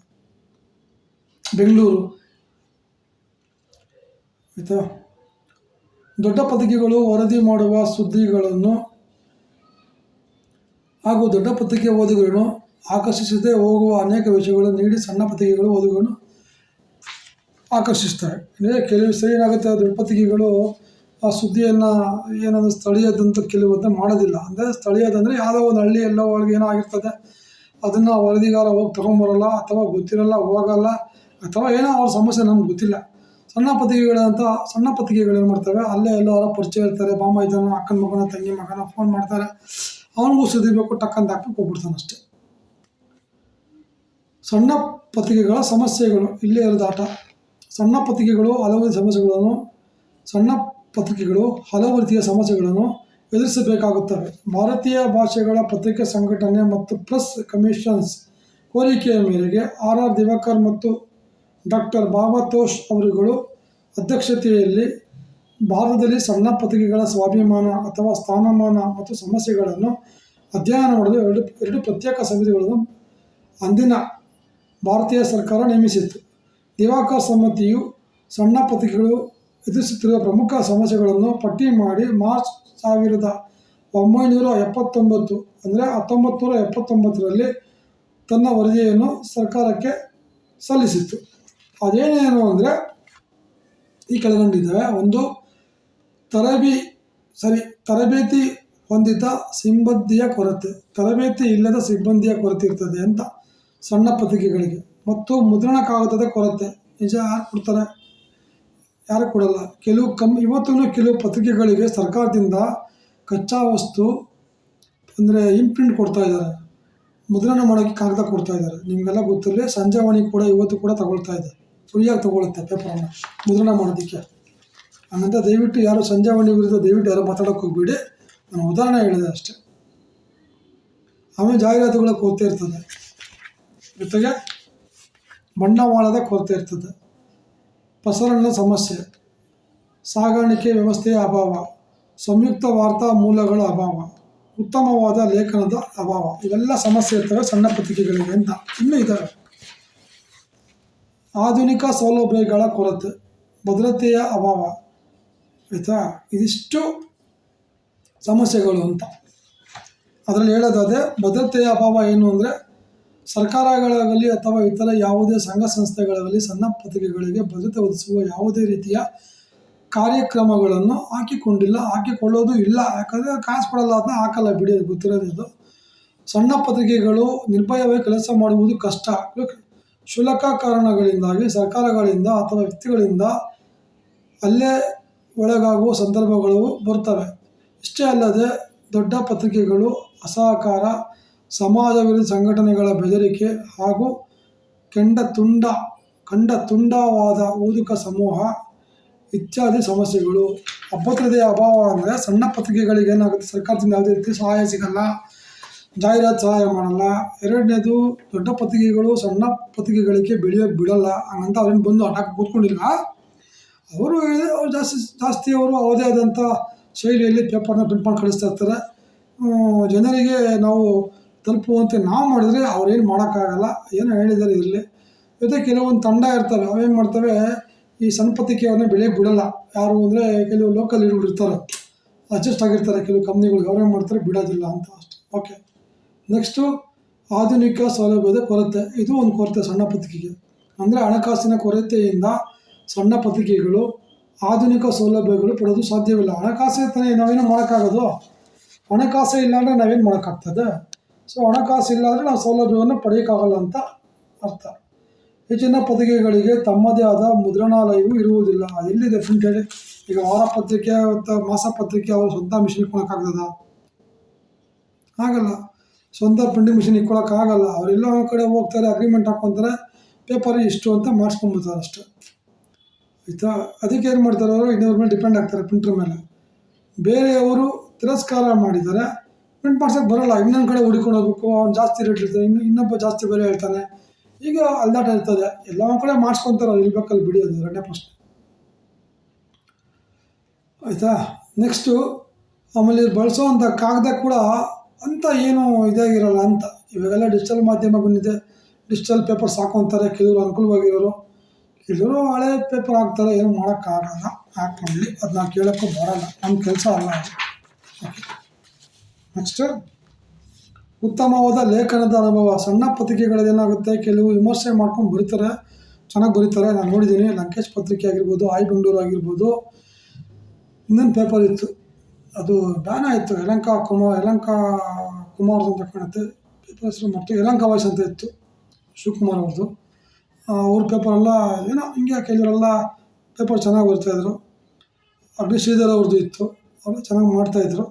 ಬೆಂಗಳೂರು, ಆಯಿತಾ. ದೊಡ್ಡ ಪತ್ರಿಕೆಗಳು ವರದಿ ಮಾಡುವ ಸುದ್ದಿಗಳನ್ನು ಹಾಗೂ ದೊಡ್ಡ ಪತ್ರಿಕೆ ಓದುಗರನ್ನು ಆಕರ್ಷಿಸದೆ ಹೋಗುವ ಅನೇಕ ವಿಷಯಗಳನ್ನು ನೀಡಿ ಸಣ್ಣ ಪತ್ರಿಕೆಗಳು ಓದುಗರನ್ನು ಆಕರ್ಷಿಸ್ತವೆ. ಅಂದರೆ ಕೆಲವು ಸರಿ ಏನಾಗುತ್ತೆ, ದೊಡ್ಡ ಪತ್ರಿಕೆಗಳು ಆ ಸುದ್ದಿಯನ್ನು ಏನಂದರೆ ಸ್ಥಳೀಯದಂತ ಕೆಲವೊಂದು ಮಾಡೋದಿಲ್ಲ. ಅಂದರೆ ಸ್ಥಳೀಯದಂದರೆ ಯಾವುದೋ ಒಂದು ಹಳ್ಳಿ ಎಲ್ಲೋ ಒಳಗೆ ಏನೋ ಆಗಿರ್ತದೆ, ಅದನ್ನು ವರದಿಗಾರ ಹೋಗಿ ತೊಗೊಂಬರಲ್ಲ, ಅಥವಾ ಗೊತ್ತಿರಲ್ಲ, ಹೋಗಲ್ಲ, ಅಥವಾ ಏನೋ ಅವ್ರ ಸಮಸ್ಯೆ ನಮ್ಗೆ ಗೊತ್ತಿಲ್ಲ. ಸಣ್ಣ ಪತ್ರಿಕೆಗಳು ಏನು ಮಾಡ್ತವೆ, ಅಲ್ಲೇ ಎಲ್ಲೋ ಅವರ ಪರಿಚಯ ಇರ್ತಾರೆ, ಮಾಮ ಇದ್ದಾನ, ಅಕ್ಕನ ಮಗನ, ತಂಗಿ ಮಗನ, ಫೋನ್ ಮಾಡ್ತಾರೆ, ಅವನಿಗೂ ಸುದ್ದಿ ಬೇಕು, ಟಕ್ಕಂತ ಹಾಕಿ ಹೋಗ್ಬಿಡ್ತಾನೆ ಅಷ್ಟೇ. ಸಣ್ಣ ಪತ್ರಿಕೆಗಳ ಸಮಸ್ಯೆಗಳು, ಇಲ್ಲೇ ಇರೋದು ಆಟ. ಸಣ್ಣ ಪತ್ರಿಕೆಗಳು ಹಲವು ರೀತಿಯ ಸಮಸ್ಯೆಗಳನ್ನು ಎದುರಿಸಬೇಕಾಗುತ್ತವೆ. ಭಾರತೀಯ ಭಾಷೆಗಳ ಪತ್ರಿಕೆ ಸಂಘಟನೆ ಮತ್ತು ಪ್ರೆಸ್ ಕಮಿಷನ್ಸ್ ಕೋರಿಕೆಯ ಮೇರೆಗೆ ಆರ್ ದಿವಾಕರ್ ಮತ್ತು ಡಾಕ್ಟರ್ ಭಾವತೋಷ್ ಅವರುಗಳು ಅಧ್ಯಕ್ಷತೆಯಲ್ಲಿ ಭಾರತದಲ್ಲಿ ಸಣ್ಣ ಪತ್ರಿಕೆಗಳ ಸ್ವಾಭಿಮಾನ ಅಥವಾ ಸ್ಥಾನಮಾನ ಮತ್ತು ಸಮಸ್ಯೆಗಳನ್ನು ಅಧ್ಯಯನ ಮಾಡಲು ಎರಡು ಪ್ರತ್ಯೇಕ ಸಮಿತಿಗಳನ್ನು ಅಂದಿನ ಭಾರತೀಯ ಸರ್ಕಾರ ನೇಮಿಸಿತ್ತು. ದಿವಾಕರ್ ಸಮಿತಿಯು ಸಣ್ಣ ಪತ್ರಿಕೆಗಳು ಎದುರಿಸುತ್ತಿರುವ ಪ್ರಮುಖ ಸಮಸ್ಯೆಗಳನ್ನು ಪಟ್ಟಿ ಮಾಡಿ ಮಾರ್ಚ್ 1979 ಅಂದರೆ 1979ರಲ್ಲಿ ತನ್ನ ವರದಿಯನ್ನು ಸರ್ಕಾರಕ್ಕೆ ಸಲ್ಲಿಸಿತ್ತು. ಅದೇನೇನು ಅಂದರೆ ಈ ಕೆಳಗೊಂಡಿದ್ದಾವೆ. ಒಂದು, ತರಬೇತಿ ಹೊಂದಿದ ಸಿಬ್ಬಂದಿಯ ಕೊರತೆ. ತರಬೇತಿ ಇಲ್ಲದ ಸಿಬ್ಬಂದಿಯ ಕೊರತೆ ಇರ್ತದೆ ಅಂತ ಸಣ್ಣ ಪತ್ರಿಕೆಗಳಿಗೆ. ಮತ್ತು ಮುದ್ರಣ ಕಾಗದದ ಕೊರತೆ. ನಿಜ, ಯಾರು ಕೊಡ್ತಾರೆ? ಯಾರು ಕೊಡಲ್ಲ. ಇವತ್ತೂ ಕೆಲವು ಪತ್ರಿಕೆಗಳಿಗೆ ಸರ್ಕಾರದಿಂದ ಕಚ್ಚಾ ವಸ್ತು ಅಂದರೆ ಇಂಪ್ರಿಂಟ್ ಕೊಡ್ತಾ ಇದ್ದಾರೆ, ಮುದ್ರಣ ಮಾಡೋಕ್ಕೆ ಕಾಗದ ಕೊಡ್ತಾ ಇದ್ದಾರೆ. ನಿಮಗೆಲ್ಲ ಗೊತ್ತಿರಲಿ, ಸಂಜೀವನಿ ಕೂಡ ಇವತ್ತು ಕೂಡ ತಗೊಳ್ತಾ ಇದೆ, ಫ್ರೀಯಾಗಿ ತೊಗೊಳುತ್ತೆ ಪೇಪರನ್ನು ಮುದ್ರಣ ಮಾಡೋದಕ್ಕೆ. ಹಂಗಂತ ದಯವಿಟ್ಟು ಯಾರು ಸಂಜೀವನಿ ವಿರುದ್ಧ ದಯವಿಟ್ಟು ಯಾರು ಮಾತಾಡೋಕ್ಕೆ ಹೋಗ್ಬೇಡಿ. ನಾನು ಉದಾಹರಣೆ ಹೇಳಿದೆ ಅಷ್ಟೇ. ಆಮೇಲೆ ಜಾಹೀರಾತುಗಳ ಕೊರತೆ ಇರ್ತದೆ, ಜೊತೆಗೆ ಬಂಡವಾಳದ ಕೊರತೆ ಇರ್ತದೆ, ಪ್ರಸರಣ ಸಮಸ್ಯೆ, ಸಾಗಾಣಿಕೆ ವ್ಯವಸ್ಥೆಯ ಅಭಾವ, ಸಂಯುಕ್ತ ವಾರ್ತಾ ಮೂಲಗಳ ಅಭಾವ, ಉತ್ತಮವಾದ ಲೇಖನದ ಅಭಾವ. ಇವೆಲ್ಲ ಸಮಸ್ಯೆ ಇರ್ತವೆ ಸಣ್ಣ ಪತ್ರಿಕೆಗಳಿಗೆ ಅಂತ. ಇನ್ನೂ ಇದ್ದಾವೆ. ಆಧುನಿಕ ಸೌಲಭ್ಯಗಳ ಕೊರತೆ, ಭದ್ರತೆಯ ಅಭಾವ, ಆಯಿತಾ. ಇದಿಷ್ಟು ಸಮಸ್ಯೆಗಳು ಅಂತ. ಅದರಲ್ಲಿ ಹೇಳೋದಾದರೆ ಭದ್ರತೆಯ ಅಭಾವ ಏನು ಅಂದರೆ, ಸರ್ಕಾರಗಳಾಗಲಿ ಅಥವಾ ಇತರ ಯಾವುದೇ ಸಂಘ ಸಂಸ್ಥೆಗಳಾಗಲಿ ಸಣ್ಣ ಪತ್ರಿಕೆಗಳಿಗೆ ಭದ್ರತೆ ಒದಗಿಸುವ ಯಾವುದೇ ರೀತಿಯ ಕಾರ್ಯಕ್ರಮಗಳನ್ನು ಹಾಕಿಕೊಳ್ಳೋದು ಇಲ್ಲ. ಯಾಕಂದರೆ ಕಾಸು ಕೊಡಲ್ಲ, ಅದನ್ನ ಹಾಕಲ್ಲ, ಬಿಡಿ, ಅದು ಗೊತ್ತಿರೋದು. ಇದು ಸಣ್ಣ ಪತ್ರಿಕೆಗಳು ನಿರ್ಭಯವಾಗಿ ಕೆಲಸ ಮಾಡುವುದು ಕಷ್ಟ. ಕ್ಷುಲ್ಲಕ ಕಾರಣಗಳಿಂದಾಗಿ ಸರ್ಕಾರಗಳಿಂದ ಅಥವಾ ವ್ಯಕ್ತಿಗಳಿಂದ ಅಲ್ಲೇ ಒಳಗಾಗುವ ಸಂದರ್ಭಗಳು ಬರ್ತವೆ. ಇಷ್ಟೇ ಅಲ್ಲದೆ ದೊಡ್ಡ ಪತ್ರಿಕೆಗಳು ಅಸಹಕಾರ, ಸಮಾಜ ವಿರೋಧಿ ಸಂಘಟನೆಗಳ ಬೆದರಿಕೆ ಹಾಗೂ ತುಂಡವಾದ ಓದುಗ ಸಮೂಹ ಇತ್ಯಾದಿ ಸಮಸ್ಯೆಗಳು. ಅಭದ್ರತೆಯ ಅಭಾವ ಅಂದರೆ ಸಣ್ಣ ಪತ್ರಿಕೆಗಳಿಗೆ ಏನಾಗುತ್ತೆ, ಸರ್ಕಾರದಿಂದ ಯಾವುದೇ ರೀತಿ ಸಹಾಯ ಸಿಗಲ್ಲ, ಜಾಹೀರಾತು ಸಹಾಯ ಮಾಡಲ್ಲ. ಎರಡನೇದು, ದೊಡ್ಡ ಪತ್ರಿಕೆಗಳು ಸಣ್ಣ ಪತ್ರಿಕೆಗಳಿಗೆ ಬೆಳೆಯೋಕ್ಕೆ ಬಿಡಲ್ಲ. ಹಂಗಂತ ಅವ್ರೇನು ಬಂದು ಹಠಕ್ಕೆ ಕೂತ್ಕೊಂಡಿಲ್ಲ. ಅವರು ಜಾಸ್ತಿ ಅವರು ಅವರದೇ ಆದಂಥ ಶೈಲಿಯಲ್ಲಿ ಪೇಪರ್ನ ಪ್ರಿಂಟ್ ಮಾಡಿ ಕಳಿಸ್ತಾ ಇರ್ತಾರೆ. ಜನರಿಗೆ ನಾವು ತಲುಪುವಂತೆ ನಾವು ಮಾಡಿದರೆ ಅವ್ರೇನು ಮಾಡೋಕ್ಕಾಗಲ್ಲ. ಏನೋ ಹೇಳಿದ್ದಾರೆ ಇರಲಿ. ಜೊತೆ ಕೆಲವೊಂದು ತಂಡ ಇರ್ತವೆ, ಅವೇನು ಮಾಡ್ತವೆ, ಈ ಸಣ್ಣ ಪತ್ರಿಕೆಯವ್ರನ್ನ ಬೆಳೆಯೋಕ್ಕೆ ಬಿಡಲ್ಲ. ಯಾರು ಅಂದರೆ ಕೆಲವು ಲೋಕಲ್ ಇರೋರು ಇರ್ತಾರೆ, ಅಡ್ಜಸ್ಟ್ ಆಗಿರ್ತಾರೆ ಕೆಲವು ಕಂಪ್ನಿಗಳಿಗೆ, ಅವ್ರೇನು ಮಾಡ್ತಾರೆ, ಬಿಡೋದಿಲ್ಲ ಅಂತ ಅಷ್ಟೆ. ಓಕೆ, ನೆಕ್ಸ್ಟು ಆಧುನಿಕ ಸೌಲಭ್ಯದ ಕೊರತೆ. ಇದು ಒಂದು ಕೊರತೆ ಸಣ್ಣ ಪತ್ರಿಕೆಗೆ. ಅಂದರೆ ಹಣಕಾಸಿನ ಕೊರತೆಯಿಂದ ಸಣ್ಣ ಪತ್ರಿಕೆಗಳು ಆಧುನಿಕ ಸೌಲಭ್ಯಗಳು ಪಡೆದು ಸಾಧ್ಯವಿಲ್ಲ. ಹಣಕಾಸು ತಾನೇ ನಾವೇನು ಮಾಡೋಕ್ಕಾಗೋದು? ಹಣಕಾಸೇ ಇಲ್ಲ ಅಂದರೆ ನಾವೇನು ಮಾಡೋಕ್ಕಾಗ್ತದೆ? ಸೊ ಹಣಕಾಸು ಇಲ್ಲ ಅಂದರೆ ನಾವು ಸೌಲಭ್ಯವನ್ನು ಪಡೆಯೋಕ್ಕಾಗಲ್ಲ ಅಂತ ಅರ್ಥ. ಹೆಚ್ಚಿನ ಪತ್ರಿಕೆಗಳಿಗೆ ತಮ್ಮದೇ ಆದ ಮುದ್ರಣಾಲಯವೂ ಇರುವುದಿಲ್ಲ. ಅದೆಲ್ಲಿದೆ ಪ್ರಿಂಟ್ ಹೇಳಿ? ಈಗ ವಾರ ಪತ್ರಿಕೆ ಮತ್ತು ಮಾಸ ಪತ್ರಿಕೆ ಅವರು ಸ್ವಂತ ಮಿಷಿನ್ ಇಟ್ಕೊಳಕ್ಕಾಗ್ತದ? ಆಗಲ್ಲ. ಸ್ವಂತ ಪ್ರಿಂಟಿಂಗ್ ಮಿಷಿನ್ ಇಟ್ಕೊಳಕ್ಕಾಗಲ್ಲ. ಅವರೆಲ್ಲ ಒಂದು ಕಡೆ ಹೋಗ್ತಾರೆ, ಅಗ್ರಿಮೆಂಟ್ ಹಾಕ್ಕೊತಾರೆ, ಪೇಪರ್ ಇಷ್ಟು ಅಂತ ಮಾಡಿಸ್ಕೊಂಡ್ಬಿಡ್ತಾರೆ ಅಷ್ಟೇ, ಆಯಿತಾ. ಅದಕ್ಕೆ ಏನು ಮಾಡ್ತಾರೆ, ಅವರು ಇನ್ನೊಬ್ಬರ ಮೇಲೆ ಡಿಪೆಂಡ್ ಆಗ್ತಾರೆ, ಪ್ರಿಂಟ್ರ್ ಮೇಲೆ. ಬೇರೆಯವರು ತಿರಸ್ಕಾರ ಮಾಡಿದರೆ ಪ್ರಿಂಟ್ ಮಾಡ್ಸೋಕ್ಕೆ ಬರೋಲ್ಲ, ಇನ್ನೊಂದು ಕಡೆ ಹುಡ್ಕೊಂಡು ಹೋಗ್ಬೇಕು, ಅವ್ನು ಜಾಸ್ತಿ ರೇಟ್ ಇರ್ತಾನೆ, ಇನ್ನೊಬ್ಬ ಜಾಸ್ತಿ ಬೆಲೆ ಹೇಳ್ತಾನೆ, ಈಗ ಅಲ್ದಾಟ ಇರ್ತದೆ. ಎಲ್ಲ ಒಂದು ಕಡೆ ಮಾಡಿಸ್ಕೊತಾರೆ, ಇಲ್ಲಿ ಬೇಕಲ್ಲಿ ಬಿಡಿ, ಅದು ಎರಡನೇ ಪ್ರಶ್ನೆ. ಆಯಿತಾ. ನೆಕ್ಸ್ಟು ಆಮೇಲೆ ಬಳಸೋವಂಥ ಕಾಗದ ಕೂಡ ಅಂತ ಏನು ಇದಾಗಿರಲ್ಲ ಅಂತ. ಇವಾಗೆಲ್ಲ ಡಿಜಿಟಲ್ ಮಾಧ್ಯಮ ಬಂದಿದೆ, ಡಿಜಿಟಲ್ ಪೇಪರ್ಸ್ ಹಾಕೊತಾರೆ, ಕೆಲವರು ಅನುಕೂಲವಾಗಿರೋರು, ಕೆಲವರು ಹಳೆ ಪೇಪರ್ ಹಾಕ್ತಾರೆ, ಏನು ಮಾಡೋಕ್ಕಾಗಲ್ಲ, ಹಾಕ್ಕೊಳ್ಳಿ, ಅದು ನಾವು ಕೇಳೋಕ್ಕೂ ಬರೋಲ್ಲ, ನಮ್ಮ ಕೆಲಸ ಅಲ್ಲ ಅದು. ಓಕೆ. ನೆಕ್ಸ್ಟು ಉತ್ತಮವಾದ ಲೇಖನದ ಅನುಭವ. ಸಣ್ಣ ಪತ್ರಿಕೆಗಳೇನಾಗುತ್ತೆ, ಕೆಲವು ವಿಮರ್ಶೆ ಮಾಡ್ಕೊಂಡು ಬರೀತಾರೆ, ಚೆನ್ನಾಗಿ ಬರೀತಾರೆ, ನಾನು ನೋಡಿದ್ದೀನಿ. ಲಂಕೇಶ್ ಪತ್ರಿಕೆ ಆಗಿರ್ಬೋದು, ಐ ಬೆಂಗಳೂರು ಆಗಿರ್ಬೋದು, ಇನ್ನೊಂದು ಪೇಪರ್ ಇತ್ತು, ಅದು ಬ್ಯಾನ್ ಆಯಿತು, ಯಲಹಂಕ ಕುಮಾರ್ ಅಂತ ಕಾಣುತ್ತೆ, ಪೇಪರ್ ಹೆಸರು ಮತ್ತು ಯಲಹಂಕ ವಾಯ್ಸ್ ಅಂತ ಇತ್ತು, ಶಿವಕುಮಾರ್ ಅವ್ರದ್ದು. ಅವ್ರ ಪೇಪರೆಲ್ಲ ಏನೋ ಹಿಂಗೆ ಕೆಲವರೆಲ್ಲ ಪೇಪರ್ ಚೆನ್ನಾಗಿ ಬರ್ತಾಯಿದ್ರು. ಅಗ್ನಿ ಶ್ರೀಧರ್ ಅವ್ರದ್ದು ಇತ್ತು, ಅವೆಲ್ಲ ಚೆನ್ನಾಗಿ ಮಾಡ್ತಾಯಿದ್ರು.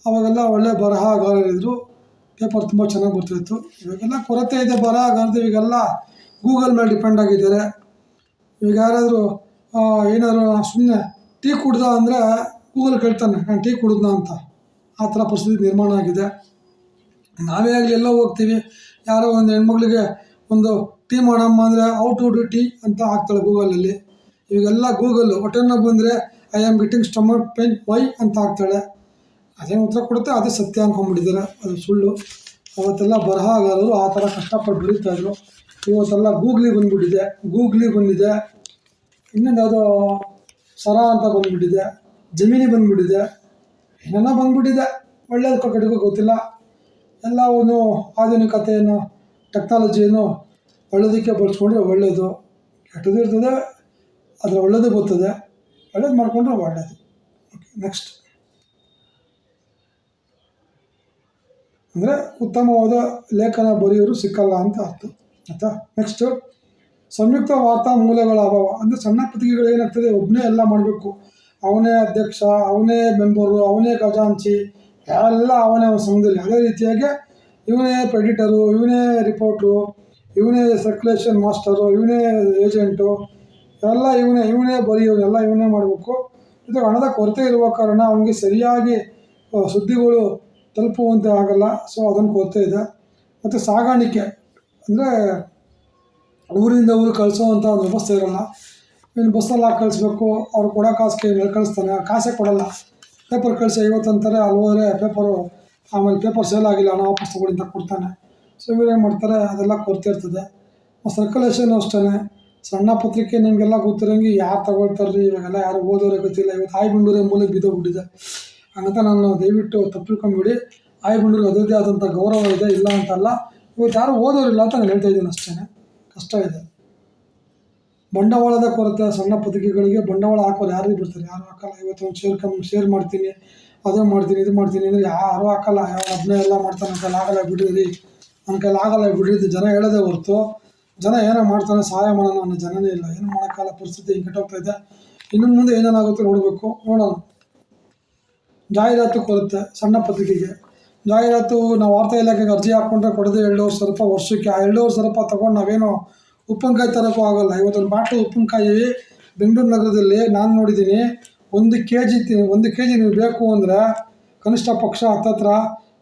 ಅವಾಗೆಲ್ಲ ಒಳ್ಳೆ ಬರಹಗಾರರಿದ್ದರು, ಪೇಪರ್ ತುಂಬ ಚೆನ್ನಾಗಿ ಬರ್ತಾಯಿತ್ತು. ಇವಾಗೆಲ್ಲ ಕೊರತೆ ಇದೆ ಬರಹಗಾರದು, ಈಗೆಲ್ಲ ಗೂಗಲ್ ಮೇಲೆ ಡಿಪೆಂಡ್ ಆಗಿದ್ದಾರೆ. ಈಗ ಯಾರಾದರೂ ಏನಾದರೂ ಸುಮ್ಮನೆ ಟೀ ಕುಡ್ದ ಅಂದರೆ ಗೂಗಲ್ ಕೇಳ್ತಾನೆ, ನಾನು ಟೀ ಕುಡಿದ್ನ ಅಂತ, ಆ ಥರ ಪರಿಸ್ಥಿತಿ ನಿರ್ಮಾಣ ಆಗಿದೆ. ನಾವೇ ಆಗಲಿ ಎಲ್ಲೋ ಹೋಗ್ತೀವಿ, ಯಾರೋ ಒಂದು ಹೆಣ್ಮಕ್ಳಿಗೆ ಒಂದು ಟೀ ಮಾಡಮ್ಮ ಅಂದರೆ ಹೌ ಟು ಡು ಟೀ ಅಂತ ಹಾಕ್ತಾಳೆ ಗೂಗಲಲ್ಲಿ. ಇವಾಗೆಲ್ಲ ಗೂಗಲ್ಲು ಹೊಟ್ಟೆನ ಬಂದರೆ I am getting stomach pain why ಅಂತ ಹಾಕ್ತಾಳೆ, ಅದೇನು ಉತ್ತರ ಕೊಡುತ್ತೆ, ಅದೇ ಸತ್ಯ ಅಂದ್ಕೊಂಡ್ಬಿಟ್ಟಿದ್ದಾರೆ, ಅದು ಸುಳ್ಳು. ಅವತ್ತೆಲ್ಲ ಬರಹಗಾರರು ಆ ಥರ ಕಷ್ಟಪಟ್ಟು ಬರೀತಾಯಿದ್ರು. ಇವತ್ತೆಲ್ಲ ಗೂಗ್ಲಿ ಬಂದಿದೆ, ಇನ್ನೊಂದು ಯಾವುದೋ ಸರ ಅಂತ ಬಂದುಬಿಟ್ಟಿದೆ, ಜಮೀನಿ ಬಂದುಬಿಟ್ಟಿದೆ, ಏನೆಲ್ಲ ಬಂದುಬಿಟ್ಟಿದೆ. ಒಳ್ಳೇದು ಕೆಟ್ಟದ್ದು ಗೊತ್ತಿಲ್ಲ. ಎಲ್ಲವೂ ಆಧುನಿಕತೆಯನ್ನು, ಟೆಕ್ನಾಲಜಿಯನ್ನು ಒಳ್ಳೆಯದಕ್ಕೆ ಬಳಸ್ಕೊಂಡ್ರೆ ಒಳ್ಳೆಯದು, ಕೆಟ್ಟದ್ದು ಇರ್ತದೆ, ಅದರ ಒಳ್ಳೆಯದು ಬರ್ತದೆ, ಒಳ್ಳೇದು ಮಾಡಿಕೊಂಡ್ರೆ ಒಳ್ಳೆಯದು. ಓಕೆ. ನೆಕ್ಸ್ಟ್ ಅಂದರೆ ಉತ್ತಮವಾದ ಲೇಖನ ಬರೆಯೋರು ಸಿಕ್ಕಲ್ಲ ಅಂತ ಅರ್ಥ, ಆಯಿತಾ. ನೆಕ್ಸ್ಟು ಸಂಯುಕ್ತ ವಾರ್ತಾ ಮೂಲಗಳ ಅಭಾವ. ಅಂದರೆ ಸಣ್ಣ ಪತ್ರಿಕೆಗಳು ಏನಾಗ್ತದೆ, ಒಬ್ಬನೇ ಎಲ್ಲ ಮಾಡಬೇಕು, ಅವನೇ ಅಧ್ಯಕ್ಷ, ಅವನೇ ಮೆಂಬರು, ಅವನೇ ಖಜಾಂಚಿ, ಎಲ್ಲ ಅವನೇ ಅವನ ಸಂಘದಲ್ಲಿ. ಅದೇ ರೀತಿಯಾಗಿ ಇವನೇ ಎಡಿಟರು, ಇವನೇ ರಿಪೋರ್ಟ್ರು, ಇವನೇ ಸರ್ಕ್ಯುಲೇಷನ್ ಮಾಸ್ಟರು, ಇವನೇ ಏಜೆಂಟು, ಎಲ್ಲ ಇವನೇ ಬರೆಯೋರು, ಎಲ್ಲ ಇವನೇ ಮಾಡಬೇಕು. ಇದು ಹಣದ ಕೊರತೆ ಇರುವ ಕಾರಣ ಅವನಿಗೆ ಸರಿಯಾಗಿ ಸುದ್ದಿಗಳು ತಲುಪುವಂತೆ ಆಗಲ್ಲ, ಸೊ ಅದನ್ನು ಕೊರತೆ ಇದೆ. ಮತ್ತು ಸಾಗಾಣಿಕೆ ಅಂದರೆ ಊರಿಂದ ಊರು ಕಳಿಸೋವಂಥ ಒಂದು ವ್ಯವಸ್ಥೆ ಇರೋಲ್ಲ. ಇನ್ನು ಬಸ್ಸಲ್ಲಿ ಹಾಕಿ ಕಳಿಸ್ಬೇಕು, ಅವ್ರು ಕೊಡೋ ಕಾಸಿಗೆ ಮೇಲೆ ಕಳಿಸ್ತಾನೆ, ಕಾಸೇ ಕೊಡೋಲ್ಲ. ಪೇಪರ್ ಕಳಿಸಿ 50 ಅಂತಾರೆ, ಅಲ್ಲಿ ಹೋದರೆ ಪೇಪರು ಆಮೇಲೆ ಪೇಪರ್ ಸೇಲ್ ಆಗಿಲ್ಲ, ಹಣ ವಾಪಸ್ ತೊಗೊಳ್ಳಿ ಅಂತ ಕೊಡ್ತಾನೆ. ಸೊ ಇವೇನು ಮಾಡ್ತಾರೆ, ಅದೆಲ್ಲ ಕೊರತೆ ಇರ್ತದೆ. ಸರ್ಕ್ಯುಲೇಷನ್ ಅಷ್ಟೇ, ಸಣ್ಣ ಪತ್ರಿಕೆ ನಿಮಗೆಲ್ಲ ಗೊತ್ತಿರೋಂಗೆ ಯಾರು ತಗೊಳ್ತಾರೆ ರೀ, ಇವಾಗೆಲ್ಲ ಯಾರು ಓದೋರೇ ಗೊತ್ತಿಲ್ಲ. ಇವತ್ತು ಐ ಬೆಂಗಳೂರೇ ಮೂಲಕ್ಕೆ ಬಿದ್ದೋಗ್ಬಿಟ್ಟಿದೆ, ಹಂಗಂತ ನಾನು ದಯವಿಟ್ಟು ತಪ್ಪಿಳ್ಕೊಂಬಿಡಿ. ಐ ಬೆಂಗಳೂರಿಗೆ ಅದರದ್ದೇ ಆದಂಥ ಗೌರವ ಇದೆ, ಇಲ್ಲ ಅಂತಲ್ಲ. ಇವತ್ತು ಯಾರು ಓದೋರಿಲ್ಲ ಅಂತ ನಾನು ಹೇಳ್ತಾ ಇದ್ದೀನಿ ಅಷ್ಟೇ, ಕಷ್ಟ ಇದೆ. ಬಂಡವಾಳದ ಕೊರತೆ. ಸಣ್ಣ ಪತ್ರಿಕೆಗಳಿಗೆ ಬಂಡವಾಳ ಹಾಕೋರು ಯಾರು ಬಿಡ್ತಾರೆ, ಯಾರು ಹಾಕಲ್ಲ. ಇವತ್ತು ಒಂದು ಶೇರ್ ಮಾಡ್ತೀನಿ, ಅದು ಮಾಡ್ತೀನಿ, ಇದು ಮಾಡ್ತೀನಿ ಅಂದರೆ ಯಾರೂ ಹಾಕಲ್ಲ. ಒಬ್ಬನೇ ಎಲ್ಲ ಮಾಡ್ತಾನೆ, ನನ್ನ ಕೈಲಿ ಆಗಲ್ಲ ಬಿಡಿರಿ, ನನ್ನ ಕೈಲಿ ಆಗಲ್ಲ ಬಿಡಿರಿ ಜನ ಹೇಳೋದೇ ಹೊರತು, ಜನ ಏನೋ ಮಾಡ್ತಾನೆ, ಸಹಾಯ ಮಾಡೋಣ ಅನ್ನೋ ಜನನೇ ಇಲ್ಲ. ಏನು ಮಾಡೋಕ್ಕಲ್ಲ, ಪರಿಸ್ಥಿತಿ ಹಿಂಗೆ ಕೆಟ್ಟೋಗ್ತಾ ಇದೆ. ಇನ್ನು ಮುಂದೆ ಏನೇನಾಗುತ್ತೆ ನೋಡಬೇಕು, ನೋಡೋಣ. ಜಾಹೀರಾತು ಕೊರತೆ ಸಣ್ಣ ಪತ್ರಿಕೆಗೆ. ಜಾಹೀರಾತು ನಾವು ವಾರ್ತಾ ಇಲಾಖೆಗೆ ಅರ್ಜಿ ಹಾಕ್ಕೊಂಡ್ರೆ ಕೊಡೋದೇ 2,000 ರೂಪಾಯಿ ವರ್ಷಕ್ಕೆ. ಆ 2,000 ರೂಪಾಯಿ ತೊಗೊಂಡು ನಾವೇನು ಉಪ್ಪಿನಕಾಯಿ ತರೋಕ್ಕೂ ಆಗೋಲ್ಲ. ಇವತ್ತೊಂದು ಬಾಟಲ್ ಉಪ್ಪಿನಕಾಯಿ ಬೆಂಗಳೂರು ನಗರದಲ್ಲಿ ನಾನು ನೋಡಿದ್ದೀನಿ, 1 kg ನೀವು ಬೇಕು ಅಂದರೆ ಕನಿಷ್ಠ ಪಕ್ಷ ಹತ್ತತ್ರ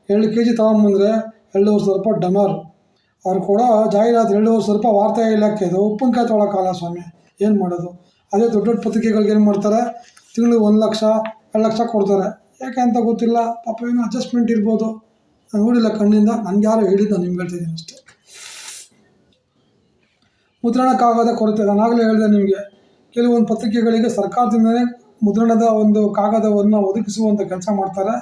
2 kg ತೊಗೊಂಬಂದರೆ 2,000 ರೂಪಾಯಿ ಡಮಾರು. ಅವ್ರು ಕೊಡೋ ಜಾಹೀರಾತು 2,000 ರೂಪಾಯಿ ವಾರ್ತಾ ಇಲಾಖೆದು, ಉಪ್ಪಿನಕಾಯಿ ತೊಗೊಳಕ್ಕಾಗಲ್ಲ ಸ್ವಾಮಿ, ಏನು ಮಾಡೋದು. ಅದೇ ದೊಡ್ಡ ದೊಡ್ಡ ಪತ್ರಿಕೆಗಳಿಗೆ ಏನು ಮಾಡ್ತಾರೆ, ತಿಂಗಳಿಗೆ 1 ಲಕ್ಷ 2 ಲಕ್ಷ ಕೊಡ್ತಾರೆ. ಯಾಕೆ ಅಂತ ಗೊತ್ತಿಲ್ಲ, ಪಾಪ ಏನೋ ಅಡ್ಜಸ್ಟ್ಮೆಂಟ್ ಇರ್ಬೋದು, ನಾನು ನೋಡಿಲ್ಲ ಕಣ್ಣಿಂದ, ನನಗೆ ಯಾರು ಹೇಳಿದ್ದು, ನಾನು ನಿಮ್ಗೆ ಹೇಳ್ತಾಯಿದ್ದೀನಿ ಅಷ್ಟೇ. ಮುದ್ರಣಕ್ಕಾಗದ ಕೊರತೆ. ನಾನು ಆಗಲೇ ಹೇಳಿದೆ ನಿಮಗೆ, ಕೆಲವೊಂದು ಪತ್ರಿಕೆಗಳಿಗೆ ಸರ್ಕಾರದಿಂದಲೇ ಮುದ್ರಣದ ಒಂದು ಕಾಗದವನ್ನು ಒದಗಿಸುವಂಥ ಕೆಲಸ ಮಾಡ್ತಾರೆ.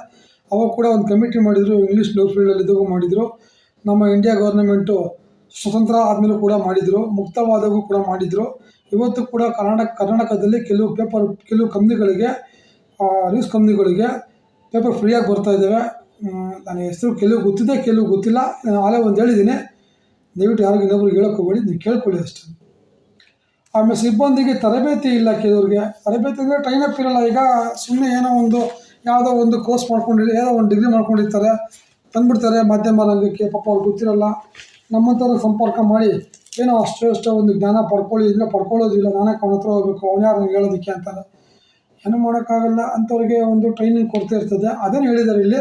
ಅವಾಗ ಕೂಡ ಒಂದು ಕಮಿಟಿ ಮಾಡಿದರು, ಇಂಗ್ಲೀಷ್ ನ್ಯೂಸ್ ಫೀಲ್ಡಲ್ಲಿ ಇದಕ್ಕೂ ಮಾಡಿದರು. ನಮ್ಮ ಇಂಡಿಯಾ ಗೌರ್ಮೆಂಟು ಸ್ವತಂತ್ರ ಆದಮೇಲೂ ಕೂಡ ಮಾಡಿದರು, ಮುಕ್ತವಾದಾಗೂ ಕೂಡ ಮಾಡಿದರು. ಇವತ್ತು ಕೂಡ ಕರ್ನಾಟಕದಲ್ಲಿ ಕೆಲವು ಕಂಪ್ನಿಗಳಿಗೆ, ನ್ಯೂಸ್ ಕಂಪ್ನಿಗಳಿಗೆ ಪೇಪರ್ ಫ್ರೀಯಾಗಿ ಬರ್ತಾ ಇದ್ದಾವೆ. ನನ್ನ ಹೆಸರು ಕೆಲವು ಗೊತ್ತಿದೆ, ಕೆಲವು ಗೊತ್ತಿಲ್ಲ. ನಾನು ಆಲೇ ಒಂದು ಹೇಳಿದ್ದೀನಿ, ದಯವಿಟ್ಟು ಯಾರಿಗೂ ಇನ್ನೊಬ್ರಿಗೆ ಹೇಳೋಕೆ ಹೋಗಬೇಡಿ, ನೀವು ಕೇಳ್ಕೊಳ್ಳಿ ಅಷ್ಟೇ. ಆಮೇಲೆ ಸಿಬ್ಬಂದಿಗೆ ತರಬೇತಿ ಇಲ್ಲ. ಕೆಲವ್ರಿಗೆ ತರಬೇತಿ ಅಂದರೆ ಟ್ರೈನ್ ಅಪ್ ಇರೋಲ್ಲ. ಈಗ ಸುಮ್ಮನೆ ಯಾವುದೋ ಒಂದು ಕೋರ್ಸ್ ಮಾಡ್ಕೊಂಡಿರ್ತಾರೆ, ಏನೋ ಒಂದು ಡಿಗ್ರಿ ಮಾಡ್ಕೊಂಡಿರ್ತಾರೆ, ತಂದುಬಿಡ್ತಾರೆ ಮಾಧ್ಯಮ ರಂಗಕ್ಕೆ. ಪಾಪ ಅವ್ರಿಗೆ ಗೊತ್ತಿರೋಲ್ಲ. ನಮ್ಮಂಥವ್ರ ಸಂಪರ್ಕ ಮಾಡಿ ಏನೋ ಅಷ್ಟೋ ಒಂದು ಜ್ಞಾನ ಪಡ್ಕೊಳ್ಳಿ ಅಂದರೆ ಪಡ್ಕೊಳ್ಳೋದಿಲ್ಲ. ನಾನೇ ಅವನ ಹತ್ರ ಹೋಗ್ಬೇಕು, ಅವನು ಯಾರು ನನಗೆ ಹೇಳೋದಕ್ಕೆ ಅಂತಾರೆ. ಏನೂ ಮಾಡೋಕ್ಕಾಗಲ್ಲ. ಅಂಥವ್ರಿಗೆ ಒಂದು ಟ್ರೈನಿಂಗ್ ಕೊರತೆ ಇರ್ತದೆ. ಅದೇನು ಹೇಳಿದ್ದಾರೆ ಇಲ್ಲಿ,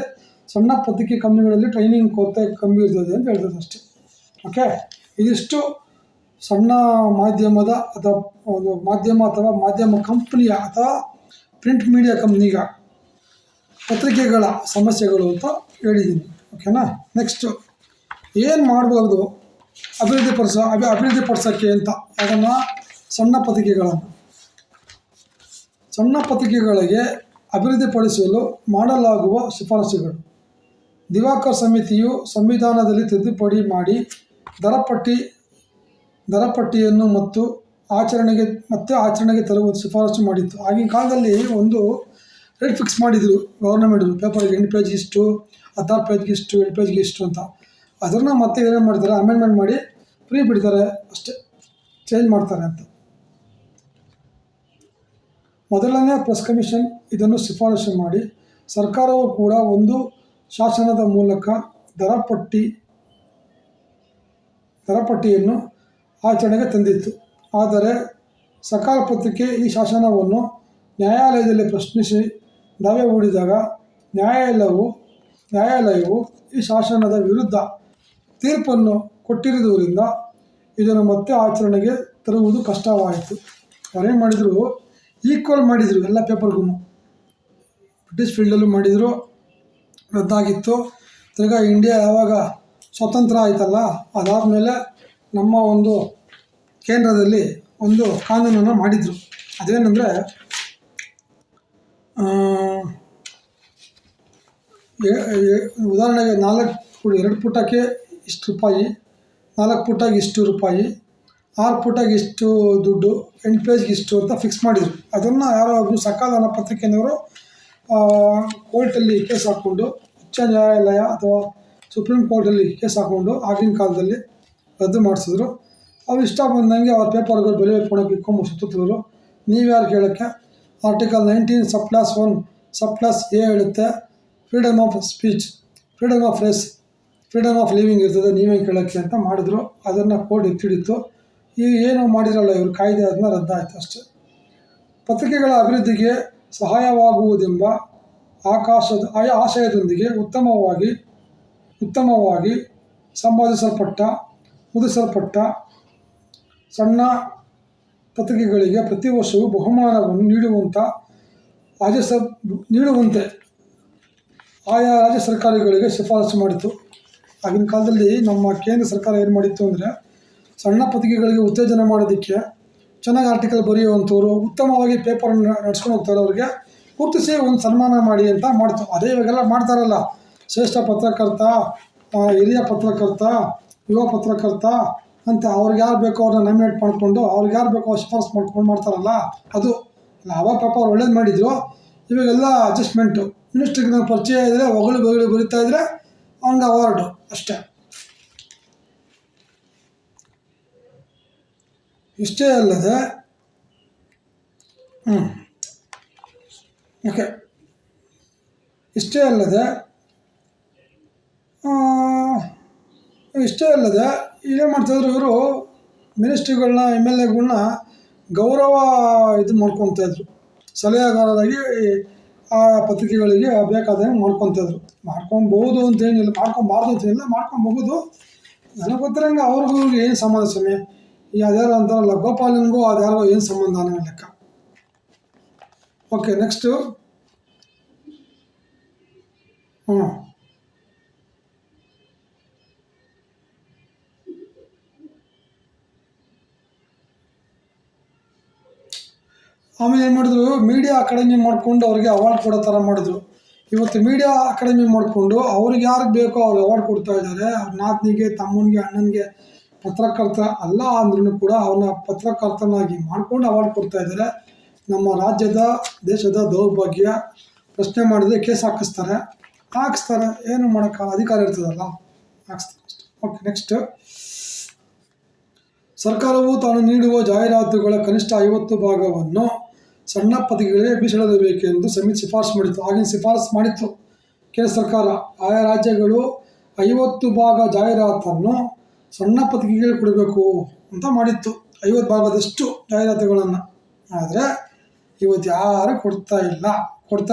ಸಣ್ಣ ಪತ್ರಿಕೆ ಕಂಪ್ನಿಗಳಲ್ಲಿ ಟ್ರೈನಿಂಗ್ ಕೊರತೆ ಕಮ್ಮಿ ಇರ್ತದೆ ಅಂತ ಹೇಳ್ತದೆ ಅಷ್ಟೇ. ಓಕೆ, ಇದಿಷ್ಟು ಸಣ್ಣ ಮಾಧ್ಯಮದ ಅಥವಾ ಒಂದು ಮಾಧ್ಯಮ ಅಥವಾ ಮಾಧ್ಯಮ ಕಂಪ್ನಿಯ ಅಥವಾ ಪ್ರಿಂಟ್ ಮೀಡಿಯಾ ಕಂಪ್ನಿಗ ಪತ್ರಿಕೆಗಳ ಸಮಸ್ಯೆಗಳು ಅಂತ ಹೇಳಿದ್ದೀನಿ. ಓಕೆನಾ. ನೆಕ್ಸ್ಟು ಏನು ಮಾಡ್ಬೋದು ಅಭಿವೃದ್ಧಿಪಡಿಸೋಕ್ಕೆ ಅಂತ ಅದನ್ನು ಸಣ್ಣ ಪತ್ರಿಕೆಗಳಿಗೆ ಅಭಿವೃದ್ಧಿಪಡಿಸಲು ಮಾಡಲಾಗುವ ಶಿಫಾರಸುಗಳು. ದಿವಾಕರ್ ಸಮಿತಿಯು ಸಂವಿಧಾನದಲ್ಲಿ ತಿದ್ದುಪಡಿ ಮಾಡಿ ದರಪಟ್ಟಿಯನ್ನು ಮತ್ತು ಆಚರಣೆಗೆ ತರುವ ಶಿಫಾರಸು ಮಾಡಿತ್ತು. ಆಗಿನ ಕಾಲದಲ್ಲಿ ಒಂದು ರೇಟ್ ಫಿಕ್ಸ್ ಮಾಡಿದರು ಗೌರ್ಮೆಂಟರು, ಪೇಪರ್ಗೆ 8 ಪೇಜ್ಗೆ ಇಷ್ಟು, 16 ಪೇಜ್ಗೆ ಇಷ್ಟು, 7 ಪೇಜ್ಗೆ ಇಷ್ಟು ಅಂತ. ಅದನ್ನು ಮತ್ತೆ ಏನೇನು ಮಾಡ್ತಾರೆ, ಅಮೆಂಡ್ಮೆಂಟ್ ಮಾಡಿ ಫ್ರೀ ಬಿಡ್ತಾರೆ ಅಷ್ಟೇ, ಚೇಂಜ್ ಮಾಡ್ತಾರೆ ಅಂತ. ಮೊದಲನೇ ಪ್ರೆಸ್ ಕಮಿಷನ್ ಇದನ್ನು ಶಿಫಾರಸು ಮಾಡಿ ಸರ್ಕಾರವು ಕೂಡ ಒಂದು ಶಾಸನದ ಮೂಲಕ ದರಪಟ್ಟಿಯನ್ನು ಆಚರಣೆಗೆ ತಂದಿತ್ತು. ಆದರೆ ಸಕಾಲ ಪತ್ರಿಕೆ ಈ ಶಾಸನವನ್ನು ನ್ಯಾಯಾಲಯದಲ್ಲಿ ಪ್ರಶ್ನಿಸಿ ದಾವೆ ಹೂಡಿದಾಗ ನ್ಯಾಯಾಲಯವು ಈ ಶಾಸನದ ವಿರುದ್ಧ ತೀರ್ಪನ್ನು ಕೊಟ್ಟಿರುವುದರಿಂದ ಇದನ್ನು ಮತ್ತೆ ಆಚರಣೆಗೆ ತರುವುದು ಕಷ್ಟವಾಯಿತು. ಅವರೇನು ಮಾಡಿದರು, ಈಕ್ವಲ್ ಮಾಡಿದರು ಎಲ್ಲ ಪೇಪರ್ಗೂ. ಬ್ರಿಟಿಷ್ ಫೀಲ್ಡಲ್ಲೂ ಮಾಡಿದರು, ರದ್ದಾಗಿತ್ತು. ತಿರ್ಗಾ ಇಂಡಿಯಾ ಯಾವಾಗ ಸ್ವತಂತ್ರ ಆಯ್ತಲ್ಲ, ಅದಾದಮೇಲೆ ನಮ್ಮ ಒಂದು ಕೇಂದ್ರದಲ್ಲಿ ಒಂದು ಕಾನೂನನ್ನು ಮಾಡಿದರು. ಅದೇನೆಂದರೆ, ಉದಾಹರಣೆಗೆ 2 ಪುಟಕ್ಕೆ ಇಷ್ಟು ರೂಪಾಯಿ, 4 ಪುಟಕ್ಕೆ ಇಷ್ಟು ರೂಪಾಯಿ, 6 ಪುಟಕ್ಕೆ ಇಷ್ಟು ದುಡ್ಡು, 8 ಪೇಜ್ಗೆ ಇಷ್ಟು ಅಂತ ಫಿಕ್ಸ್ ಮಾಡಿದರು. ಅದನ್ನು ಯಾರೋ ಒಬ್ಬರು ಸಕಾಲ ಪತ್ರಿಕೆಯವರು ಕೋರ್ಟಲ್ಲಿ ಕೇಸ್ ಹಾಕ್ಕೊಂಡು, ಉಚ್ಚ ನ್ಯಾಯಾಲಯ ಅಥವಾ ಸುಪ್ರೀಂ ಕೋರ್ಟಲ್ಲಿ ಕೇಸ್ ಹಾಕ್ಕೊಂಡು ಆಗಿನ ಕಾಲದಲ್ಲಿ ರದ್ದು ಮಾಡಿಸಿದ್ರು. ಅವ್ರು ಇಷ್ಟ ಬಂದಂಗೆ ಅವ್ರ ಪೇಪರ್ಗಳು ಬೆಲೆ ಕೊಡೋಕೆ ಇಟ್ಕೊಂಡು ಸುತ್ತಿದ್ರು. ನೀವ್ಯಾರು ಕೇಳೋಕ್ಕೆ? ಆರ್ಟಿಕಲ್ 19 ಸಬ್-ಕ್ಲಾಸ್ 1 ಸಬ್-ಕ್ಲಾಸ್ ಎ ಹೇಳುತ್ತೆ, freedom of speech, freedom of press, freedom of living ಇರ್ತದೆ, ನೀವೇ ಕೇಳೋಕ್ಕೆ ಅಂತ ಮಾಡಿದ್ರು. ಅದನ್ನು ಕೋರ್ಟ್ ಎತ್ತಿಡಿತ್ತು. ಈಗ ಏನು ಮಾಡಿದ್ರಲ್ಲ ಇವರು ಕಾಯ್ದೆ, ಅದನ್ನ ರದ್ದಾಯಿತು ಅಷ್ಟೇ. ಪತ್ರಿಕೆಗಳ ಅಭಿವೃದ್ಧಿಗೆ ಸಹಾಯವಾಗುವುದೆಂಬ ಆಶಯದೊಂದಿಗೆ ಉತ್ತಮವಾಗಿ ಮುದ್ರಿಸಲ್ಪಟ್ಟ ಸಣ್ಣ ಪತ್ರಿಕೆಗಳಿಗೆ ಪ್ರತಿ ವರ್ಷವೂ ಬಹುಮಾನವನ್ನು ನೀಡುವಂತೆ ಆಯಾ ರಾಜ್ಯ ಸರ್ಕಾರಗಳಿಗೆ ಶಿಫಾರಸು ಮಾಡಿತು. ಆಗಿನ ಕಾಲದಲ್ಲಿ ನಮ್ಮ ಕೇಂದ್ರ ಸರ್ಕಾರ ಏನು ಮಾಡಿತ್ತು ಅಂದರೆ, ಸಣ್ಣ ಪತ್ರಿಕೆಗಳಿಗೆ ಉತ್ತೇಜನ ಮಾಡೋದಕ್ಕೆ ಚೆನ್ನಾಗಿ ಆರ್ಟಿಕಲ್ ಬರೆಯುವಂಥವ್ರು, ಉತ್ತಮವಾಗಿ ಪೇಪರನ್ನು ನಡ್ಸ್ಕೊಂಡು ಹೋಗ್ತಾರೆ, ಅವ್ರಿಗೆ ಗುರುತಿಸಿ ಒಂದು ಸನ್ಮಾನ ಮಾಡಿ ಅಂತ ಮಾಡ್ತು. ಅದೇ ಇವಾಗೆಲ್ಲ ಮಾಡ್ತಾರಲ್ಲ, ಶ್ರೇಷ್ಠ ಪತ್ರಕರ್ತ, ಹಿರಿಯ ಪತ್ರಕರ್ತ, ಯುವ ಪತ್ರಕರ್ತ ಅಂತ ಅವ್ರಿಗೆ ಯಾರು ಬೇಕೋ ಅವ್ರನ್ನ ನಾಮಿನೇಟ್ ಮಾಡಿಕೊಂಡು, ಅವ್ರಿಗೆ ಯಾರು ಬೇಕೋ ಶಿಫಾರಸು ಮಾಡ್ಕೊಂಡು ಮಾಡ್ತಾರಲ್ಲ, ಅದು ಅವಾಗ ಪಾಪ ಅವ್ರು ಒಳ್ಳೇದು ಮಾಡಿದ್ರು. ಇವಾಗೆಲ್ಲ ಅಡ್ಜಸ್ಟ್ಮೆಂಟು. ಮಿನಿಸ್ಟ್ರಿಗೆ ನಾವು ಪರಿಚಯ ಇದ್ದರೆ ಹೊಗಳು ಬರೀತಾ ಇದ್ದರೆ ಅವ್ನಿಗೆ ಅವಾರ್ಡು ಅಷ್ಟೇ. ಇಷ್ಟೇ ಅಲ್ಲದೆ ಇದೇನು ಮಾಡ್ತಾಯಿದ್ರು ಇವರು, ಮಿನಿಸ್ಟ್ರಿಗಳನ್ನ MLAಗಳನ್ನ ಗೌರವ ಇದು ಮಾಡ್ಕೊತಾಯಿದ್ರು, ಸಲಹೆಗಾರರಾಗಿ ಆ ಪತ್ರಿಕೆಗಳಿಗೆ ಬೇಕಾದಂಗೆ ಮಾಡ್ಕೊತಾಯಿದ್ರು. ಮಾಡ್ಕೊಬೋದು ಅಂತೇನಿಲ್ಲ, ಮಾಡ್ಕೊಬಾರ್ದು ಅಂತೇನಿಲ್ಲ, ಮಾಡ್ಕೊಬಹುದು. ನನಗೆ ಗೊತ್ತಿರಂಗೆ ಅವ್ರಿಗೂ ಏನು ಸಂಬಂಧ ಸ್ವಾಮಿ? ಅದ್ಯಾರೋ ಅಂತಾರಲ್ಲ, ಗೋಪಾಲನಿಗೂ ಅದ್ಯಾರೋ ಏನು ಸಂಬಂಧ ಅನ್ನೋ ಲೆಕ್ಕ. ಓಕೆ, ನೆಕ್ಸ್ಟು ಆಮೇಲೆ ಏನು ಮಾಡಿದ್ರು, ಮೀಡಿಯಾ ಅಕಾಡೆಮಿ ಮಾಡಿಕೊಂಡು ಅವ್ರಿಗೆ ಅವಾರ್ಡ್ ಕೊಡೋ ಥರ ಮಾಡಿದ್ರು. ಇವತ್ತು ಮೀಡಿಯಾ ಅಕಾಡೆಮಿ ಮಾಡಿಕೊಂಡು ಅವ್ರಿಗೆ ಯಾರಿಗೆ ಬೇಕೋ ಅವ್ರಿಗೆ ಅವಾರ್ಡ್ ಕೊಡ್ತಾ ಇದ್ದಾರೆ. ಅವ್ರ ನಾದ್ನಿಗೆ, ತಮ್ಮನಿಗೆ, ಅಣ್ಣನಿಗೆ, ಪತ್ರಕರ್ತ ಅಲ್ಲ ಅಂದ್ರೂ ಕೂಡ ಅವನ್ನ ಪತ್ರಕರ್ತನಾಗಿ ಮಾಡ್ಕೊಂಡು ಅವಾರ್ಡ್ ಕೊಡ್ತಾ ಇದ್ದಾರೆ. ನಮ್ಮ ರಾಜ್ಯದ ದೇಶದ ದೌರ್ಭಾಗ್ಯ. ಪ್ರಶ್ನೆ ಮಾಡಿದರೆ ಕೇಸ್ ಹಾಕಿಸ್ತಾರೆ, ಏನು ಮಾಡೋಕ್ಕೆ ಅಧಿಕಾರ ಇರ್ತದಲ್ಲ, ಹಾಕಿಸ್ತಾರೆ ಅಷ್ಟೇ. Okay, next. ಸರ್ಕಾರವು ತಾನು ನೀಡುವ ಜಾಹೀರಾತುಗಳ ಕನಿಷ್ಠ 50 ಭಾಗವನ್ನು ಸಣ್ಣ ಪತ್ರಿಕೆಗಳಿಗೆ ಮೀಸಲಿಡಬೇಕೆಂದು ಸಮಿತಿ ಶಿಫಾರಸು ಮಾಡಿತ್ತು. ಆಗಿನ ಶಿಫಾರಸು ಮಾಡಿತ್ತು ಕೇಂದ್ರ ಸರ್ಕಾರ. ಆಯಾ ರಾಜ್ಯಗಳು 50 ಭಾಗ ಜಾಹೀರಾತನ್ನು ಸಣ್ಣ ಪತ್ರಿಕೆಗಳಿಗೆ ಕೊಡಬೇಕು ಅಂತ ಮಾಡಿತ್ತು, 50 ಭಾಗದಷ್ಟು ಜಾಹೀರಾತುಗಳನ್ನು. ಆದರೆ ಇವತ್ತು ಯಾರು ಕೊಡ್ತಾ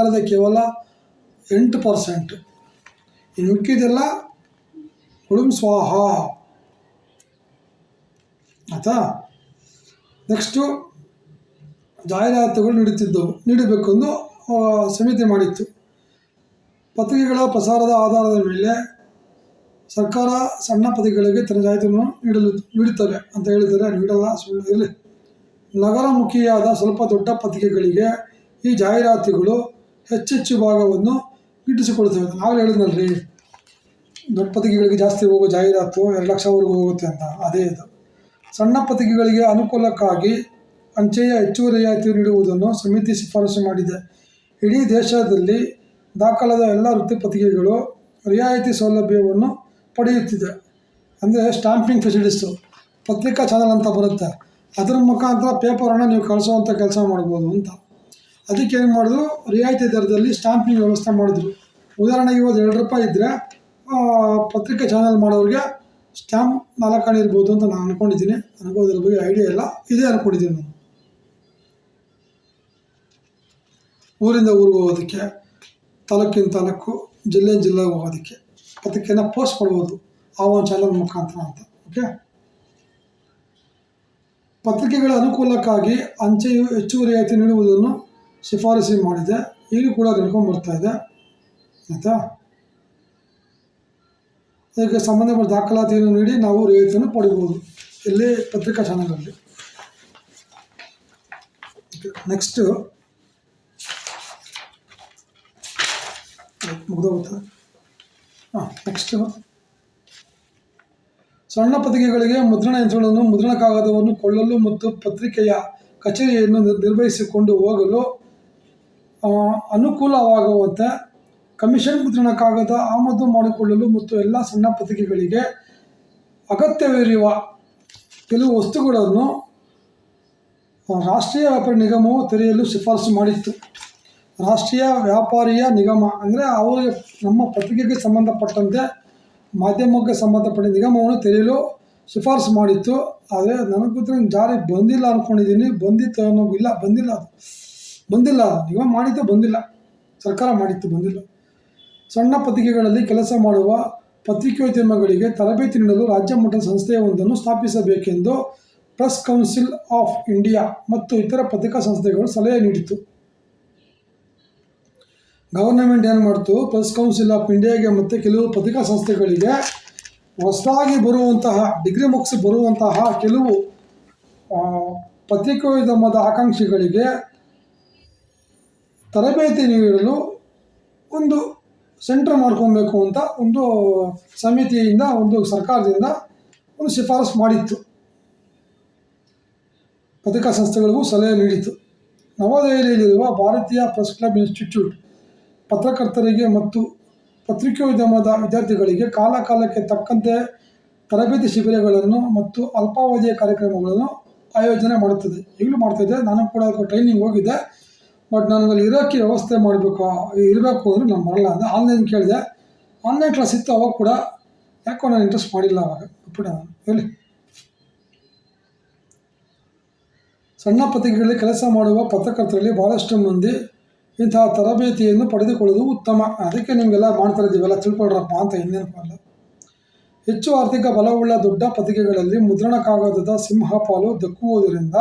ಇರೋದೇ ಕೇವಲ 8%. ಇನ್ನು ಮಿಕ್ಕಿದೆಲ್ಲ ಉಳುಂ ಸ್ವಾಹ ಆಯಿತಾ. ನೆಕ್ಸ್ಟು ಜಾಹೀರಾತುಗಳು ನೀಡಬೇಕೆಂದು ಸಮಿತಿ ಮಾಡಿತ್ತು. ಪತ್ರಿಕೆಗಳ ಪ್ರಸಾರದ ಆಧಾರದ ಮೇಲೆ ಸರ್ಕಾರ ಸಣ್ಣ ಪತ್ರಿಕೆಗಳಿಗೆ ತನ್ನ ಜಾಹೀರಾತನ್ನು ನೀಡುತ್ತವೆ ಅಂತ ಹೇಳಿದರೆ ನೀಡಲ್ಲ, ಸುಳ್ಳು ಇರಲಿ. ನಗರಮುಖಿಯಾದ ಸ್ವಲ್ಪ ದೊಡ್ಡ ಪತ್ರಿಕೆಗಳಿಗೆ ಈ ಜಾಹೀರಾತುಗಳು ಹೆಚ್ಚೆಚ್ಚು ಭಾಗವನ್ನು ಗಿಟ್ಟಿಸಿಕೊಳ್ತವೆ. ನಾವೇ ಹೇಳಿದ್ನಲ್ರಿ, ದೊಡ್ಡ ಪತ್ರಿಕೆಗಳಿಗೆ ಜಾಸ್ತಿ ಹೋಗೋ ಜಾಹೀರಾತು 2 ಲಕ್ಷವರೆಗೂ ಹೋಗುತ್ತೆ ಅಂತ. ಅದೇ ಇದು. ಸಣ್ಣ ಪತ್ರಿಕೆಗಳಿಗೆ ಅನುಕೂಲಕ್ಕಾಗಿ ಅಂಚೆಯ ಹೆಚ್ಚುವರಿ ರಿಯಾಯಿತಿ ನೀಡುವುದನ್ನು ಸಮಿತಿ ಶಿಫಾರಸು ಮಾಡಿದೆ. ಇಡೀ ದೇಶದಲ್ಲಿ ದಾಖಲಾದ ಎಲ್ಲ ವೃತ್ತಪತ್ರಿಕೆಗಳು ರಿಯಾಯಿತಿ ಸೌಲಭ್ಯವನ್ನು ಪಡೆಯುತ್ತಿದೆ. ಅಂದರೆ ಸ್ಟ್ಯಾಂಪಿಂಗ್ ಫೆಸಿಲಿಟೀಸು, ಪತ್ರಿಕಾ ಚಾನಲ್ ಅಂತ ಬರುತ್ತೆ, ಅದರ ಮುಖಾಂತರ ಪೇಪರನ್ನು ನೀವು ಕಳಿಸೋವಂಥ ಕೆಲಸ ಮಾಡ್ಬೋದು ಅಂತ. ಅದಕ್ಕೆ ಏನು ಮಾಡಿದ್ರು, ರಿಯಾಯಿತಿ ದರದಲ್ಲಿ ಸ್ಟ್ಯಾಂಪಿಂಗ್ ವ್ಯವಸ್ಥೆ ಮಾಡಿದ್ರು. ಉದಾಹರಣೆಗೆ ಇವತ್ತು 2 ರೂಪಾಯಿ ಇದ್ದರೆ ಪತ್ರಿಕೆ ಚಾನಲ್ ಮಾಡೋರಿಗೆ ಸ್ಟ್ಯಾಂಪ್ 4 ಆಣೆ ಇರ್ಬೋದು ಅಂತ ನಾನು ಅಂದ್ಕೊಂಡಿದ್ದೀನಿ. ನನಗೂ ಅದ್ರ ಬಗ್ಗೆ ಐಡಿಯಾ ಇಲ್ಲ, ಇದೇ ಅಂದ್ಕೊಂಡಿದ್ದೀನಿ ನಾನು. ಊರಿಂದ ಊರಿಗೆ ಹೋಗೋದಕ್ಕೆ, ತಾಲೂಕಿನ ತಾಲೂಕು, ಜಿಲ್ಲೆಯಿಂದ ಜಿಲ್ಲೆಗೆ ಹೋಗೋದಕ್ಕೆ ಪತ್ರಿಕೆನ ಪೋಸ್ಟ್ ಮಾಡ್ಬೋದು ಆ ಒಂದು ಚಾನಲ್ ಮುಖಾಂತರ ಅಂತ. ಓಕೆ. ಪತ್ರಿಕೆಗಳ ಅನುಕೂಲಕ್ಕಾಗಿ ಅಂಚೆಯು ಹೆಚ್ಚುವರಿ ರಿಯಾಯಿತಿ ನೀಡುವುದನ್ನು ಶಿಫಾರಸು ಮಾಡಿದೆ. ಈಗಲೂ ಕೂಡ ನಡ್ಕೊಂಡು ಬರ್ತಾ ಇದೆ, ಆಯಿತಾ. ಇದಕ್ಕೆ ಸಂಬಂಧಪಟ್ಟ ದಾಖಲಾತಿಯನ್ನು ನೀಡಿ ನಾವು ರಿಯಾಯಿತಿಯನ್ನು ಪಡಿಬೋದು ಇಲ್ಲಿ ಪತ್ರಿಕಾ ಚಾನಲಲ್ಲಿ. ನೆಕ್ಸ್ಟು ಮುಗ್ದೋಗುತ್ತೆ. ನೆಕ್ಸ್ಟು ಸಣ್ಣ ಪತ್ರಿಕೆಗಳಿಗೆ ಮುದ್ರಣ ಯಂತ್ರಗಳನ್ನು, ಮುದ್ರಣ ಕಾಗದವನ್ನು ಕೊಳ್ಳಲು ಮತ್ತು ಪತ್ರಿಕೆಯ ಕಚೇರಿಯನ್ನು ನಿರ್ವಹಿಸಿಕೊಂಡು ಹೋಗಲು ಅನುಕೂಲವಾಗುವಂತೆ ಕಮಿಷನ್ ಮುದ್ರಣ ಕಾಗದ ಆಮದು ಮಾಡಿಕೊಳ್ಳಲು ಮತ್ತು ಎಲ್ಲ ಸಣ್ಣ ಪತ್ರಿಕೆಗಳಿಗೆ ಅಗತ್ಯವಿರುವ ಕೆಲವು ವಸ್ತುಗಳನ್ನು ರಾಷ್ಟ್ರೀಯ ವ್ಯಾಪಾರಿ ನಿಗಮವು ತೆರೆಯಲು ಶಿಫಾರಸು ಮಾಡಿತ್ತು. ರಾಷ್ಟ್ರೀಯ ವ್ಯಾಪಾರಿಯ ನಿಗಮ ಅಂದರೆ ಅವರಿಗೆ ನಮ್ಮ ಪತ್ರಿಕೆಗೆ ಸಂಬಂಧಪಟ್ಟಂತೆ ಮಾಧ್ಯಮಕ್ಕೆ ಸಂಬಂಧಪಟ್ಟ ನಿಗಮವನ್ನು ತೆರೆಯಲು ಶಿಫಾರಸು ಮಾಡಿತ್ತು. ಆದರೆ ನನಗೆ ಗೊತ್ತಿರೋ ಜಾರಿ ಬಂದಿಲ್ಲ ಅಂದ್ಕೊಂಡಿದ್ದೀನಿ. ಬಂದಿತ್ತು ಅನ್ನೋ ಇಲ್ಲ, ಬಂದಿಲ್ಲ. ನಿಗಮ ಮಾಡಿದ್ದು ಬಂದಿಲ್ಲ, ಸರ್ಕಾರ ಮಾಡಿತ್ತು ಬಂದಿಲ್ಲ. ಸಣ್ಣ ಪತ್ರಿಕೆಗಳಲ್ಲಿ ಕೆಲಸ ಮಾಡುವ ಪತ್ರಿಕೋದ್ಯಮಗಳಿಗೆ ತರಬೇತಿ ನೀಡಲು ರಾಜ್ಯ ಮಟ್ಟದ ಸಂಸ್ಥೆಯೊಂದನ್ನು ಸ್ಥಾಪಿಸಬೇಕೆಂದು ಪ್ರೆಸ್ ಕೌನ್ಸಿಲ್ ಆಫ್ ಇಂಡಿಯಾ ಮತ್ತು ಇತರ ಪತ್ರಿಕಾ ಸಂಸ್ಥೆಗಳು ಸಲಹೆ ನೀಡಿತು. ಗವರ್ನಮೆಂಟ್ ಏನು ಮಾಡ್ತು, ಪ್ರೆಸ್ ಕೌನ್ಸಿಲ್ ಆಫ್ ಇಂಡಿಯಾಗೆ ಮತ್ತು ಕೆಲವು ಪತ್ರಿಕಾ ಸಂಸ್ಥೆಗಳಿಗೆ ಹೊಸದಾಗಿ ಬರುವಂತಹ ಡಿಗ್ರಿ ಮುಗಿಸಿ ಬರುವಂತಹ ಕೆಲವು ಪತ್ರಿಕೋದ್ಯಮದ ಆಕಾಂಕ್ಷಿಗಳಿಗೆ ತರಬೇತಿ ನೀಡಲು ಒಂದು ಸೆಂಟರ್ ಮಾಡ್ಕೊಬೇಕು ಅಂತ ಒಂದು ಸಮಿತಿಯಿಂದ, ಒಂದು ಸರ್ಕಾರದಿಂದ ಒಂದು ಶಿಫಾರಸು ಮಾಡಿತ್ತು. ಪತ್ರಿಕಾ ಸಂಸ್ಥೆಗಳಿಗೂ ಸಲಹೆ ನೀಡಿತು. ನವದೆಹಲಿಯಲ್ಲಿರುವ ಭಾರತೀಯ ಪ್ರೆಸ್ ಕ್ಲಬ್ ಇನ್ಸ್ಟಿಟ್ಯೂಟ್ ಪತ್ರಕರ್ತರಿಗೆ ಮತ್ತು ಪತ್ರಿಕೋದ್ಯಮದ ವಿದ್ಯಾರ್ಥಿಗಳಿಗೆ ಕಾಲಕಾಲಕ್ಕೆ ತಕ್ಕಂತೆ ತರಬೇತಿ ಶಿಬಿರಗಳನ್ನು ಮತ್ತು ಅಲ್ಪಾವಧಿಯ ಕಾರ್ಯಕ್ರಮಗಳನ್ನು ಆಯೋಜನೆ ಮಾಡುತ್ತದೆ. ಈಗಲೂ ಮಾಡ್ತಾಯಿದ್ದೆ, ನಾನು ಕೂಡ ಟ್ರೈನಿಂಗ್ ಹೋಗಿದ್ದೆ. ಬಟ್ ನನಗಲ್ಲಿ ಇರೋಕ್ಕೆ ವ್ಯವಸ್ಥೆ ಇರಬೇಕು ಅಂದರೆ ನಾನು ಬರಲ್ಲ ಅಂದರೆ ಆನ್ಲೈನ್ ಕೇಳಿದೆ. ಆನ್ಲೈನ್ ಕ್ಲಾಸ್ ಇತ್ತು ಅವಾಗ ಕೂಡ, ಯಾಕೋ ನಾನು ಇಂಟ್ರೆಸ್ಟ್ ಮಾಡಿಲ್ಲ ಅವಾಗ, ಬಿಟ್ಬಿಟ್ಟೆ ನಾನು. ಹೇಳಿ, ಸಣ್ಣ ಪತ್ರಿಕೆಗಳಲ್ಲಿ ಕೆಲಸ ಮಾಡುವ ಪತ್ರಕರ್ತರಲ್ಲಿ ಭಾಳಷ್ಟು ಮಂದಿ ಇಂತಹ ತರಬೇತಿಯನ್ನು ಪಡೆದುಕೊಳ್ಳುವುದು ಉತ್ತಮ. ಅದಕ್ಕೆ ನಿಮಗೆಲ್ಲ ಮಾಡ್ತಾ ಇದ್ದೀವೆಲ್ಲ ತಿಳ್ಕೊಳ್ರಪ್ಪ ಅಂತ, ಇನ್ನೇನು ಅಲ್ಲ. ಹೆಚ್ಚು ಆರ್ಥಿಕ ಬಲವುಳ್ಳ ದೊಡ್ಡ ಪತ್ರಿಕೆಗಳಲ್ಲಿ ಮುದ್ರಣ ಕಾಗದದ ಸಿಂಹಪಾಲು ದಕ್ಕುವುದರಿಂದ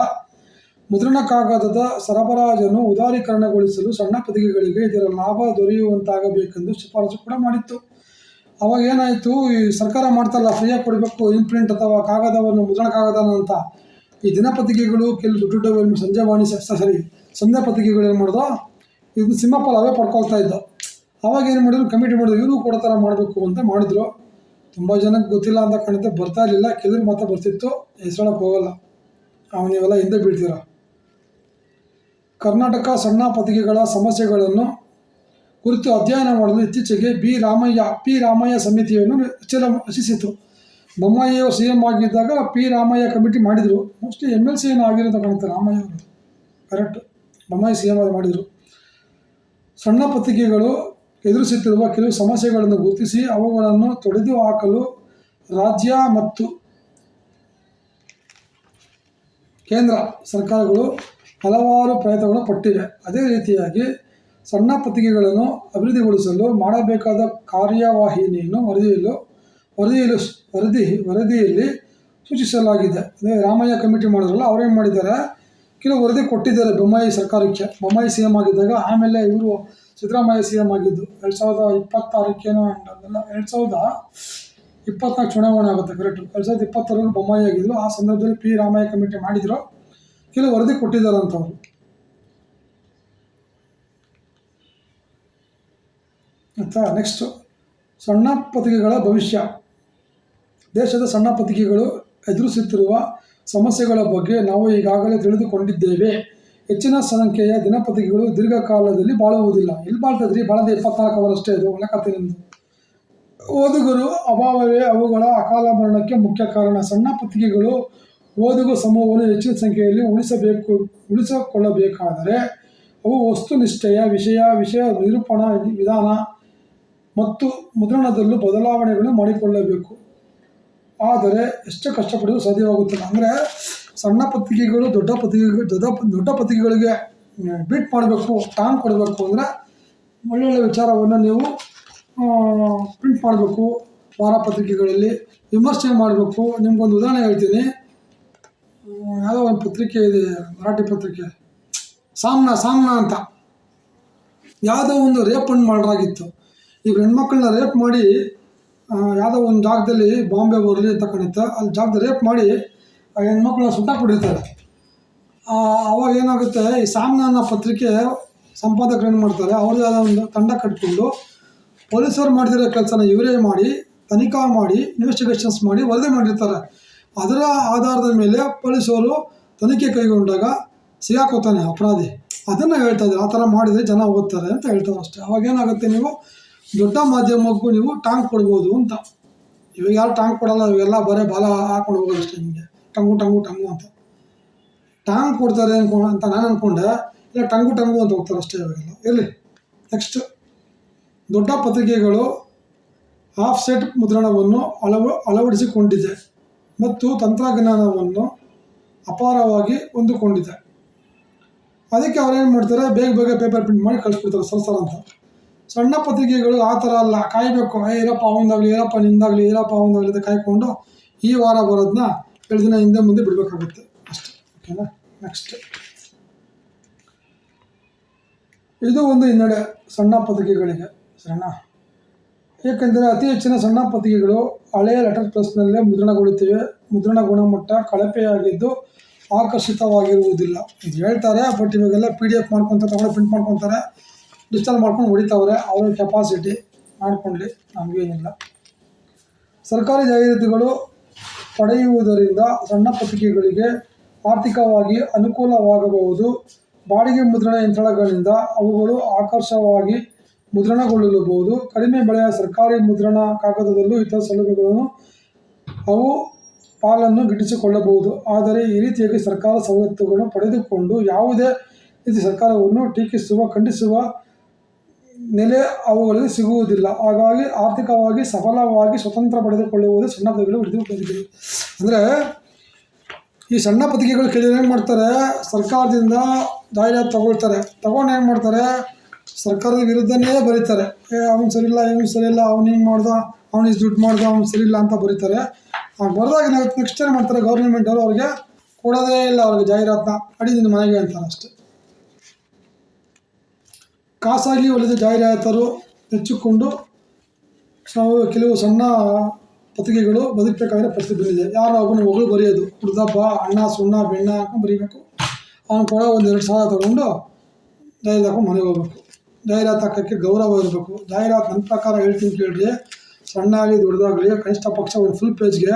ಮುದ್ರಣ ಕಾಗದದ ಸರಬರಾಜನ್ನು ಉದಾರೀಕರಣಗೊಳಿಸಲು ಸಣ್ಣ ಪತ್ರಿಕೆಗಳಿಗೆ ಇದರ ಲಾಭ ದೊರೆಯುವಂತಾಗಬೇಕೆಂದು ಶಿಫಾರಸು ಕೂಡ ಮಾಡಿತ್ತು. ಅವಾಗ ಏನಾಯಿತು, ಈ ಸರ್ಕಾರ ಮಾಡ್ತಾರಲ್ಲ ಫ್ರೀಯಾಗಿ ಕೊಡಬೇಕು ಇಂಪ್ರಿಂಟ್ ಅಥವಾ ಕಾಗದವನ್ನು, ಮುದ್ರಣ ಕಾಗದನ ಅಂತ. ಈ ದಿನಪತ್ರಿಕೆಗಳು ಕೆಲವು ದೊಡ್ಡ ಸಂಜೆವಾಣಿ ಸಂಧ್ಯಾ ಪತ್ರಿಕೆಗಳು ಏನು ಮಾಡೋದು, ಇದು ಸಿಂಹಪಾಲು ಅವೇ ಪಡ್ಕೊಳ್ತಾ ಇದ್ದವು. ಅವಾಗ ಏನು ಮಾಡಿದ್ರು, ಕಮಿಟಿ ಮಾಡಿದ್ರು, ಇವರು ಕೊಡೋ ಥರ ಮಾಡಬೇಕು ಅಂತ ಮಾಡಿದ್ರು. ತುಂಬ ಜನಕ್ಕೆ ಗೊತ್ತಿಲ್ಲ ಅಂತ ಕಾಣುತ್ತೆ, ಬರ್ತಾ ಇರಲಿಲ್ಲ. ಕೆಲವರು ಮಾತ್ರ ಬರ್ತಿತ್ತು, ಹೆಸರೊಳಕ್ಕೆ ಹೋಗಲ್ಲ, ನೀವೆಲ್ಲ ಹಿಂದೆ ಬೀಳ್ತೀರ. ಕರ್ನಾಟಕ ಸಣ್ಣ ಪತ್ರಿಕೆಗಳ ಸಮಸ್ಯೆಗಳನ್ನು ಕುರಿತು ಅಧ್ಯಯನ ಮಾಡಲು ಇತ್ತೀಚೆಗೆ ಪಿ ರಾಮಯ್ಯ ಸಮಿತಿಯನ್ನು ರಚಿಸಿತು. ಬೊಮ್ಮಾಯಿಯವರು CM ಆಗಿದ್ದಾಗ ಪಿ ರಾಮಯ್ಯ ಕಮಿಟಿ ಮಾಡಿದರು. ಮೋಸ್ಟ್ಲಿ MLC ಏನೋ ಆಗಿರೋದು ಕಾಣುತ್ತೆ ರಾಮಯ್ಯ ಅವರು, ಕರೆಕ್ಟ್. ಬೊಮ್ಮಾಯಿ CM ಮಾಡಿದರು. ಸಣ್ಣ ಪತ್ರಿಕೆಗಳು ಎದುರಿಸುತ್ತಿರುವ ಕೆಲವು ಸಮಸ್ಯೆಗಳನ್ನು ಗುರುತಿಸಿ ಅವುಗಳನ್ನು ತೊಡೆದು ಹಾಕಲು ರಾಜ್ಯ ಮತ್ತು ಕೇಂದ್ರ ಸರ್ಕಾರಗಳು ಹಲವಾರು ಪ್ರಯತ್ನಗಳನ್ನು ಪಟ್ಟಿವೆ. ಅದೇ ರೀತಿಯಾಗಿ ಸಣ್ಣ ಪತ್ರಿಕೆಗಳನ್ನು ಅಭಿವೃದ್ಧಿಗೊಳಿಸಲು ಮಾಡಬೇಕಾದ ಕಾರ್ಯವಾಹಿನಿಯನ್ನು ವರದಿಯಲ್ಲಿ ಸೂಚಿಸಲಾಗಿದೆ. ಅದೇ ರಾಮಯ್ಯ ಕಮಿಟಿ ಮಾಡಿದ್ರಲ್ಲ, ಅವ್ರೇನು ಮಾಡಿದ್ದಾರೆ, ಕೆಲವು ವರದಿ ಕೊಟ್ಟಿದ್ದಾರೆ ಬೊಮ್ಮಾಯಿ ಸರ್ಕಾರಕ್ಕೆ. ಬೊಮ್ಮಾಯಿ ಸಿ ಎಮ್ ಆಗಿದ್ದಾಗ, ಆಮೇಲೆ ಇವರು ಸಿದ್ದರಾಮಯ್ಯ ಸಿ ಎಮ್ ಆಗಿದ್ದು 2026 ಅಲ್ಲ 2024 ಚುನಾವಣೆ ಆಗುತ್ತೆ ಕರೆಕ್ಟು. 2026 ಬೊಮ್ಮಾಯಿ ಆಗಿದ್ರು. ಆ ಸಂದರ್ಭದಲ್ಲಿ ಪಿ ರಾಮಯ್ಯ ಕಮಿಟಿ ಮಾಡಿದ್ರು, ಕೆಲವು ವರದಿ ಕೊಟ್ಟಿದ್ದಾರೆ ಅಂತವ್ರು. ಆಯಿತಾ. ನೆಕ್ಸ್ಟು ಸಣ್ಣ ಪತ್ರಿಕೆಗಳ ಭವಿಷ್ಯ. ದೇಶದ ಸಣ್ಣ ಪತ್ರಿಕೆಗಳು ಎದುರಿಸುತ್ತಿರುವ ಸಮಸ್ಯೆಗಳ ಬಗ್ಗೆ ನಾವು ಈಗಾಗಲೇ ತಿಳಿದುಕೊಂಡಿದ್ದೇವೆ. ಹೆಚ್ಚಿನ ಸಂಖ್ಯೆಯ ದಿನಪತ್ರಿಕೆಗಳು ದೀರ್ಘಕಾಲದಲ್ಲಿ ಬಾಳುವುದಿಲ್ಲ. ಎಲ್ಲಿ ಬಾಳ್ತದ್ರಿ? ಬಾಳದೆ 24 ಅವರಷ್ಟೇ. ಇದು ಒಳ್ಳೆ ಕಥೆ ನಿಮ್ಮದು. ಓದುಗರು ಅಭಾವವೇ ಅವುಗಳ ಅಕಾಲ ಮರಣಕ್ಕೆ ಮುಖ್ಯ ಕಾರಣ. ಸಣ್ಣ ಪತ್ರಿಕೆಗಳು ಓದುಗ ಸಮೂಹವನ್ನು ಹೆಚ್ಚಿನ ಸಂಖ್ಯೆಯಲ್ಲಿ ಉಳಿಸಿಕೊಳ್ಳಬೇಕಾದರೆ ಅವು ವಸ್ತುನಿಷ್ಠೆಯ ವಿಷಯ ನಿರೂಪಣಾ ವಿಧಾನ ಮತ್ತು ಮುದ್ರಣದಲ್ಲೂ ಬದಲಾವಣೆಗಳನ್ನು ಮಾಡಿಕೊಳ್ಳಬೇಕು. ಆದರೆ ಎಷ್ಟು ಕಷ್ಟಪಡೋದು ಸಾಧ್ಯವಾಗುತ್ತಿಲ್ಲ. ಅಂದರೆ ಸಣ್ಣ ಪತ್ರಿಕೆಗಳು ದೊಡ್ಡ ಪತ್ರಿಕೆಗಳಿಗೆ ಬೀಟ್ ಮಾಡಬೇಕು, ಟಾಂಗ್ ಕೊಡಬೇಕು ಅಂದರೆ ಒಳ್ಳೊಳ್ಳೆ ವಿಚಾರವನ್ನು ನೀವು ಪ್ರಿಂಟ್ ಮಾಡಬೇಕು. ವಾರಪತ್ರಿಕೆಗಳಲ್ಲಿ ವಿಮರ್ಶೆ ಮಾಡಬೇಕು. ನಿಮ್ಗೊಂದು ಉದಾಹರಣೆ ಹೇಳ್ತೀನಿ. ಯಾವುದೋ ಒಂದು ಪತ್ರಿಕೆ ಇದೆ, ಮರಾಠಿ ಪತ್ರಿಕೆ, ಸಾಮ್ನಾ ಅಂತ. ಯಾವುದೋ ಒಂದು ರೇಪನ್ನು ಮಾಡಲಾಗಿತ್ತು. ಈಗ ಹೆಣ್ಮಕ್ಳನ್ನ ರೇಪ್ ಮಾಡಿ ಯಾವುದೋ ಒಂದು ಜಾಗದಲ್ಲಿ, ಬಾಂಬೆ ಬರಲಿ ಅಂತ ಕಾಣುತ್ತೆ, ಅಲ್ಲಿ ಜಾಗದಲ್ಲಿ ರೇಪ್ ಮಾಡಿ ಆ ಹೆಣ್ಮಕ್ಳನ್ನ ಸುಟ್ಟಾಕ್ಬಿಟ್ಟಿರ್ತಾರೆ. ಅವಾಗ ಏನಾಗುತ್ತೆ, ಈ ಸಾಮ್ನಾ ಅನ್ನೋ ಪತ್ರಿಕೆ ಸಂಪಾದಕರು ಏನು ಮಾಡ್ತಾರೆ, ಅವ್ರದ್ದು ಯಾವುದೋ ಒಂದು ತಂಡ ಕಟ್ಕೊಂಡು ಪೊಲೀಸರು ಮಾಡ್ತಿರೋ ಕೆಲಸನ ಇವರೇ ಮಾಡಿ, ತನಿಖಾ ಮಾಡಿ, ಇನ್ವೆಸ್ಟಿಗೇಷನ್ಸ್ ಮಾಡಿ ವರದಿ ಮಾಡಿರ್ತಾರೆ. ಅದರ ಆಧಾರದ ಮೇಲೆ ಪೊಲೀಸರು ತನಿಖೆ ಕೈಗೊಂಡಾಗ ಸಿಗಾಕೋತಾನೆ ಅಪರಾಧಿ. ಅದನ್ನು ಹೇಳ್ತಾ ಇದ್ದಾರೆ. ಆ ಥರ ಮಾಡಿದರೆ ಜನ ಓದ್ತಾರೆ ಅಂತ ಹೇಳ್ತಾರೆ ಅಷ್ಟೇ. ಅವಾಗೇನಾಗುತ್ತೆ, ನೀವು ದೊಡ್ಡ ಮಾಧ್ಯಮಕ್ಕೂ ನೀವು ಟಾಂಗ್ ಕೊಡ್ಬೋದು ಅಂತ. ಇವಾಗ ಯಾರು ಟಾಂಗ್ ಕೊಡಲ್ಲ, ಇವೆಲ್ಲ ಬರೀ ಬಾಲ ಹಾಕೊಂಡು ಹೋಗೋದು ಅಷ್ಟೇ. ನಿಮಗೆ ಟಂಗು ಅಂತ ಟಾಂಗ್ ಕೊಡ್ತಾರೆ ಅಂತ ನಾನು ಅಂದ್ಕೊಂಡೆ. ಇಲ್ಲ ಟಂಗು ಅಂತ ಹೋಗ್ತಾರೆ ಅಷ್ಟೇ ಇವಾಗೆಲ್ಲ. ಇರಲಿ. ನೆಕ್ಸ್ಟ್, ದೊಡ್ಡ ಪತ್ರಿಕೆಗಳು ಆಫ್ಸೆಟ್ ಮುದ್ರಣವನ್ನು ಅಳವಡಿಸಿಕೊಂಡಿದೆ ಮತ್ತು ತಂತ್ರಜ್ಞಾನವನ್ನು ಅಪಾರವಾಗಿ ಹೊಂದಿಕೊಂಡಿದೆ. ಅದಕ್ಕೆ ಅವ್ರೇನು ಮಾಡ್ತಾರೆ, ಬೇಗ ಪೇಪರ್ ಪ್ರಿಂಟ್ ಮಾಡಿ ಕಳಿಸ್ಬಿಡ್ತಾರೆ ಸರಸರ ಅಂತ. ಸಣ್ಣ ಪತ್ರಿಕೆಗಳು ಆ ಥರ ಅಲ್ಲ, ಕಾಯಬೇಕು. ಇರಪ್ಪ ಅವಂದಾಗಲಿ, ಇರಪ್ಪ ನಿಂದಾಗಲಿ, ಇರಪ್ಪ ಅವಂದಾಗಲಿ ಅಂತ ಕಾಯ್ಕೊಂಡು ಈ ವಾರ ಬರೋದನ್ನ 2 ದಿನ ಹಿಂದೆ ಮುಂದೆ ಬಿಡಬೇಕಾಗುತ್ತೆ ಅಷ್ಟೇ. ಓಕೆನಾ. ನೆಕ್ಸ್ಟ್, ಇದು ಒಂದು ಹಿನ್ನಡೆ ಸಣ್ಣ ಪತ್ರಿಕೆಗಳಿಗೆ, ಸರಿನಾ. ಏಕೆಂದರೆ ಅತಿ ಹೆಚ್ಚಿನ ಸಣ್ಣ ಪತ್ರಿಕೆಗಳು ಹಳೆಯ ಲೆಟರ್ ಪ್ರೆಸ್ನಲ್ಲೇ ಮುದ್ರಣಗೊಳ್ಳುತ್ತಿವೆ. ಮುದ್ರಣ ಗುಣಮಟ್ಟ ಕಳಪೆಯಾಗಿದ್ದು ಆಕರ್ಷಿತವಾಗಿರುವುದಿಲ್ಲ. ಇದು ಹೇಳ್ತಾರೆ, ಬಟ್ ಇವಾಗೆಲ್ಲ PDF ಮಾಡ್ಕೊತಾರೆ, ತಗೊಂಡು ಪ್ರಿಂಟ್ ಮಾಡ್ಕೊತಾರೆ, ಡಿಜಿಟಲ್ ಮಾಡ್ಕೊಂಡು ಹೊಡಿತಾವ್ರೆ. ಅವ್ರ ಕೆಪಾಸಿಟಿ ಮಾಡ್ಕೊಳ್ಳಿ, ನಮಗೇನಿಲ್ಲ. ಸರ್ಕಾರಿ ಜಾಹೀರಾತುಗಳು ಪಡೆಯುವುದರಿಂದ ಸಣ್ಣ ಪತ್ರಿಕೆಗಳಿಗೆ ಆರ್ಥಿಕವಾಗಿ ಅನುಕೂಲವಾಗಬಹುದು. ಬಾಡಿಗೆ ಮುದ್ರಣ ಯಂತ್ರಗಳಿಂದ ಅವುಗಳು ಆಕರ್ಷಕವಾಗಿ ಮುದ್ರಣಗೊಳ್ಳಬಹುದು. ಕಡಿಮೆ ಬೆಲೆಯ ಸರ್ಕಾರಿ ಮುದ್ರಣ ಕಾಗದದಲ್ಲೂ ಇತರ ಸೌಲಭ್ಯಗಳನ್ನು ಅವು ಪಾಲನ್ನು ಗಿಟ್ಟಿಸಿಕೊಳ್ಳಬಹುದು. ಆದರೆ ಈ ರೀತಿಯಾಗಿ ಸರ್ಕಾರ ಸವಲತ್ತುಗಳನ್ನು ಪಡೆದುಕೊಂಡು ಯಾವುದೇ ರೀತಿ ಸರ್ಕಾರವನ್ನು ಖಂಡಿಸುವ ನೆಲೆ ಅವುಗಳಿಗೆ ಸಿಗುವುದಿಲ್ಲ. ಹಾಗಾಗಿ ಆರ್ಥಿಕವಾಗಿ ಸಫಲವಾಗಿ ಸ್ವತಂತ್ರ ಪಡೆದುಕೊಳ್ಳುವುದು ಸಣ್ಣ ಪತ್ರಿಕೆಗಳು ಹಿಡಿದುಕೊಂಡಿದೆ. ಅಂದರೆ ಈ ಸಣ್ಣ ಪತ್ರಿಕೆಗಳು ಕೆಲವರು ಏನು ಮಾಡ್ತಾರೆ, ಸರ್ಕಾರದಿಂದ ಜಾಹೀರಾತು ತಗೊಂಡು ಏನು ಮಾಡ್ತಾರೆ, ಸರ್ಕಾರದ ವಿರುದ್ಧನೇ ಬರೀತಾರೆ. ಅವ್ನು ಸರಿಯಿಲ್ಲ, ಇವನು ಸರಿಯಿಲ್ಲ, ಅವ್ನು ಹಿಂಗೆ ಮಾಡ್ದ, ಅವ್ನು ಇಷ್ಟು ದುಡ್ಡು ಮಾಡ್ದ, ಅವ್ನು ಸರಿಯಿಲ್ಲ ಅಂತ ಬರೀತಾರೆ. ಬರೆದಾಗ ನೆಕ್ಸ್ಟ್ ಏನು ಮಾಡ್ತಾರೆ, ಗೌರ್ಮೆಂಟ್ ಅವರು ಅವ್ರಿಗೆ ಕೊಡೋದೇ ಇಲ್ಲ, ಅವ್ರಿಗೆ ಜಾಹೀರಾತನ್ನ ಅಡಿ ನಿನ್ನ ಮನೆಗೆ ಅಂತಾರೆ ಅಷ್ಟೇ. ಖಾಸಗಿ ವಲಯದ ಜಾಹೀರಾತರು ಹೆಚ್ಚಿಕೊಂಡು ಕೆಲವು ಸಣ್ಣ ಪತ್ರಿಕೆಗಳು ಬದುಕಬೇಕಾದ್ರೆ ಪರಿಸ್ಥಿತಿ ಬಂದಿದೆ. ಯಾರೋ ಒಬ್ಬನು ಹೊಗಳು ಬರೆಯೋದು, ಹುಡ್ದಪ್ಪ ಅಣ್ಣ ಸುಣ್ಣ ಬೆಣ್ಣ ಹಾಕೊಂಡು ಬರೀಬೇಕು. ಅವನು ಕೂಡ 1-2 ತೊಗೊಂಡು ಜಾಹೀರಾತು ಹಾಕೊಂಡು ಮನೆಗೆ ಹೋಗ್ಬೇಕು. ಜಾಹೀರಾತು ಹಾಕೋಕ್ಕೆ ಗೌರವ ಇರಬೇಕು. ಜಾಹೀರಾತು ನನ್ನ ಪ್ರಕಾರ ಹೇಳ್ತೀನಿ ಕೇಳಿರಿ, ಸಣ್ಣ ಆಗಲಿ ದೊಡ್ಡದಾಗಲಿ ಕನಿಷ್ಠ ಪಕ್ಷ ಒಂದು ಫುಲ್ ಪೇಜ್ಗೆ,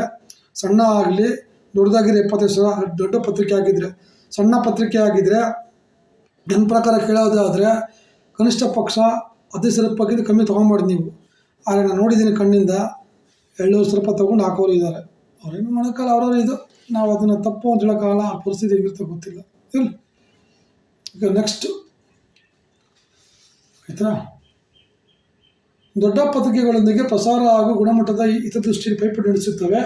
ಸಣ್ಣ ಆಗಲಿ ದೊಡ್ಡದಾಗಿರಿ 25,000, ದೊಡ್ಡ ಪತ್ರಿಕೆ ಆಗಿದ್ದರೆ, ಸಣ್ಣ ಪತ್ರಿಕೆ ಆಗಿದ್ದರೆ ನನ್ನ ಪ್ರಕಾರ ಕೇಳೋದಾದರೆ ಕನಿಷ್ಠ ಪಕ್ಷ 15,000 ರೂಪಾಯಿಗಿಂತ ಕಮ್ಮಿ ತೊಗೊಂಬಾರ್ದು ನೀವು. ಆದರೆ ನಾನು ನೋಡಿದ್ದೀನಿ ಕಣ್ಣಿಂದ 700 ರೂಪಾಯಿ ತೊಗೊಂಡು ಹಾಕೋರು ಇದ್ದಾರೆ. ಅವ್ರೇನು ಮಾಡೋಕ್ಕಲ್ಲ, ಅವ್ರವ್ರು ಇದು. ನಾವು ಅದನ್ನು ತಪ್ಪು ಅಂತ ಹೇಳೋಕ್ಕಾಗಲ್ಲ, ಆ ಪರಿಸ್ಥಿತಿ ಹೆಂಗಿರ್ತೋ ಗೊತ್ತಿಲ್ಲ. ಇರಲಿ. ಈಗ ನೆಕ್ಸ್ಟ್ ಆಯ್ತಾ, ದೊಡ್ಡ ಪತ್ರಿಕೆಗಳೊಂದಿಗೆ ಪ್ರಸಾರ ಹಾಗೂ ಗುಣಮಟ್ಟದ ಹಿತದೃಷ್ಟಿ ಪೈಪೋಟಿ ನಡೆಸುತ್ತವೆ.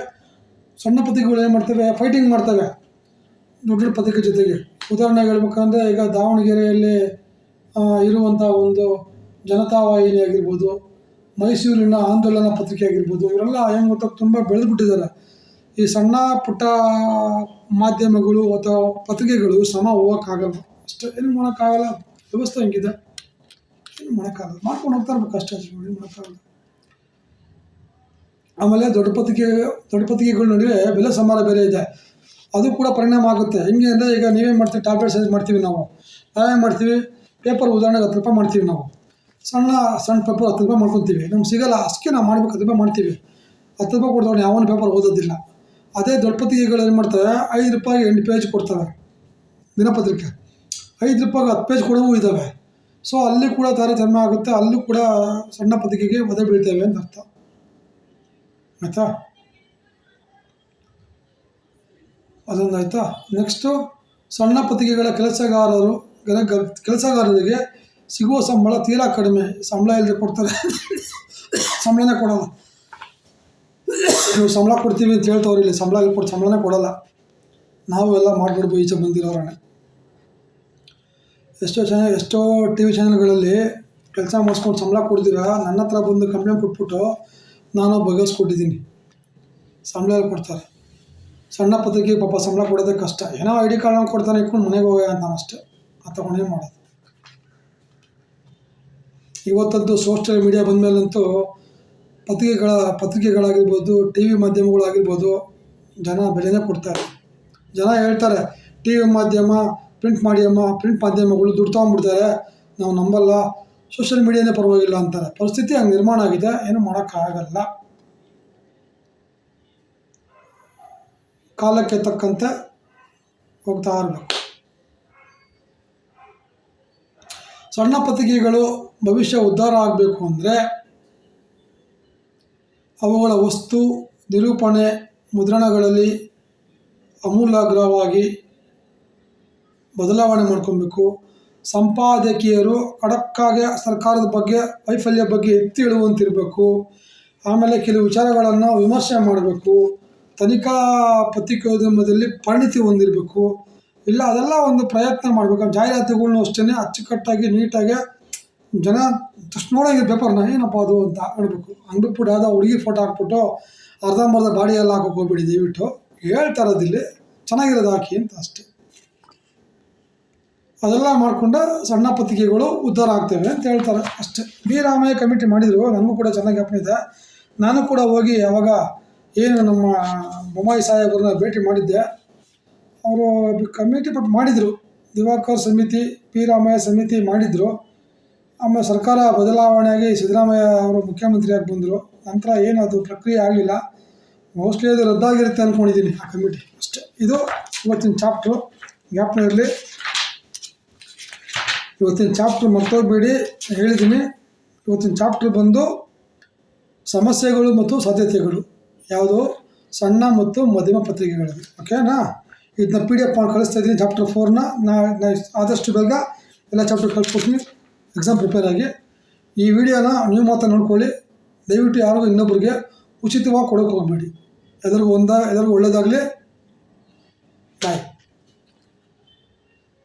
ಸಣ್ಣ ಪತ್ರಿಕೆಗಳು ಏನು ಮಾಡ್ತವೆ, ಫೈಟಿಂಗ್ ಮಾಡ್ತವೆ ದೊಡ್ಡ ಪತ್ರಿಕೆ ಜೊತೆಗೆ. ಉದಾಹರಣೆಗೆ ಹೇಳ್ಬೇಕಂದ್ರೆ, ಈಗ ದಾವಣಗೆರೆಯಲ್ಲಿ ಇರುವಂಥ ಒಂದು ಜನತಾ ವಾಹಿನಿ ಆಗಿರ್ಬೋದು, ಮೈಸೂರಿನ ಆಂದೋಲನ ಪತ್ರಿಕೆ ಆಗಿರ್ಬೋದು, ಇವರೆಲ್ಲ ಹೆಂಗೆ ಗೊತ್ತಾ ತುಂಬ ಬೆಳೆದುಬಿಟ್ಟಿದ್ದಾರೆ. ಈ ಸಣ್ಣ ಪುಟ್ಟ ಮಾಧ್ಯಮಗಳು ಅಥವಾ ಪತ್ರಿಕೆಗಳು ಶ್ರಮ ಹೋಗೋಕ್ಕಾಗಲ್ಲ. ಅಷ್ಟೇ, ಏನು ಮಾಡೋಕ್ಕಾಗಲ್ಲ, ವ್ಯವಸ್ಥೆ ಹೆಂಗಿದೆ, ಏನು ಮಾಡೋಕ್ಕಾಗಲ್ಲ, ಮಾಡ್ಕೊಂಡು ಹೋಗ್ತಾ ಇರ್ಬೇಕು ಅಷ್ಟೇ, ಏನು ಮಾಡೋಕ್ಕಾಗಲ್ಲ. ಆಮೇಲೆ ದೊಡ್ಡ ಪತ್ರಿಕೆಗಳ ನಡುವೆ ಬೆಲೆ ಸಂಬಾರ ಬೇರೆ ಇದೆ, ಅದು ಕೂಡ ಪರಿಣಾಮ ಆಗುತ್ತೆ. ಹೆಂಗೆ ಅಂದರೆ ಈಗ ನೀವೇನು ಮಾಡ್ತೀವಿ, ಟ್ಯಾಬ್ಲೆಟ್ ಸೈಜ್ ಮಾಡ್ತೀವಿ ನಾವೇನು ಮಾಡ್ತೀವಿ, ಪೇಪರ್ ಉದಾಹರಣೆಗೆ 10 ರೂಪಾಯಿ ಮಾಡ್ತೀವಿ ನಾವು, ಸಣ್ಣ ಪೇಪರ್ 10 ರೂಪಾಯಿ ಮಾಡ್ಕೊತೀವಿ, ನಮ್ಗೆ ಸಿಗೋಲ್ಲ, ಅಷ್ಟಕ್ಕೆ ನಾವು ಮಾಡ್ಬೇಕು 10 ರೂಪಾಯಿ ಮಾಡ್ತೀವಿ. 10 ರೂಪಾಯಿ ಕೊಡ್ತಾವೆ, ಯಾವನ ಪೇಪರ್ ಓದೋದಿಲ್ಲ. ಅದೇ ದೊಡ್ಡ ಪತ್ರಿಕೆಗಳು ಏನು ಮಾಡ್ತವೆ, 5 ರೂಪಾಯಿಗೆ 8 ಪೇಜ್ ಕೊಡ್ತವೆ ದಿನಪತ್ರಿಕೆ, 5 ರೂಪಾಯಿಗೆ 10 ಪೇಜ್ ಕೊಡೋವು ಇದ್ದಾವೆ. ಸೊ ಅಲ್ಲಿ ಕೂಡ ತಾರತಮ್ಯ ಆಗುತ್ತೆ, ಅಲ್ಲೂ ಕೂಡ ಸಣ್ಣ ಪತ್ರಿಕೆಗೆ ಒದೆ ಬೀಳ್ತೇವೆ ಅಂತ ಅರ್ಥ ಆಯಿತಾ. ಅದೊಂದು ಆಯಿತಾ. ನೆಕ್ಸ್ಟು ಸಣ್ಣ ಪತ್ರಿಕೆಗಳ ಕೆಲಸಗಾರರಿಗೆ ಸಿಗುವ ಸಂಬಳ ತೀರಾ ಕಡಿಮೆ, ಸಂಬಳ ಇಲ್ಲದೆ ಕೊಡ್ತಾರೆ, ಸಂಬಳನೇ ಕೊಡೋಲ್ಲ. ನೀವು ಸಂಬಳ ಕೊಡ್ತೀವಿ ಅಂತ ಹೇಳ್ತವ್ರು, ಇಲ್ಲಿ ಸಂಬಳನೇ ಕೊಡೋಲ್ಲ. ನಾವು ಎಲ್ಲ ಮಾಡಿಬಿಡ್ಬೋದು, ಈಚೆ ಬಂದಿರೋರೇ. ಎಷ್ಟೋ ಟಿ ವಿ ಚಾನಲ್ಗಳಲ್ಲಿ ಕೆಲಸ ಮಾಡಿಸ್ಕೊಂಡು ಸಂಬಳ ಕೊಡ್ತೀರಾ, ನನ್ನ ಹತ್ರ ಬಂದು ಕಂಪ್ಲೇಂಟ್ ಕೊಟ್ಬಿಟ್ಟು ನಾನು ಬಗೆಹರಿಸ್ಕೊಟ್ಟಿದ್ದೀನಿ, ಸಂಬಳ ಕೊಡ್ತಾರೆ. ಸಣ್ಣ ಪತ್ರಿಕೆಗೆ ಪಾಪ ಸಂಬಳ ಕೊಡೋದೇ ಕಷ್ಟ, ಏನೋ ID ಕಾರ್ಡ್ ಕೊಡ್ತಾನೆ, ಇಟ್ಕೊಂಡು ಮನೆಗೆ ಹೋಗ ಅಂತ ಅಷ್ಟೇ, ಆ ತಗೊಂಡೇ ಮಾಡೋದು. ಇವತ್ತಂತೂ ಸೋಷಿಯಲ್ ಮೀಡಿಯಾ ಬಂದಮೇಲಂತೂ ಪತ್ರಿಕೆಗಳಾಗಿರ್ಬೋದು, ಟಿ ವಿ ಮಾಧ್ಯಮಗಳಾಗಿರ್ಬೋದು, ಜನ ಬೆಲೆನೇ ಕೊಡ್ತಾರೆ. ಜನ ಹೇಳ್ತಾರೆ, ಟಿ ವಿ ಮಾಧ್ಯಮ, ಪ್ರಿಂಟ್ ಮಾಧ್ಯಮಗಳು ದುಡ್ಡು ತೊಗೊಂಡ್ಬಿಡ್ತಾರೆ, ನಾವು ನಂಬಲ್ಲ, ಸೋಷಿಯಲ್ ಮೀಡಿಯಾನೇ ಪರವಾಗಿಲ್ಲ ಅಂತಾರೆ. ಪರಿಸ್ಥಿತಿ ಹಂಗೆ ನಿರ್ಮಾಣ ಆಗಿದೆ, ಏನು ಮಾಡೋಕ್ಕಾಗಲ್ಲ. ಕಾಲಕ್ಕೆ ತಕ್ಕಂತೆ ಹೋಗ್ತಾ ಇರಬೇಕು. ಸಣ್ಣ ಪತ್ರಿಕೆಗಳು ಭವಿಷ್ಯ ಉದ್ಧಾರ ಆಗಬೇಕು ಅಂದರೆ ಅವುಗಳ ವಸ್ತು ನಿರೂಪಣೆ ಮುದ್ರಣಗಳಲ್ಲಿ ಆಮೂಲಾಗ್ರವಾಗಿ ಬದಲಾವಣೆ ಮಾಡ್ಕೊಬೇಕು. ಸಂಪಾದಕೀಯರು ಖಡಕ್ಕಾಗಿ ಸರ್ಕಾರದ ಬಗ್ಗೆ ವೈಫಲ್ಯ ಬಗ್ಗೆ ಎತ್ತಿ ಹೇಳುವಂತಿರಬೇಕು. ಆಮೇಲೆ ಕೆಲವು ವಿಚಾರಗಳನ್ನು ವಿಮರ್ಶೆ ಮಾಡಬೇಕು. ತನಿಖಾ ಪತ್ರಿಕೋದ್ಯಮದಲ್ಲಿ ಪರಿಣಿತಿ ಹೊಂದಿರಬೇಕು. ಇಲ್ಲ ಅದೆಲ್ಲ ಒಂದು ಪ್ರಯತ್ನ ಮಾಡಬೇಕು. ಜಾಹೀರಾತುಗಳ್ನು ಅಷ್ಟೇ ಅಚ್ಚುಕಟ್ಟಾಗಿ ನೀಟಾಗಿ ಜನ ತಕ್ಷಣ ನೋಡೋಂಗೆ ಪೇಪರ್ನ ಏನಪ್ಪ ಅದು ಅಂತ ಹೇಳ್ಬೇಕು. ಹಂಗ್ಬಿಟ್ಬಿಟ್ಟು ಯಾವುದೋ ಹುಡುಗಿ ಫೋಟೋ ಹಾಕ್ಬಿಟ್ಟು ಅರ್ಧಂಬರ್ಧ ಬಾಡಿ ಎಲ್ಲ ಹಾಕೋಕೆ ಹೋಗ್ಬಿಡಿ, ದಯವಿಟ್ಟು ಹೇಳ್ತಾ ಇರೋದಿಲ್ಲ, ಚೆನ್ನಾಗಿರೋದು ಹಾಕಿ ಅಂತ ಅಷ್ಟೇ. ಅದೆಲ್ಲ ಮಾಡಿಕೊಂಡ ಸಣ್ಣ ಪತ್ರಿಕೆಗಳು ಉದ್ಧಾರ ಆಗ್ತವೆ ಅಂತ ಹೇಳ್ತಾರೆ ಅಷ್ಟೇ. ಬಿ ರಾಮಯ್ಯ ಕಮಿಟಿ ಮಾಡಿದರು, ನನಗೂ ಕೂಡ ಚೆನ್ನಾಗಿ ಜ್ಞಾಪನ ಇದೆ. ನಾನು ಕೂಡ ಹೋಗಿ ಅವಾಗ ಏನು ನಮ್ಮ ಬೊಮ್ಮಾಯಿ ಸಾಹೇಬರನ್ನ ಭೇಟಿ ಮಾಡಿದ್ದೆ. ಅವರು ಕಮಿಟಿ ಮಾಡಿದರು, ದಿವಾಕರ್ ಸಮಿತಿ, ಪಿ ರಾಮಯ್ಯ ಸಮಿತಿ ಮಾಡಿದರು. ಆಮೇಲೆ ಸರ್ಕಾರ ಬದಲಾವಣೆಯಾಗಿ ಸಿದ್ದರಾಮಯ್ಯ ಅವರು ಮುಖ್ಯಮಂತ್ರಿಯಾಗಿ ಬಂದರು. ನಂತರ ಏನು ಅದು ಪ್ರಕ್ರಿಯೆ ಆಗಲಿಲ್ಲ. ಮೋಸ್ಟ್ಲಿ ಅದು ರದ್ದಾಗಿರುತ್ತೆ ಅಂದ್ಕೊಂಡಿದ್ದೀನಿ ಆ ಕಮಿಟಿ ಅಷ್ಟೇ. ಇದು ಇವತ್ತಿನ ಚಾಪ್ಟ್ರು, ಜ್ಞಾಪನ ಇರಲಿ. ಇವತ್ತಿನ ಚಾಪ್ಟ್ರು ಮರ್ತೋಗ್ಬೇಡಿ, ಹೇಳಿದ್ದೀನಿ. ಇವತ್ತಿನ ಚಾಪ್ಟ್ರು ಬಂದು ಸಮಸ್ಯೆಗಳು ಮತ್ತು ಸಾಧ್ಯತೆಗಳು, ಯಾವುದು ಸಣ್ಣ ಮತ್ತು ಮಧ್ಯಮ ಪತ್ರಿಕೆಗಳಲ್ಲಿ. ಓಕೆನಾ? ಇದನ್ನ PDF ಮಾಡಿ ಕಳಿಸ್ತಾ ಇದ್ದೀನಿ. ಚಾಪ್ಟರ್ 4ನ ನಾ ಆದಷ್ಟು ಬೇಗ ಎಲ್ಲ ಚಾಪ್ಟರ್ ಕಳಿಸ್ಕೊಡ್ತೀನಿ. ಎಕ್ಸಾಮ್ ಪ್ರಿಪೇರ್ ಆಗಿ ಈ ವಿಡಿಯೋನ ನೀವು ಮಾತ್ರ ನೋಡ್ಕೊಳ್ಳಿ. ದಯವಿಟ್ಟು ಯಾರಿಗೂ ಇನ್ನೊಬ್ಬರಿಗೆ ಉಚಿತವಾಗಿ ಕೊಡೋಕೆ ಹೋಗಬೇಡಿ. ಎಲ್ಲರಿಗೂ ಒಳ್ಳೆಯದಾಗಲಿ.